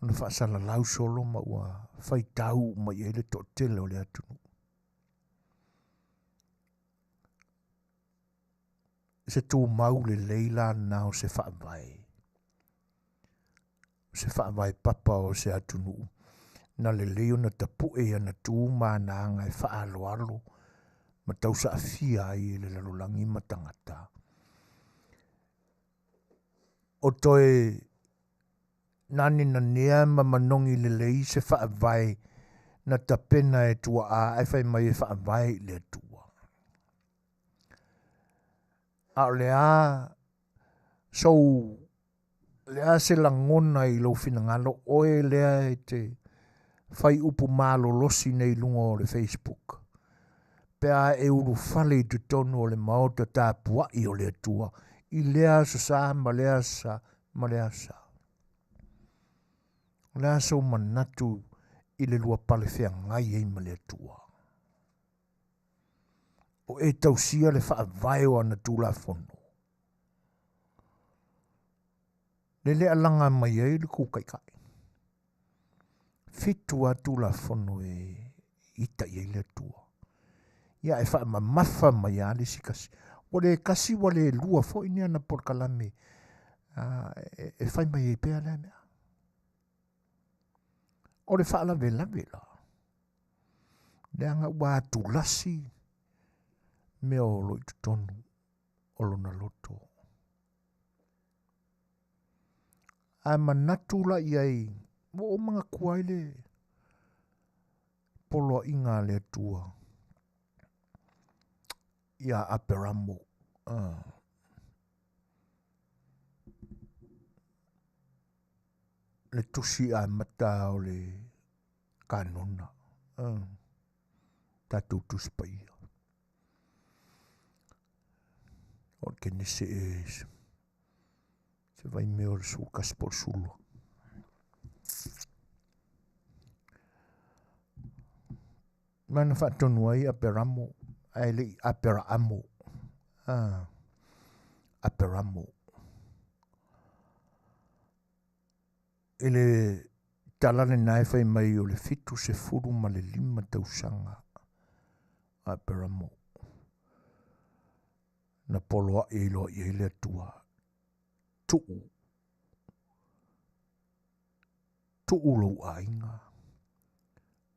whaasala lau solo ma ua whaitau ma i ele to tele o le atunu. Se tō mau le leila na o se whaavai. Se whaavai papa o se atunu. Na le leo na tapu e ana tū ma na anga e whaalo alo. Ma tausa afia ai le lalulangi matangata. O toe nani na nea ma manongi le lei se whaavai na tapena e tua a ai whai mai e whaavai le tua. A lea so lea se langona i lo finangalo oe lea e te whai upu malo losi nei lungo o le Facebook. Pea e uru whale i tutonu o le maota tāpua i o le atua. I lea sa ma lea sa ma lea sa. Lea sa o manatu i le lua pale whea ngai e ma le atua. O e tausia le whaavai o ana tūla whono. Le lea langa mai e le kūkaikai. Fitu a tūla whono e ita i le atua. Ia e wha mamafa mai a le sikasi. O le kasi wa le lua fo ini ana porkalame. E whai mai e pēa le mea. O le wha la vela vela. Le anga ua atu lasi. Mea o lo i tutonu. O lo na loto. A manatula i ai. O mga kuaile. Polo inga le tua. Ia aperamo. Le tusi a mata o le kanona. Tatu tuspai. O kene se vai meo le su kaspol sulu. Mana whaatonu ai aperamo. Ai le aperamo. Aperamo. Ele talane nai whai mai o le fitu se furu ma le lima tausanga. Aperamo. Na poloa e lo i ele atua. Tuu. Tuu lo ainga.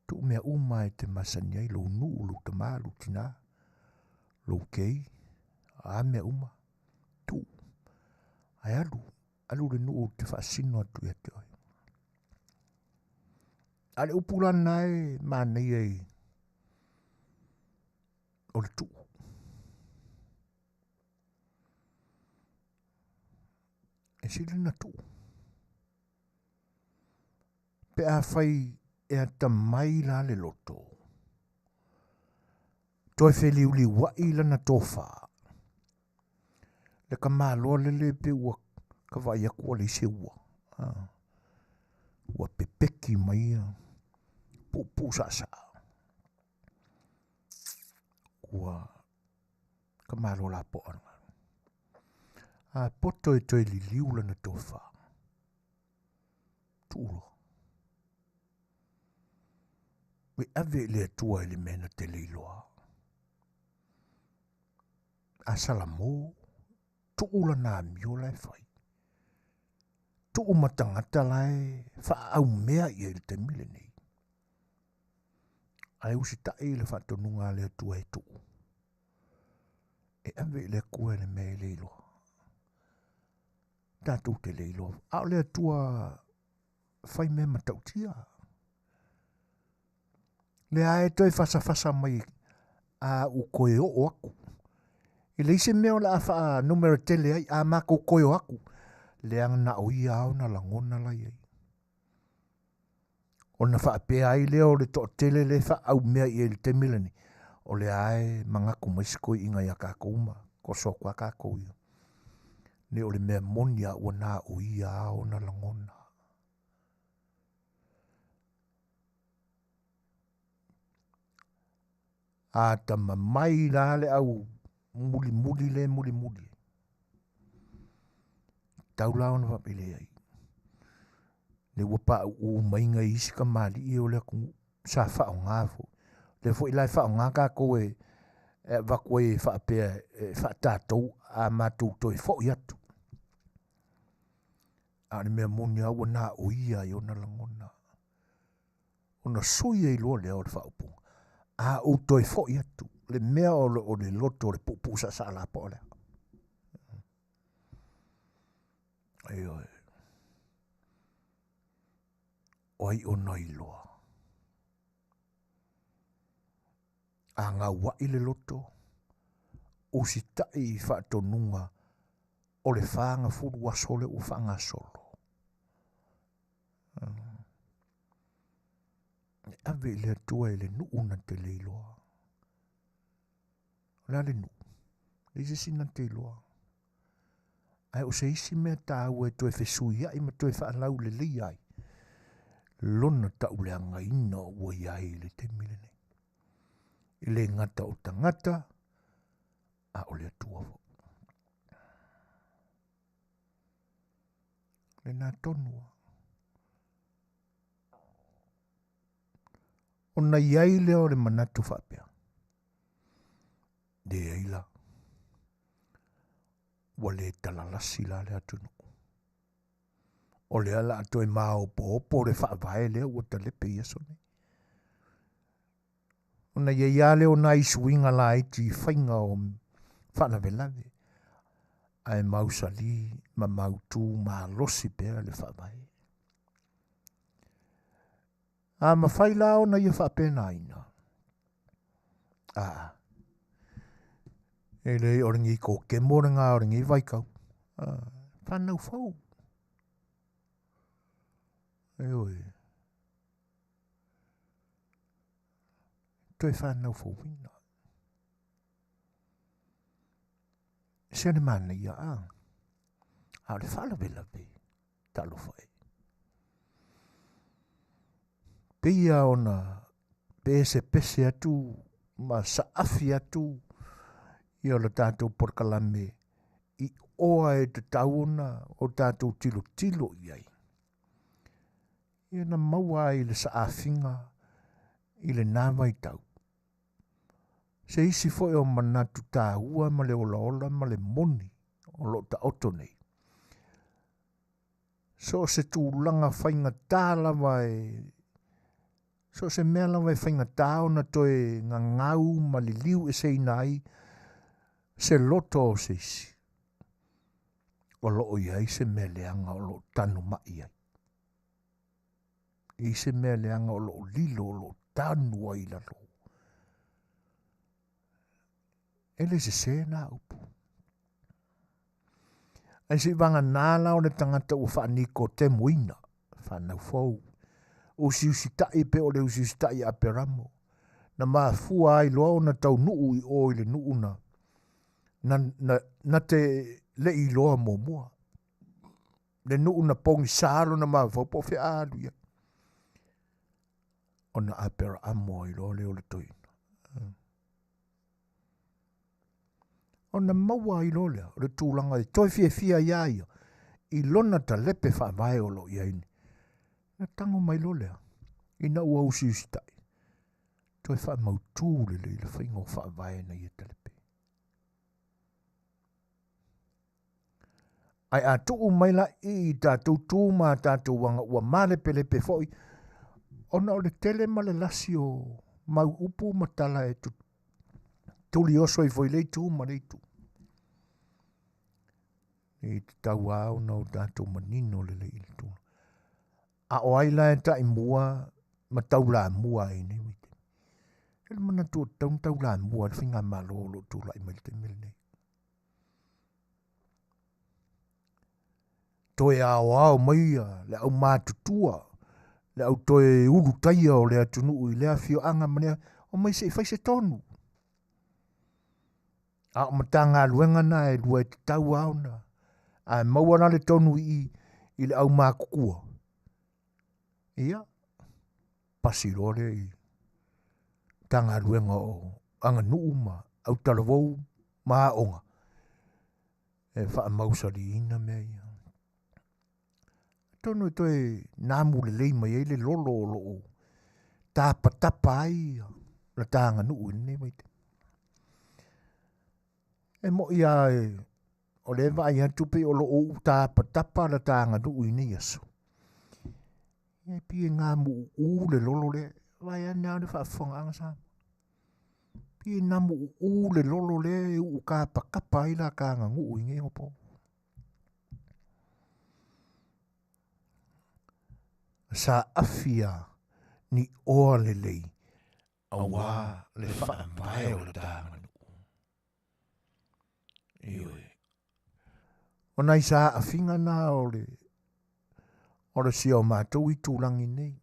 Tuu mea uma e te masani ai lo nuu lo tamalu tina. Lo kei. A mea uma. Tuu. Ai alu. Alu le nuu te whaasino atu e te oi. Ale upulana e manei ei. O le tuu. E sili na tuu. Pe a whai e a tamai la le loto. Toi wheli uli wai lana tofa. Le ka māloa le pe ua ka vai akua le se ua. Ua pepeki mai pupu sasa. Ua ka māloa la po anga. A poto e toi li liu lana tofa. Tulo. We ave le atua ele mena te leiloa. A salamo. Tuula na mio lai fai. Tuu matangata lai wha au mea i ele te mile nei. Ai usi tae le whatonunga le atua e tuu. E ave le kua le mea leiloa. Tātou te leilo. A o lea tua whai me matautia. Lea e toi whasa mai a u koe o aku. I leise mea o la a numero tele ai a mako koe o aku. Lea na o ia au na langona lai ai. O na whaapea ai lea o le to tele le wha au mea i le temilani. O le ae mangaku maisiko i ngai a kako uma. Ko soko a kako ia. Ne o le mea monia ua na o ia au na langona. A ta mamai la le au muli le muli. Tau lao na wapele ai. Le wapa u mainga isi ka mali i o le kungu. Sa wha o ngāfo. Le fo ilai wha o ngā kako e wakoe wha apea wha tātou a mātou toi fo i atu. A le mea monia ua nā o ia i ona langona. Ona soia i loa lea o le wha upunga. A o toi fo i atu. Le mea o le loto le pupu sa la po lea. Ai oi. Oi o noi loa. A ngā wai le loto. O si tai i whaatonunga. O le whaanga furu asole o whaanga solo. Ave le atua e le nuuna te leiloa. La le nu. Le se sina te loa. Ai o se isi mea tāua e toe whesui ai ma toe whaalau le li ai. Lona tau le anga ina o ua iai le te milene. I le ngata o tangata a o le atua fo. Le nā tonua. O na iai le o le manatu whapea. De eila. Wa le talalasi la le atunu. O le ala ato e mao po le whaavae lea ua ta lepe i asone. O na iai le o na isuinga la iti whainga o whanawelave. Ai mausali, ma mautu, ma losi pea le whaavae. A ma whaila o na ia whaapena aina. E le oringi ko ke morenga oringi vaikau. Whanau whau. E oi. Toi whanau whau wina. Sene mana ia a. A le whalawela pe. Talo whai. Pia ona pese atu. Ma saafi atu. I o le tātou porkalame i oa e te tauona o tātou tilo iai. I na maua i le saafinga i le nāwai tau. Se isi foi o manatu tāua ma le ola ma le moni o lo ta oto nei. So se tūlanga whainga tālawa e... So se mea lawa e whainga tāona toe ngau ma li liu e se inai se loto o se isi. O loo iai se mea leanga o loo tanu mai ai. I se mea leanga o loo lilo o loo tanu ai la lo. Ele se na upu. Ai se vanga nāla o le tangata o whaaniko te muina. Whanau fau. O si usitai pe o le usitai a peramo. Na maa fua ai loa o na tau nuu i o ile nuu na. Na te le i loa mua. Le nuu na pongi saro na maa fau po fe alu ia. O na apera amo i loa leo le toina. O na maua i loa leo le tūlanga i toi fia iaia. I lona ta lepe wha vai o lo iaini. Na tango mai loa leo. I na ua usi ustai. Toi wha mautū le whaingo wha vai na i ta lepe. Ai a tuu mai la i tātou tūma tātou wanga ua male pelepe foi. Ona o le tele ma le lasi o mau upu matala e tu. Tuli oso i foi lei tūma lei tū. I te tau au na o tātou manino le le ili tūna. A o aila e ta i mua, ma tau la mua i ni wite. Ele mana tū tau la mua, le whinga malolo tū la i mai te mele nei. Toe ao maia, le au mātutua, le au toe uru taia o le atunu i le Afio'aga manea, o mai se i fai se tonu. A o matanga luenga na e lua e te tau au na. A maua na le tonu i le au mākukua. Ia, pasi rore i tanga luenga o anga nuu ma, au talavou maa onga. E wha mausari ina mea ia. Tonu e toi nāmu le lei mai e le lolo o loo. Tā patapa ai la tanga nuu ine mai te. E mo ia e o le vai atupe o loo tā patapa la tanga nuu ine yaso. E pie ngā mu le lolo le, vai ane ane whaafonga anga sa. Pie ngā mu le lolo le u ka pakapa i la kanga nuu ine opo. Sa afia ni oa le lei, awa le whaambae o le tanga nuu. Iwe. O nai sa afinga na o le sia o mātou i tūlangi nei.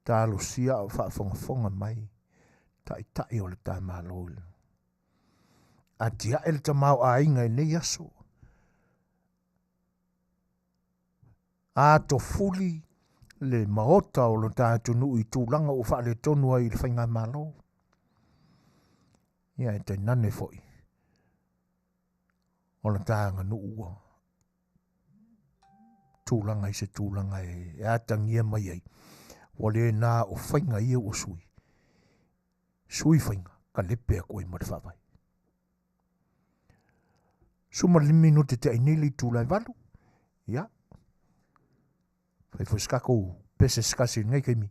Tā lo sia o whaafonga mai, tai o le tā māloi. A tia el ta mau a inga i nei aso. A to fuli le maota o lo tātunu i tūlanga o wha le tonua i le whainga malo. Ia e te nane foi. O lo tāanga nuua. Tūlanga i se tūlanga e atangia mai ai. O le nā o whainga ia o sui. Sui whainga, ka lepe a koe ma le whawai. Suma limino te aineli tūlai walu. Ia. Fai fuskako pese skasi ngai kaimi.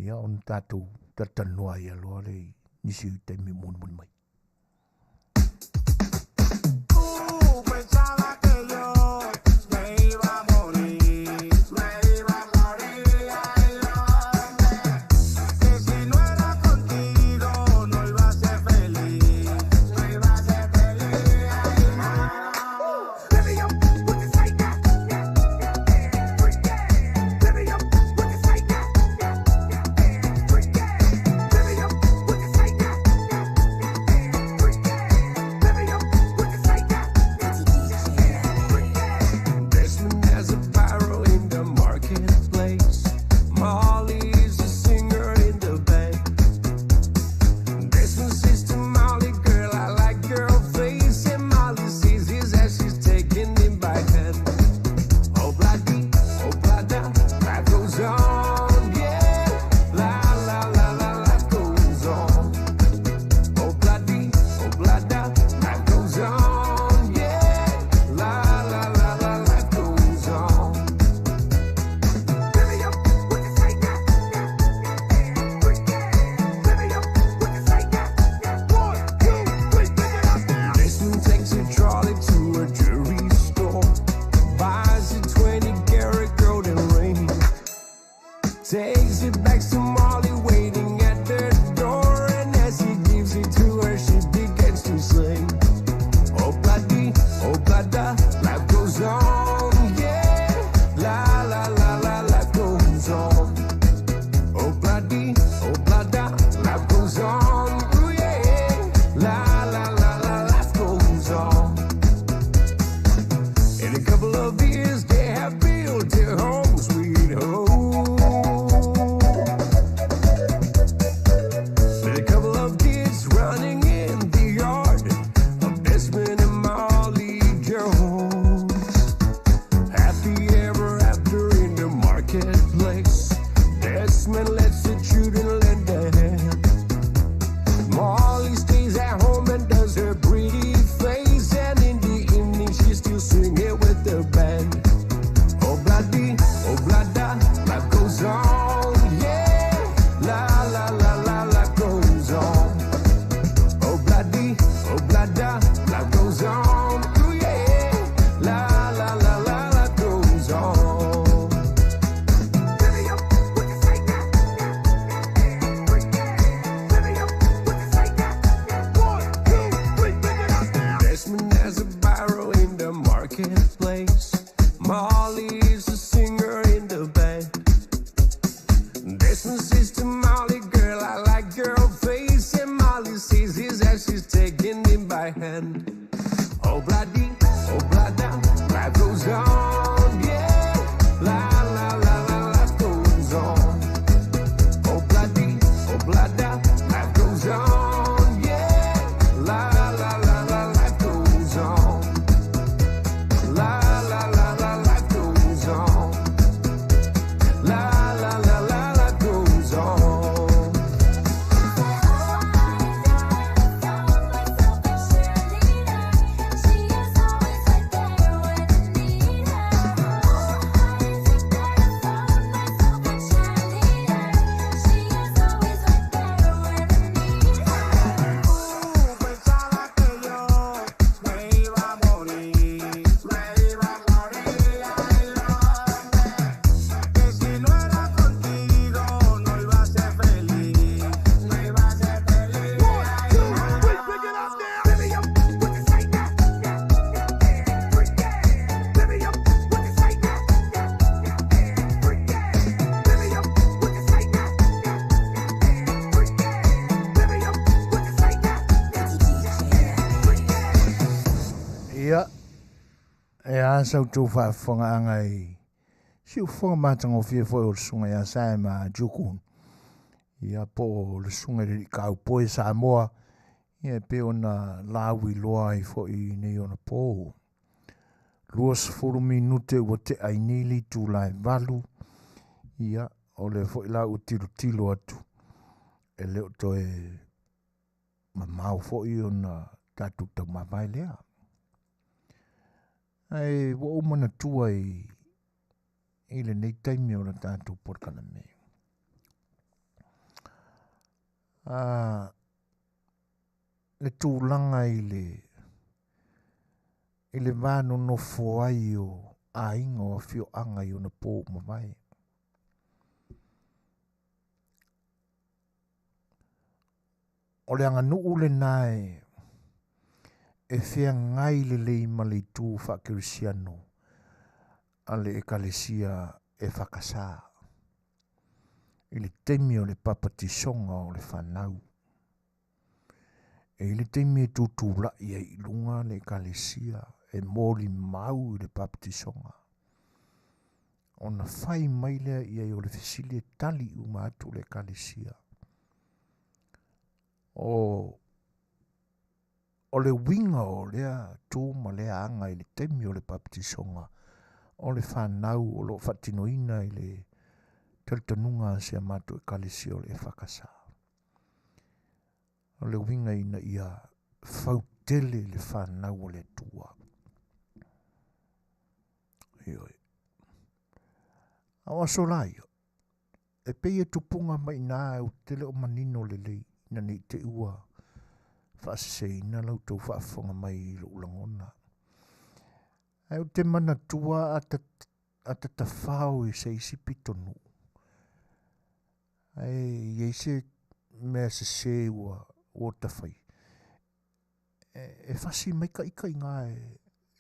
Ia on tātou tatanua ia loa le nisi i teimi mun mai. Listen, Sister Molly, girl, I like your face. And Molly sees his as she's taking him by hand. Oh, bloody, oh, blada, life goes on, yeah. La, la, la, la, life goes on. Oh, bloody, oh, blada, life goes on, yeah. La, la, la, la, life goes on. La, la, la, la, life goes on. La, la, la, la, life goes on. Pensaba que yo me iba a morir, que si no era contigo no iba a ser feliz, no iba a ser feliz. 1, 2, 3, pick it up there. Baby, up, what you say now? Freak yeah. Baby, up, what you say now? Freak yeah. Baby, up, what you say now? Freak yeah. Baby, up, what you say now? Ia, e asa utu Faafofoga'aga i si ufoga matango fie foi o le sunga ia sae ma jukun. Ia po o le sunga le kaupoe Samoa, ia pe ona lawi loa i foi nei ona po. 20 minute ua te ainili tūlai valu, ia o le foi la utilo atu. E leo toe mamau foi ona tatu tau mawai lea. Ai, wa umana tua i le nei taimi o na tātou porkana me. Le tūlanga i le vāno no ai o a inga o fio anga i o na pō mawai. O le anga nuu le nae e fea ngai le lei ma le tū whakirisiano a le ekalesia e whakasā. I le temi o le papatisonga o le whanau. E le temi e tūtūra i e ilunga le ekalesia e mōli mau i le papatisonga. O na whai mailea i e o le fisili e tali umatu le ekalesia. O le winga o lea tū ma lea anga i le temi o le papatisonga. O le whanau o lo whatinoina i le teltanunga se amatu e kalesi o le whakasa. O le winga ina ia fautele le whanau o le tua. Ioi. Awa solaio. E pei e tupunga mai nā u tele o manino le lei. Ina ni te ua. Whaseina lau tau whaafonga mai i lo ulangona. Ai o te mana tua a ta whao i se isi pitonu. Ai i se mea se ua o ta whai. E whasi mai ka ika i ngā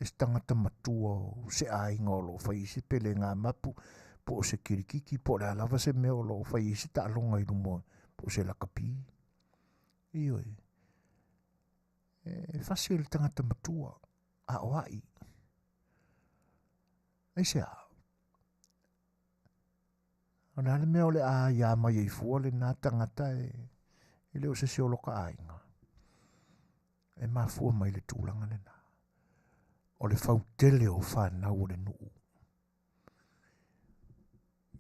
e stangata matua o se ainga o lo whai isi pele ngā mapu po o se kirikiki po le alawa se mea o lo whai isi ta alonga i rumo po se lakapi. Ioi. E whasi le tangata matua a oai. Ai se a. Ana le mea o le a ia mai i fua le nā tangata e leo se se oloka ainga. E mā fua mai le tūlanga le nā. O le fautele o whanau o le nuu.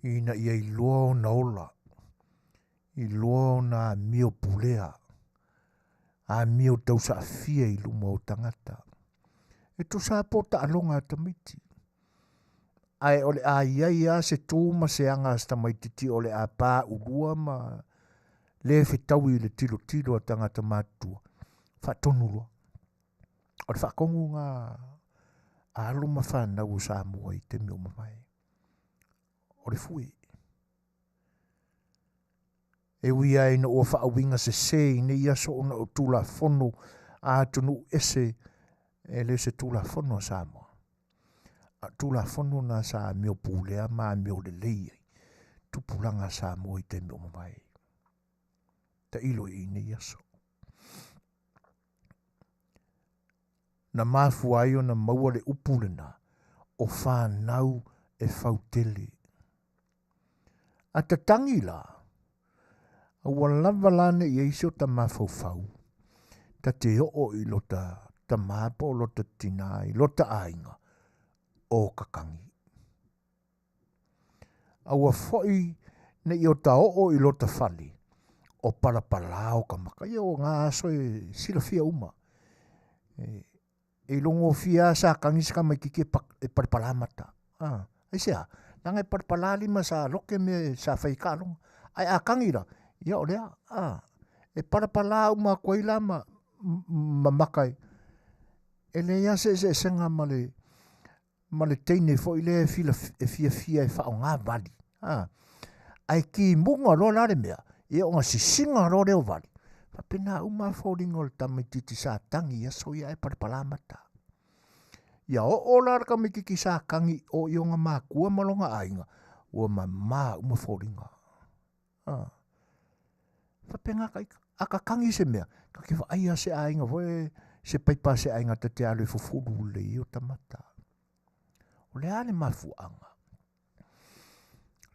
Ina ia i loa o na ola. I loa o na mio pulea. A mio tau sa fia i luma o tangata. E tu sa pota alonga tamiti. Ai ole a ia se tūma se anga sta mai titi ole a pā urua ma le fetau i le tilo a tangata mātua. Whatonurua. Ole whakongu ngā aluma whanau Samoa i te mio mawai. Ole fui. E wia e na ua whaawinga se i ne ia so ona o tūla whono a tunu ese e le se tūla whono Samoa. A tūla whono na sa mio pūlea ma mio le lei. tupulanga Samoa I te mea mai. Ta ilo I ni aso. Na mafu ai o na maua le upulena o whanau e whautele. A ta tangi la, a walawa lane I eisio ta mawhau. Ta te o I lota ta mapo lota tina I lota ainga o kakangi. A wa foi ne I o ta o I lota whali o parapalao ka maka. Ia o ngā aso e sila fia uma. E longo fia sa kangi ska mai kike e parapalamata. Ai sea, nanga e parapalali ma sa loke me sa whaikalong. Ai a kangira, ia o lea. E parapalao ma koila ma makai. E lea se senga male teine fo I lea fia e whao ngā vali. Ai ki munga ro lare mea, ia o ngā sisinga ro reo vali. Pena uma fōringo le tamititi sa tangi ia so ia e parapalamata. Ia o lara ka me kiki sa kangi o i o ngā mākua malonga ainga. Ua ma uma fōringa. Whapenga aka kangi se mea. Ka kiwa aia se ainga voe se paipa se ainga te te ale fufuru le i o tamata. O le ale mafuanga.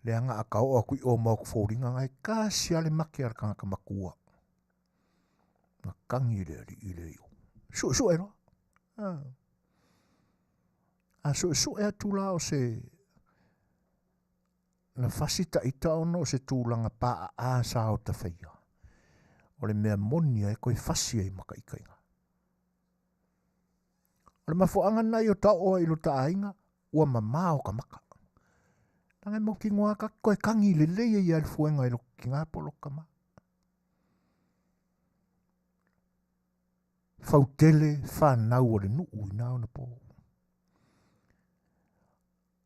Le anga aka o akui o mauku fōringa ngai kasi ale maki arka ka makua. Na kangi le I le iu. Su e no. Su e tula o se na fasita ita ono se tūlanga paa a sa o ta whaia. O le mea monia e koe fasi e maka ikainga. O le mafuanga nai o tau o ilo ta ainga ua mamao ka maka. Tangai mo ki ngoa ka koe kangi le leia I al fuenga ilo ki ngā polo ka maka. Fautele whanau o le nuu I nao na po.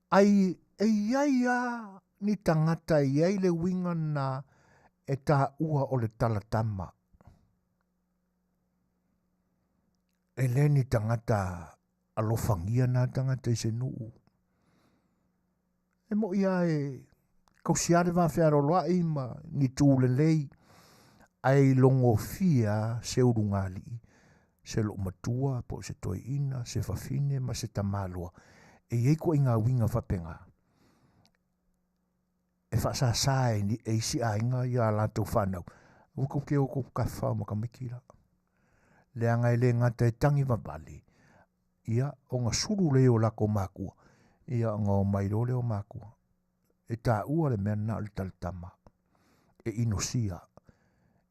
Ai ia ni tangata iai le winga na e tā ua o le talatama. E le ni tangata alofangia na tangata I se nuu. E mo ia e kausiare whawhiaro loa I ma ni tūle lei ai longo fia se urungali. Se lo matua, po se toi ina, se whawhine, ma se tamalua. E eiko I ngā winga whapenga. E whasāsae ni e isi ainga I a lātou whanau. Ukau ke oko kawhau maka mikira. Le anga e le ngata e tangi wabali. Ia o ngā suru leo lako mākua. Ia o ngā mairo leo mākua. E tā ua le mea na le talatama. E inosia.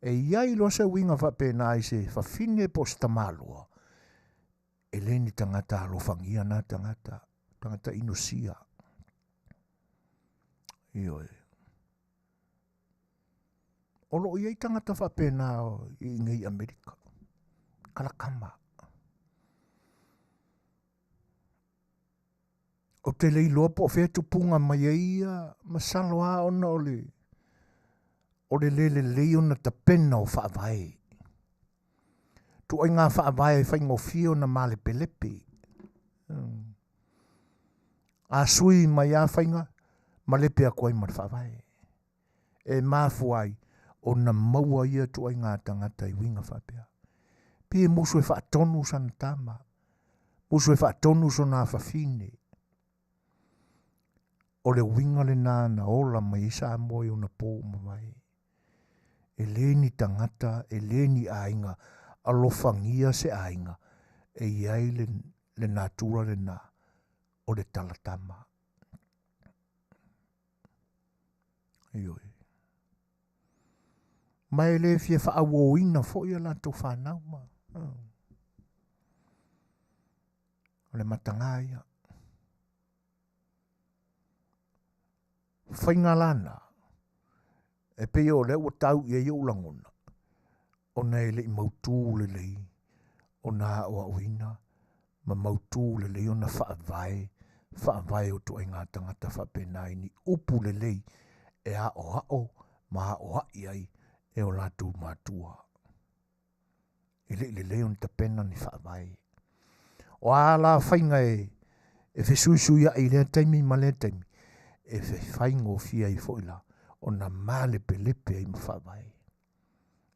E iai lo se winga whapena I se whawhine po se tamalua. E leni tangata alofangia na tangata inosia. Ioi. Olo iai tangata whapena I ngai Amerika. Kalakama. O te lei loa po whea tupunga mai ia masalo a ona o le leo na ta pena o whaavai. Tu ai ngā whaavai whai ngofio na male pelepe. A sui mai a whainga, malepe a koe mar whaavai. E mafuai o na maua ia tu ai ngā tangata I winga whapea. Pie musu e whaatonu sana tama. Musu e whaatonu so nā whawhine. O le winga le nāna ola mai isa moi o na pō mawai. E leni tangata, e leni ainga, alofangia se ainga, e iai le natura le nā, o le talatama. Ioi. Mai le fia whaawōina fo ia lantou whanau ma. O le matangaia. Whaingalana. E pe o le o tau ia i ulangona. O nei le I mautū le lei. O nā o auina. Ma mautū le lei o na whaavai. Whaavai o tu ai ngā tangata whapenai ni upu le lei. E a o ma a o ai ai. E o lātou mātua. E le lei o ta pena ni whaavai. O a la whainga e whesuisuia I lea taimi ma lea taimi. E whaingo fia I foila. o na male pelepe ai mawhawai.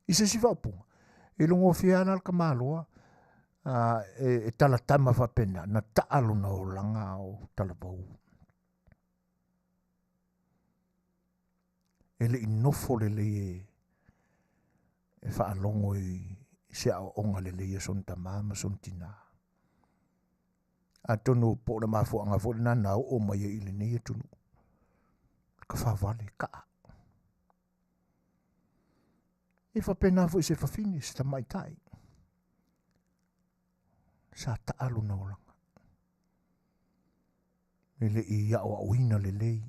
I se si whapunga. E longo whiana al kamaloa, e tala tama whapena, na taalo na o langa o tala pau. E le inofo le le e whaalongo i se a onga le le son tamama son tina. A tono po na mafu anga fo na na o mai i le nei tunu. Ka whawale ka. E whapena fo i se whawhini se ta mai tai. Sa taalo na o langa. E le i a o uina le lei.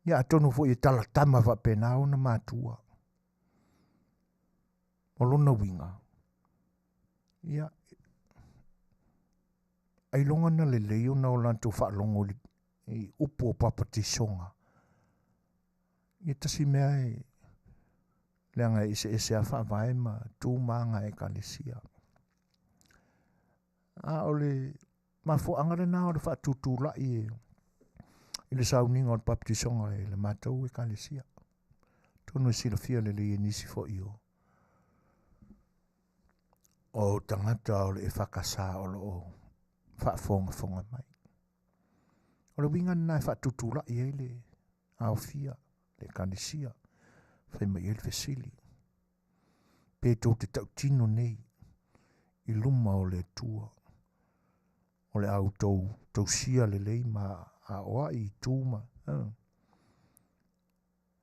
Ia atono fo i tala tama whapena o na mātua. O lona winga. Ia. Ai longa na le leo na o lanto whaalongo i upo o papatisonga. Ia tasi mea e leanga i se a whaavae ma tū maanga e kalesia. A ole mafo angare na o le whaatutu lai e i le sauninga o le papatisonga e le mātou e kalesia. Tono e sila fia le le nisi fo i o. O tangata o le e whakasa o lo o whaafonga mai. O le winga na e whaatutula i e le ao fia, le kanesia, whai mai e le fesili. Pētō te tau tino nei, i luma o le tua. O le au tau sia le lei ma a oa i tūma.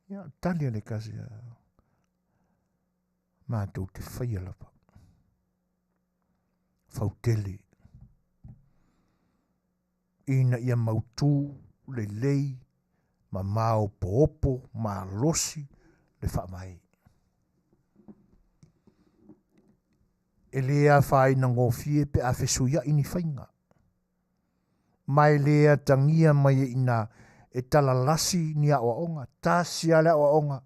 Ia, talia le kasi mātou te whaia lapa. Fautele. Ina ia mautū le lei, ma mao poopo, ma losi, le whaamai. E lea whai na ngofie pe a whesuia ini whainga. Mai lea tangia mai ina e tala lasi ni a oaonga, tasia le a oaonga,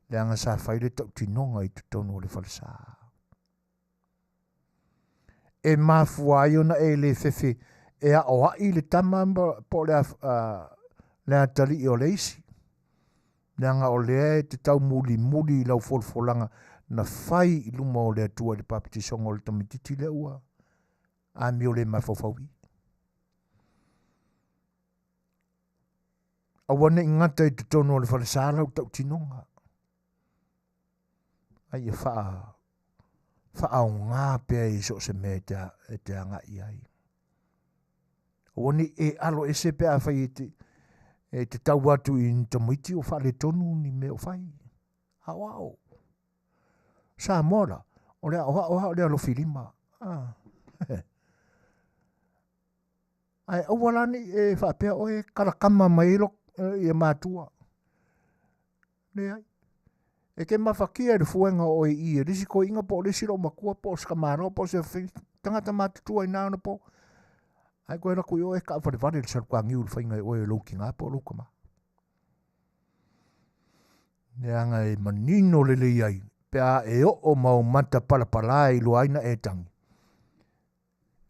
le anga sa whai le tau tinonga i tutono le whalasa. E mafua iona e le fefe e a oa i le tamamba po le a tali i o le isi. Le anga o lea e te tau muli i lau folfolanga na whai i luma o le atua le papatisonga o le tamititi le ua. A mi o le mafaufaui. A wane ingata i tutono o le whalesara o tau tinonga. Ai e wha o ngā pēr i so se me te anga i ai. Wani e alo e se pēr whai e te tau atu i ntamuiti o whale tonu ni me o whai. Hawao. Samoa, o lea o lea lo filima. Ai awalani e whapea o e karakama mailo i e mātua. Ne ai. E ke mawhakia e fuenga o i e risi ko inga po risi ro makua po skamaro po se tangata mātutua i nāna po. Ai koe raku i o e ka whare le saruka ngiu le whainga o e louki ngā po loukama. Ne anga e manino le le iai. Pea e o mau mata palapala i luaina e tangi.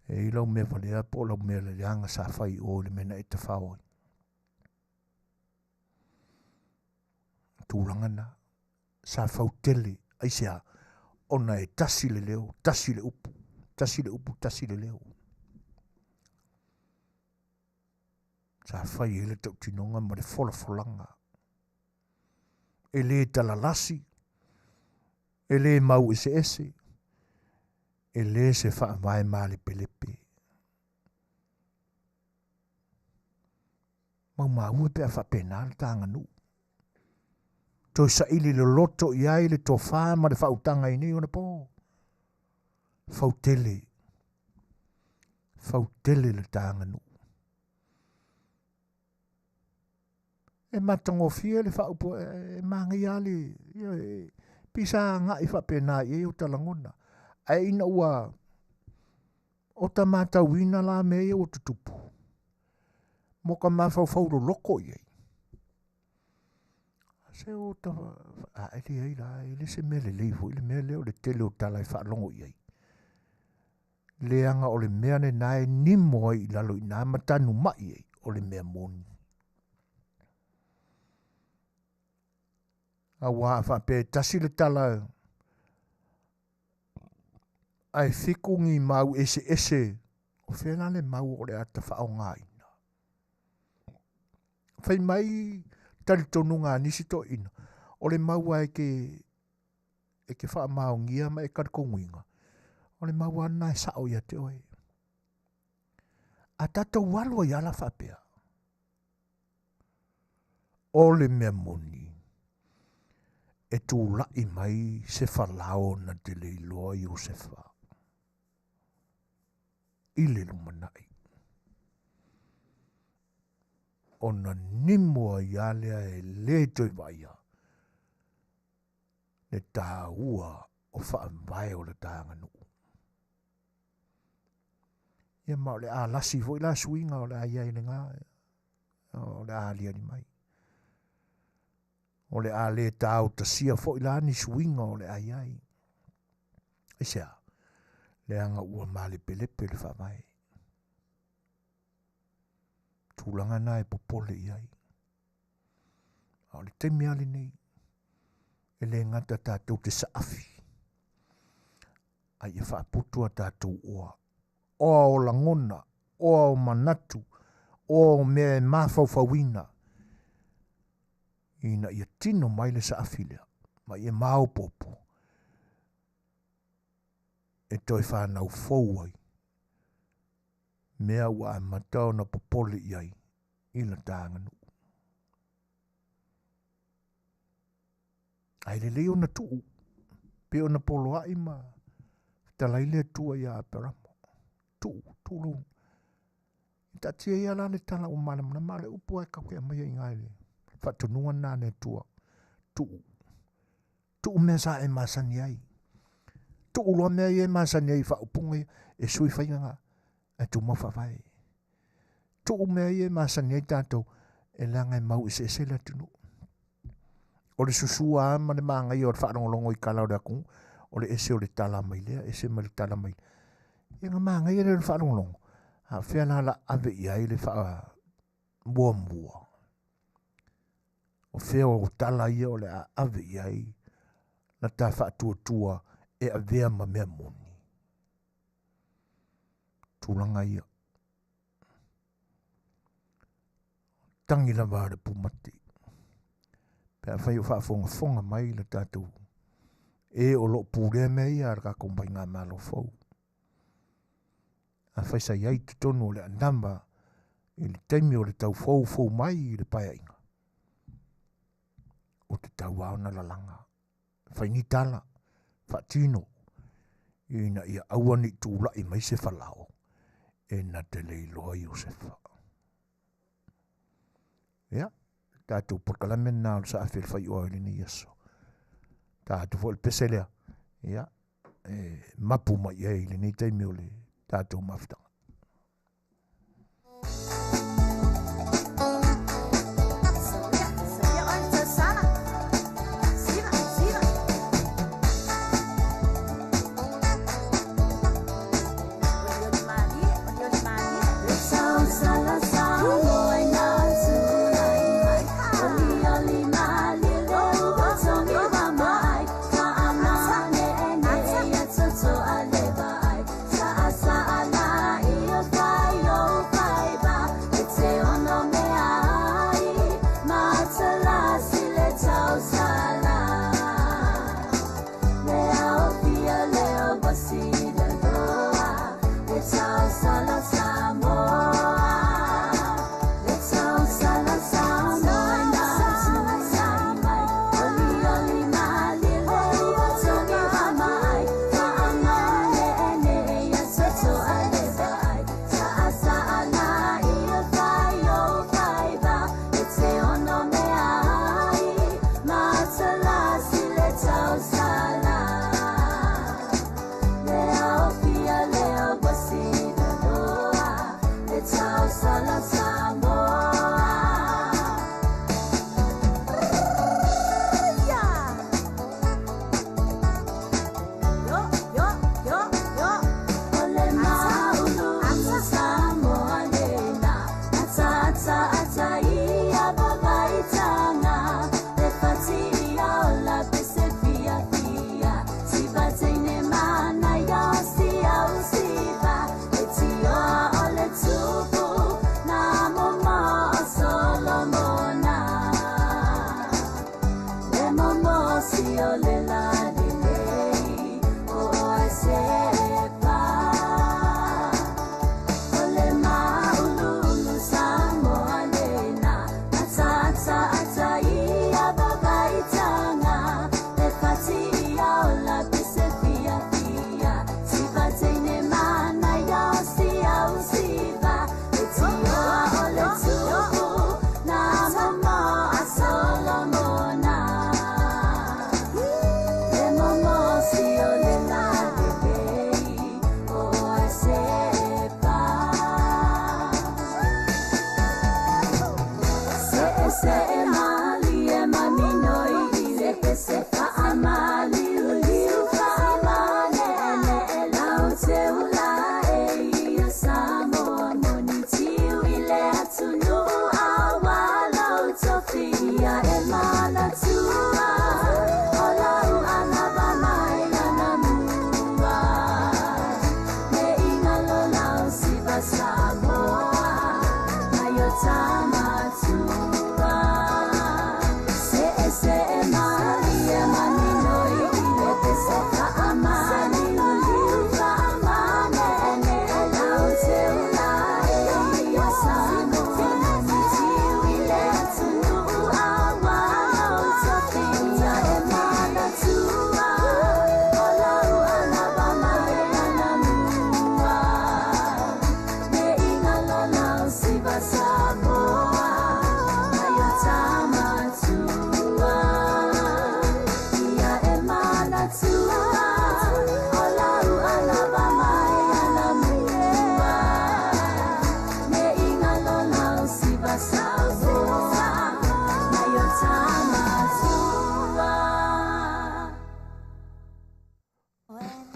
E i lau mea whalea po lau mea le anga sa whai o le mena e te whaoi. Tūranga na. Sa fautele, ai sea, ona e tasi le leo, tasi le upu, tasi le upu, tasi le leo. Sa whai ele tau tinonga ma le folanga. E le talalasi, e le mau ese, e le se wha mai male pelepe. Mau mau e pea wha penal tanga nu. To sa ili le loto i ai le to wha ma le whautanga i ni ona po. Fautele. Fautele le tanga nu. E matango fia le whaupo e mangi ali. Pisa nga i whapena i e o talangona. Ai ina ua o ta mata wina la me e o tutupu. Moka mawhau loko i ei. Se o ta ele ai la ele se mele leifo ele mele o le tele o tala i whaalongo i ei. Le anga o le mea ne nae nimo ai lalo i nā matanu mai ei o le mea moni. Awa whape tasi le tala. Ai whikungi mau ese. O whena le mau o le ata whao ngāina. Whai mai tari tonu ngā nisi to ina. O le mau ai ke wha mau ngia ma e karikonguinga. O le mau ana e sao ia te oe. A tata walua i ala whapea. O le mea moni. E tū lai mai se whalao na te leiloa i o se wha. I le lumanai. O na nimua i alea e le toi vaia. Le tā ua o wha vai o le tāanga nuu. Ia ma o le a lasi vo i la suinga o le a iai le ngā. O le a lia ni mai. O le a le tāu ta sia fo i la ni suinga o le a iai. E sea, le anga ua male pelepe le wha vai. Tūlanga na e popole iai. O le te meali nei. E le ngata tātou te saafi. Ai e whaaputua tātou oa. Oa o langona, oa o manatu, oa o mea e mawhauwhawina. Ina ia tino mai le saafilea, mai e maupopo. E toi whanau fauai. Mea ua e matau na popole iai, ila tānganu. Ai le leo na tuu, pe o na poloa ima, talaile tua ia aperamo. Tulu. Ta tia ia la le tala o mana mana male upo e kauke mai i ngai. Fatunua na ne tua. Tu me sa e masani ai. Tu lo me e masani ai fa upunga e sui fainga e tu mo fa vai. Tu me e masani ai tato e langa e mau se se la tunu. O le susua ma le manga i o fa longo i kala o ku o le ese o le tala mai le ese ma le tala mai. E nga manga i le fa longo. A whiana la ave i ai le wha mua. O whia o tala ia o le ave i ai na ta wha tua e a vea ma mea moni. Tūlanga ia. Tangi la vare pumati. Pea whai o wha mai le tātou. E o lo pūrea mea ia ar ka kumpai ngā malo fau. A whaisa iai te tonu o le anamba i le teimi o le tau fau mai i le paia inga. O te tau au na lalanga. Whaini tala, whaatino, i na ia auani tūla i mai se whalao, e na te leiloa i o se wha. Ia, tātou porkalame nā o sa awhel whai oa ili ni Yesu. Tātou fo il peselea, ia, mapu mai e ili ni teimi o le tātou mafutanga. Sa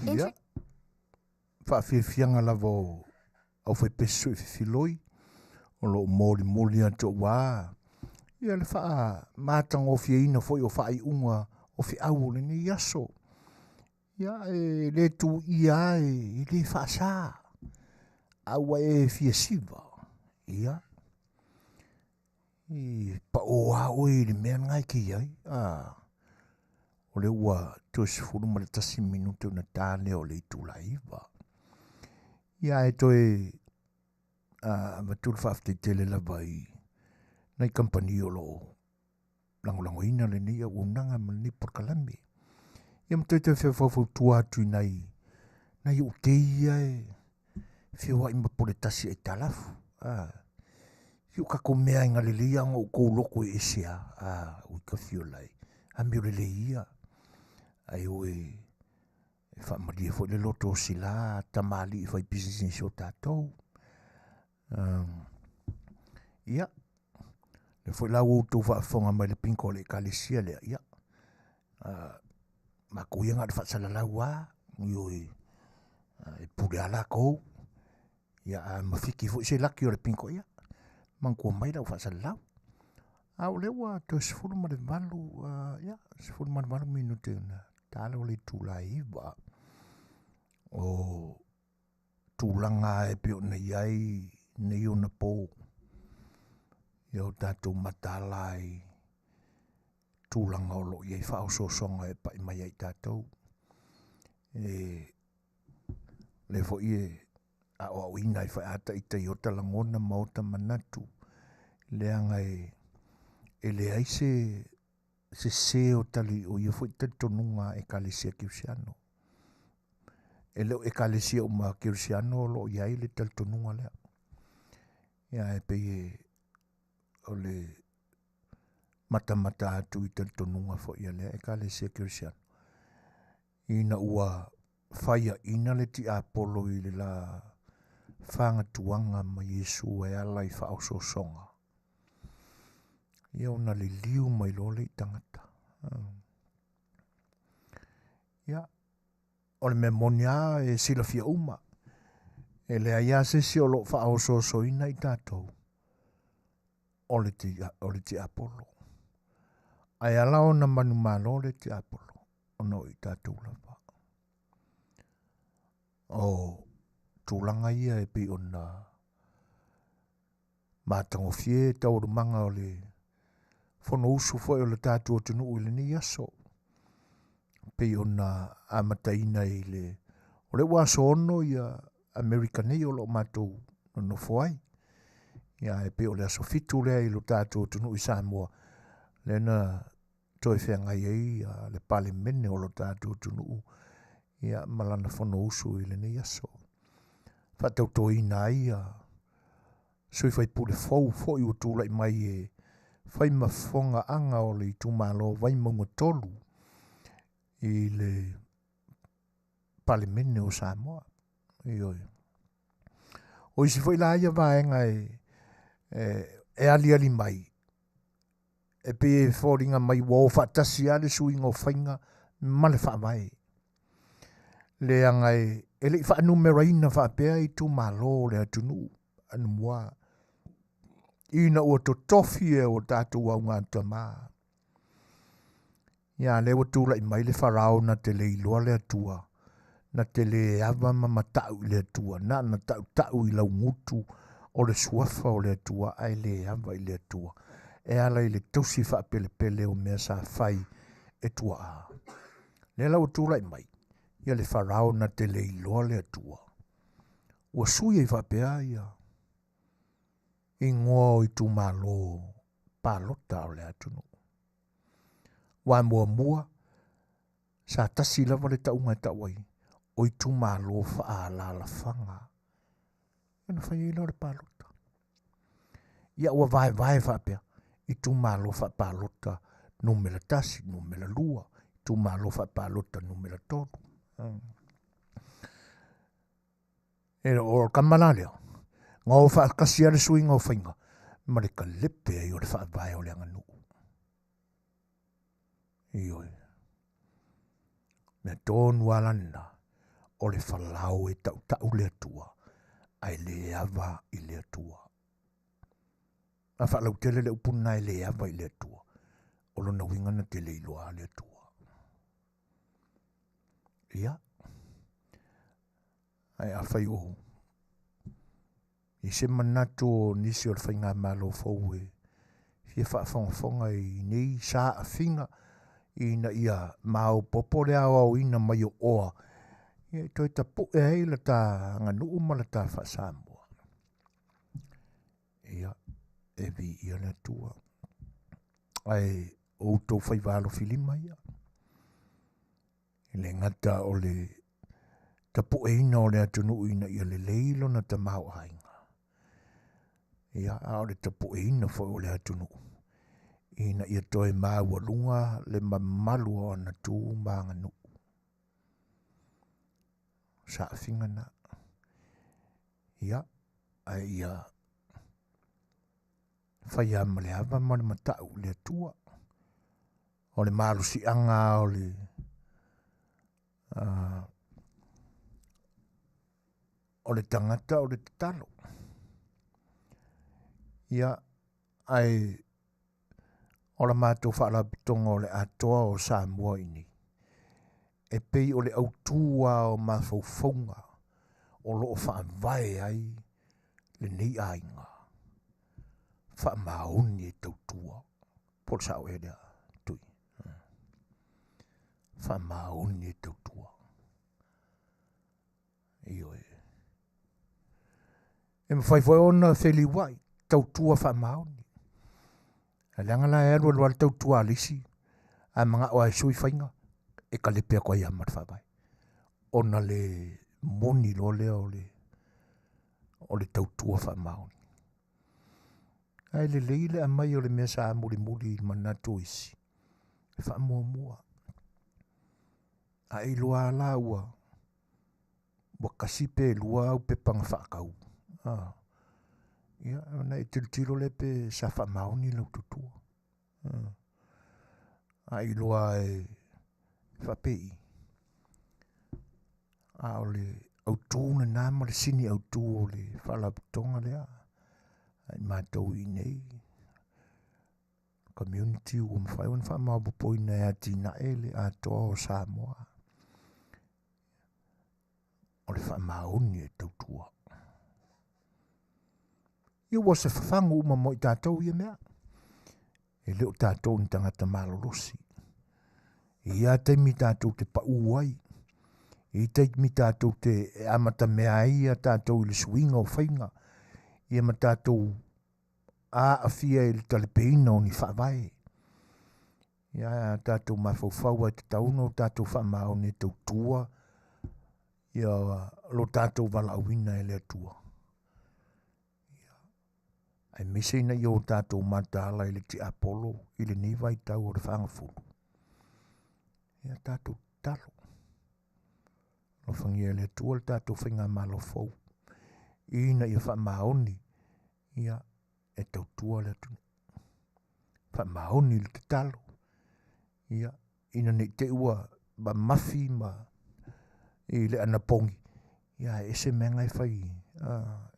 Ia. Whaafiafianga lava au whai pesu I whiwhiloi. O lo moli atu wā. Ia le wha mātanga o whia ina foi o whai unga o whi au le ni aso. Ia le tu ia le wha sā. Aua whia siva. Ia. Pa o a oi le mea ngai ki ai. O le ua tuas furu ma le tasi minute o na tāne o le itu la iwa. Ia toi matul whaafteitele la vai nei company o lo langolango ina le nia unanga ma ni porkalami. Ia mtoi te whewhawhau tuatu nei o te ia whiwa ima pole tasi e talafu. Hiu kako mea inga le lia ngau kou loko e sea. Ui ka whio lai. Ami o le ia. Ai oe whaamaria fo le loto sila tamali I whai business o tātou. Ia. Le fo lau o tō whaafonga mai le pinko le kalesia lea. Ia. Ma koia ngā whaasala lau wā. Ngi oe. E pure ala kou. Ia mawhiki fo se laki o le pinko ia. Mangkua mai lau whaasala lau. Au lewa to sifuru ma le malu. Ia. Sifuru ma le malu minute na. Tālo le tūlai iwa. O tūlanga e pio na iai nei o na pō. Iau tātou matalai tūlanga o lo iai whaososonga e pai mai ai tātou. Le fo ie a o au ina I whai ata I te iota langona maota manatu. Le anga e le aise se o tali o ia foi tonunga e kalesia kiusiano. E leo e kalesia o ma kiusiano lo iai le tonunga lea. Ia e pei o le mata atu I tonunga fo ia lea e kalesia kiusiano. Ina ua whaia ina le ti apolo I le la whanga tuanga ma Yesu e ala I whaososonga. Ia ona le liu mai lo le tangata. Ia. O le memonia e sila fia uma. E le aia se si o lo whaososo ina I tātou. O le ti apolo. Ai ala ona manu malo le ti apolo. Ono I tātou lava. O tūlanga ia e pi ona mātango fie tau rumanga o le fono usu foi o le tātou o tunu o le ni aso. pe ona amataina i le o le waso ono ia Amerika nei o lo mātou no fuai. Ia e pe o le aso fitu lea i lo tātou tunu i Samoa. Le na toi whengai ei le pale mene o lo tātou tunu. Ia malana whono usu i le nei aso. Whatau to i nā ia. Sui whai pule fau fo i o tūla i mai e whai mawhonga anga o le i tūmalo vai maunga tolu i le pale mene o Samoa. Ioi. O isi whai la ia vaenga e ali mai. E pe e whoringa mai wau whaatasi ale sui ngō whainga male whaamai. Le anga e le wha numera ina whaapea i tu malo le atunu anu mua. Ina ua to tofi e o tātou au ngā tama. Ia le watu la i mai le wharao na te le iloa le atua. Na te le ava mamatau i le atua. Na tau i lau ngutu o le suafa o le atua. Ai le ava i le atua. E ala i le tausi wha pele pele o mea sa whai e tua a. Le lau atua i mai. Ia le wharao na te le iloa le atua. Ua sui e whapea ia. I ngoa i tu malo palota o le atunu. Wa mua. Sa tasi lava le taunga tawai. O i tu malo wha la whanga. Ina whai ilo le palota. Ia ua vai whapea. I tu malo wha palota numela tasi, numela lua. I tu malo wha palota numela tonu. E o kamana leo. Ngau wha kasia le sui ngau whainga. Ma le ka lepe ai o le wha vai o le anganu. Ioi. Mea tonu alana. O le whalau e tau le atua. Ai le ava i le atua. A whalau tele le upuna e le ava i le atua. O lona winga na te le iloa le atua. Ia. Ai a whai o. I se manato nisi o le whainga malo fau e. Fia whaafonga i nei sa a whinga. Ina ia mao popole au ina mai o oa. Ia i toi ta po e hei la ta nganu uma la ta whaasamua. Ia. E vi ia le tua. Ai o tau whai walo filima ia. Le ngata o le ta po e ina o le atunu ina ia le leilo na ta mau hainga. Ia o le ta po e ina fo o le atunu. Ina ia toi maa walunga le mamalu o na tu maa nganu. Sa finga na. Ia. Ai ia. Whai ama le ava ma le matau le atua. O le malu si anga o le o le tangata o le tatalo. Ia ai o la mātou whaala pitonga o le atoa o Samoa ini. E pei o le autua o mawhauwhaunga o loo whaamvae ai le nei ainga. Whaamaoni e tautua. Por sao e lea tui. Whaamaoni e tautua. Iyo e. E mwhaiwhai ona wheli wai. Tautua whaamaoni. A leanga la e alua luar tautua alisi. A mga o ai sui whainga. E ka le pia koe amar whawai. Ona le moni lo lea o le tautua whaamaoni. Ai le leile a mai o le mea sa muri manatu isi. E wha mua. A ilua la ua. Wa kasipe lua au pe panga whakau. Ia, na e tilo le pe sa wha maoni lau tutua. A ilua e whapei. A o le autūna nāma le sini autū o le whalaputonga lea. Ai mātou i nei. Community o mwhai wan wha mawapo i nei ati na ele a toa o Samoa. O le wha maoni e tautua. Ia wasa whafangu uma mo i tātou ia mea. E leo tātou ni tangata malolosi. Ia taimi tātou te pau ai. I taimi tātou te amata mea ia tātou ili suinga o whainga. Ia ma tātou a afia ili talepeina o ni whaavai. Ia tātou mawhauwhau ai te tauno tātou whamao ne tau tua. Ia lo tātou wala awina e lea tua. Ai meseina i o tātou matala ili ti Apollo ili niwa i tau o le whangafuru. Ia tātou talo. Lo whangia le tua le tātou whainga malo fau. Ina ia whamaoni. Ia e tau tua le tunu. Whamaoni le te talo. Ia ina ne te ua ba mafi ma i le anapongi. Ia e se menga e whai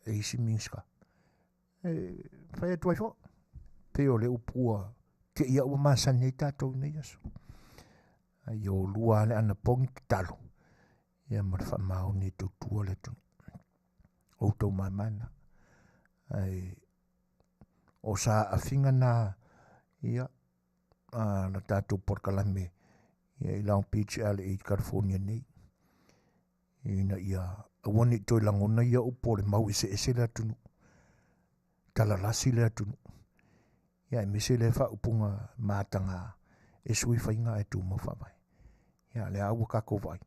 e isi minska. Whai atuai fo. Peo le upua te ia ua masani e tātou nei aso. Ai o lua le anapongi te talo. Ia ma whamao ni tau tua le tunu. O tau mamana. Ai o sa awhinga na ia na tātou porkalame ia i Long Beach, LA, California nei. Ina ia awani toi langona ia upo le mau ese le atunu. Talalasi le atunu. Ia e mese le wha upunga mātanga e sui whainga e tū mawhawai. Ia le awa kako vai.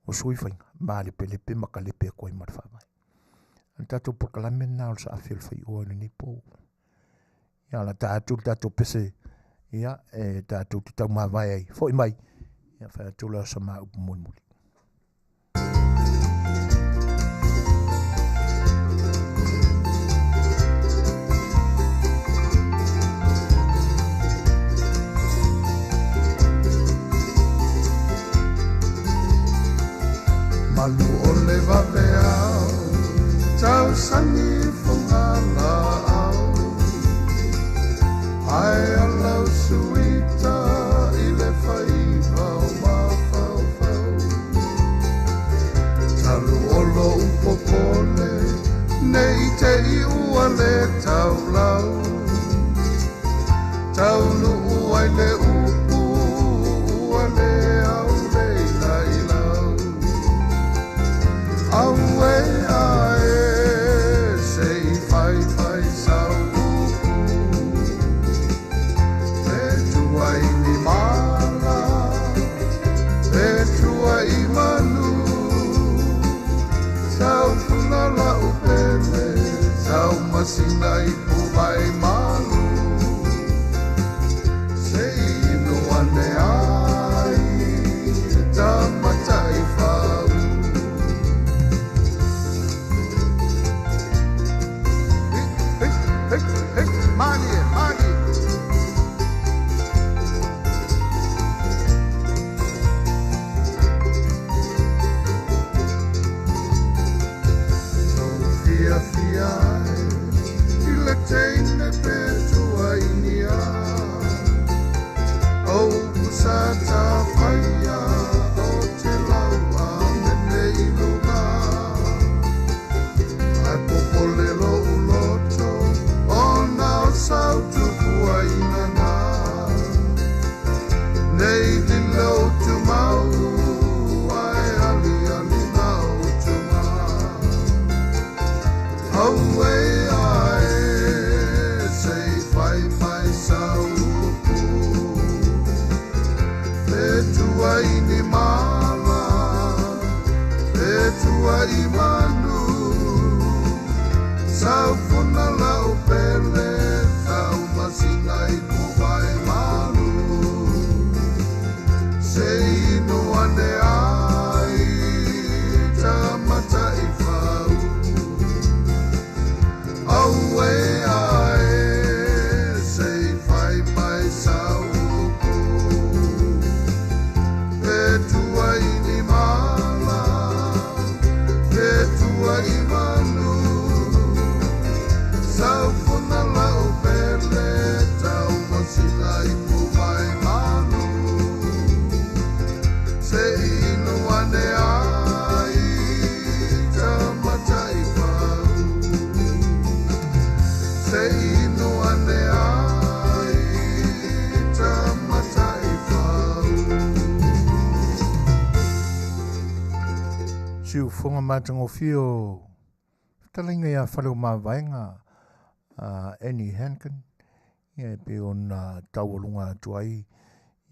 O sui whainga, mā lepe maka lepe koi marwhawai. An tātou porkalame nā o sa A Le Fai'oa ni po. Ia la tātou pese. Ia e tātou te tau mawai ai. Fo i mai. Ia whai atula sa mā upu muli. Malu o le waweau, tau sangi whangala au. Ai alau suita i le whaiva wa whau. Talu olo upopole, nei te i ua le tau lau. Tau lu ai le upu, ua le au le lai lau. Aue ae, sei fai sau upu. Petua i ni mala, petua i manu. Sau puna la upele, sau masina i puwai malu. Sei ino ane ai, tamata i whau. Mani. Fia, i le teine petua inia. O kusata whaia, o te laua mene i lunga. Ai popole lo uloto, o nao sau tupua inana. Nei di lo tu mau, ai ali nao tu mau. Aue ae, sei fai sau upu. Petua i ni mala, petua i manu. Sau funa lau pele, sau masina i puwai malu. Sei no ane ai, tamata i whau. Aue ae, sei fai sau upu. Petua i ni mala, petua i manu. Sau funa lau pele, tau masina i puwai malu. Sei siu fonga matango fio Fetalaiga ia whale o mawaenga Annie Hankin ia pe ona taualunga atuai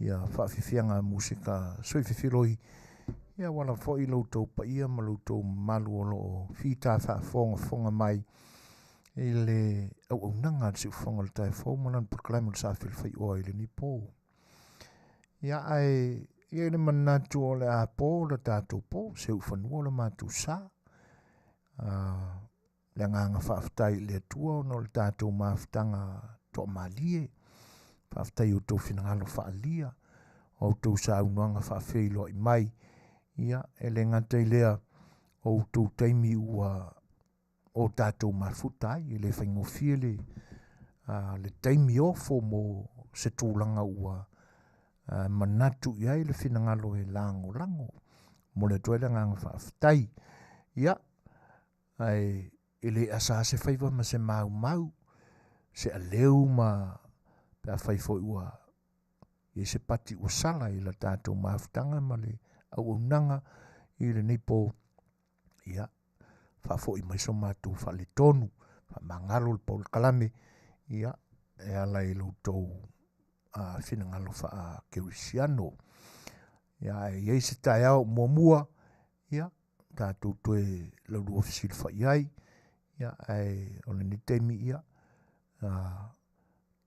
ia whaafifianga musika soi whiwhiroi ia wala fo i loutou pa ia ma loutou malu o loo whita whaafonga mai i le au nanga siu fonga le tai fau manan proklaima le sa Fai'oa i le nipo ia ai ia le manatu o le a po le tātou po seu whanua le mātou sa le nganga whaaftai le tua no le tātou maafutanga to malie whaaftai o tau whinangalo whaalia o tau sa unuanga whaafeilo i mai ia ele ngatai lea o tau taimi ua o tātou mafutai le whaingofie le taimi ofo mo se tūlanga ua manatu iai le whinangalo e lango mo le toile nganga whaaftai ia ai ele asa se whaiva ma se mau se aleu ma pia whaifo ua i se pati ua sala i la tātou maafutanga ma le au unanga i le nipo ia whaafo i maiso mātou whale tonu mangalo le Paul Kalame ia e ala i loutou whinangalo wha Kerisiano ia e iei se tai au mua ia tātou toe lauru ofisil wha iai ia ai o le nitemi ia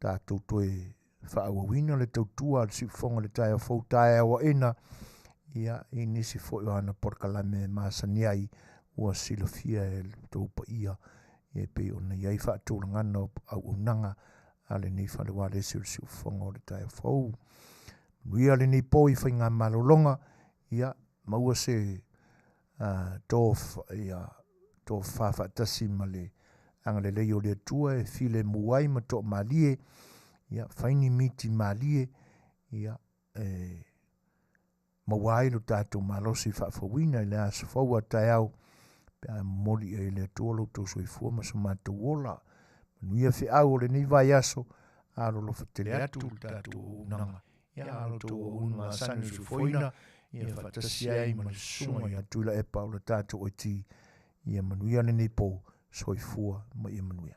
tātou toe whaawawina le tautua le siufonga le tai au fau tai awa ena ia i nisi fo i ana Porkalame masaniai ua silofia e tau pa ia e pe ona iai whaatūrangana au unanga a le nei whale wale siufonga o le tai au fau nuia le nei po i whainga malolonga ia maua se tō whawhatasi ma le anga le lei o le tua e file muai ma tō malie ia whaini miti malie ia mawai lo tātou malosi whaafawina i le asa whaua tai au pe a mori e le tua lo tō soifua ma sa mātou wola manuia whi au o le nei vai aso a lo whatele atu tātou unanga ia alo tō unma sanu soifoina ia whatasi ai ma le sunga ia tuila e pa o le tātou o ti ia manuia le nei po soifua ma ia manuia.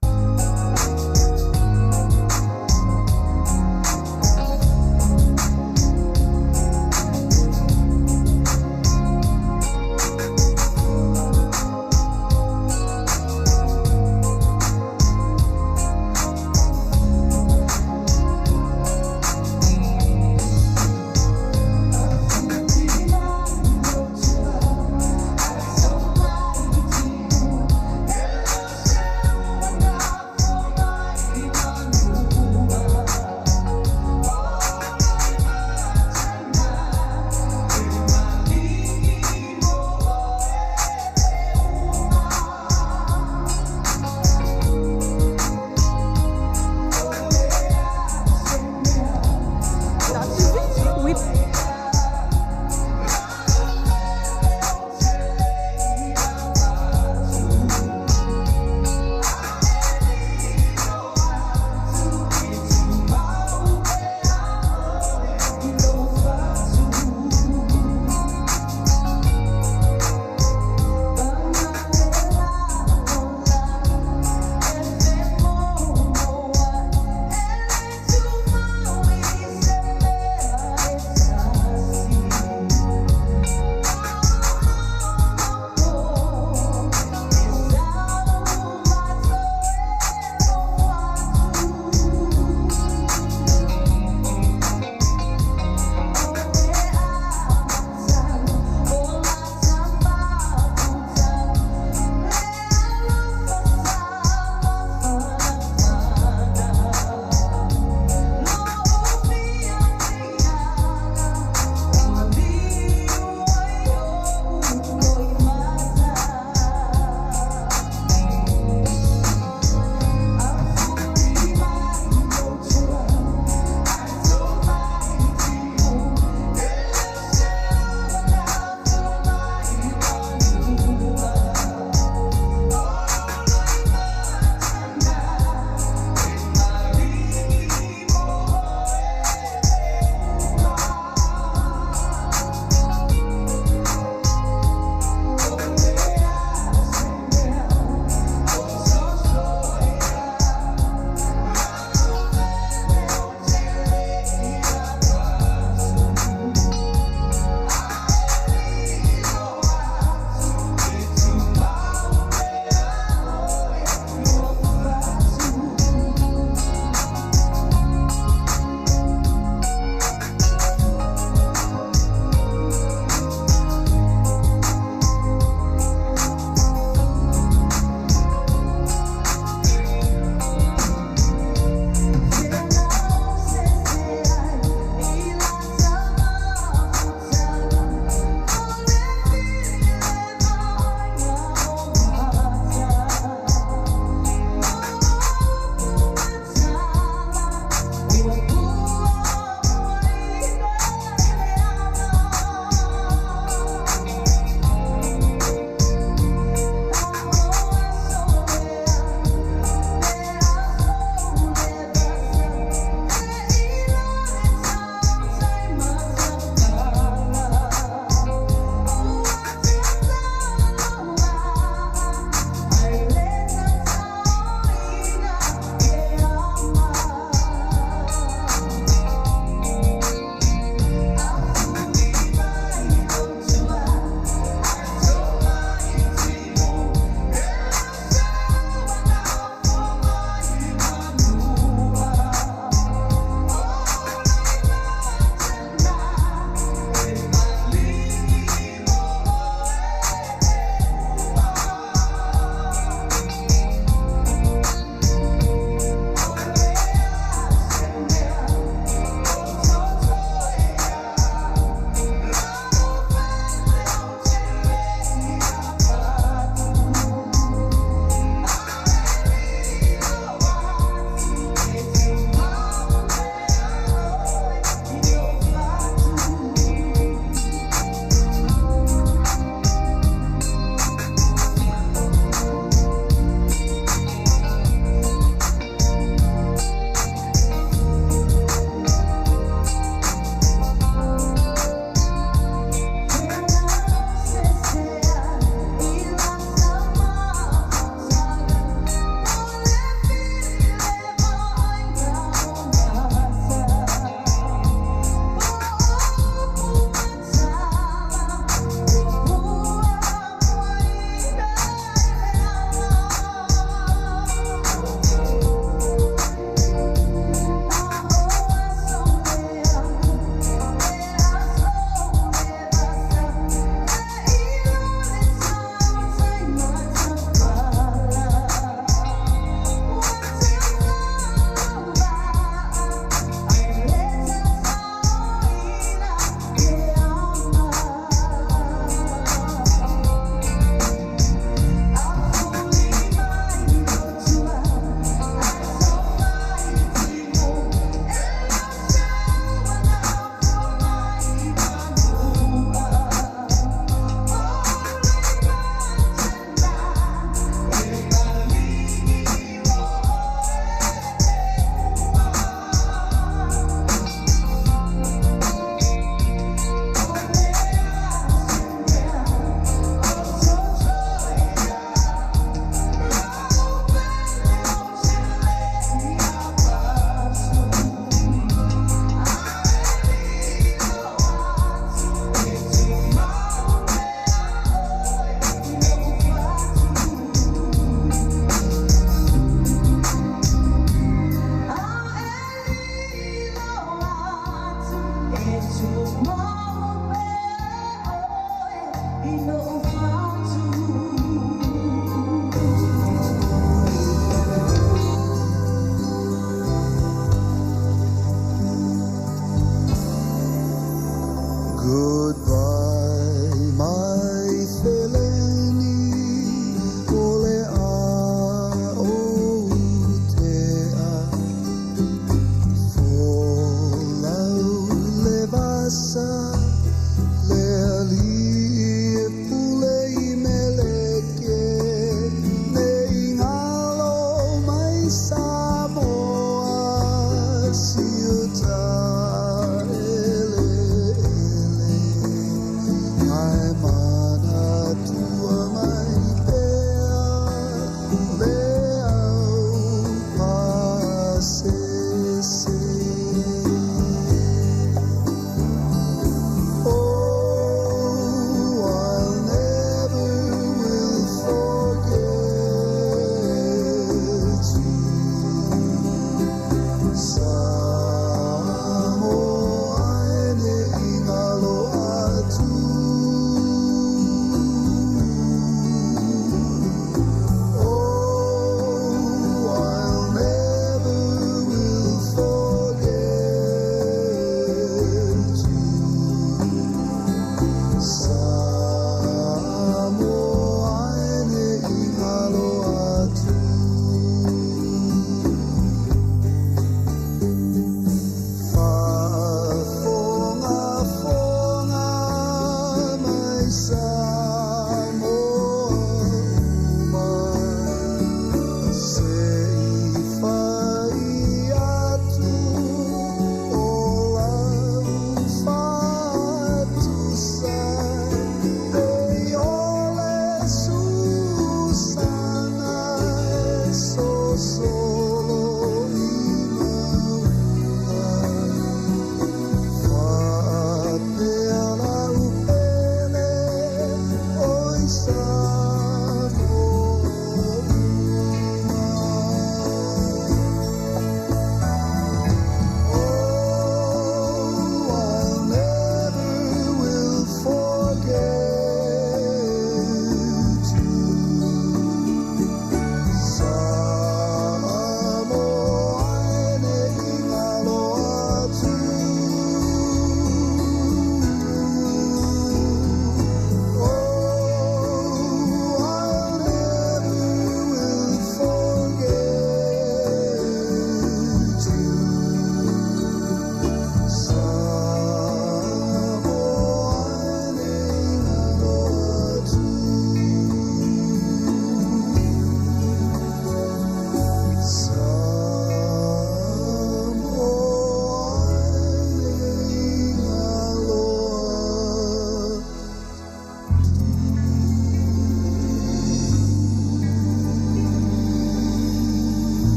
Goodbye.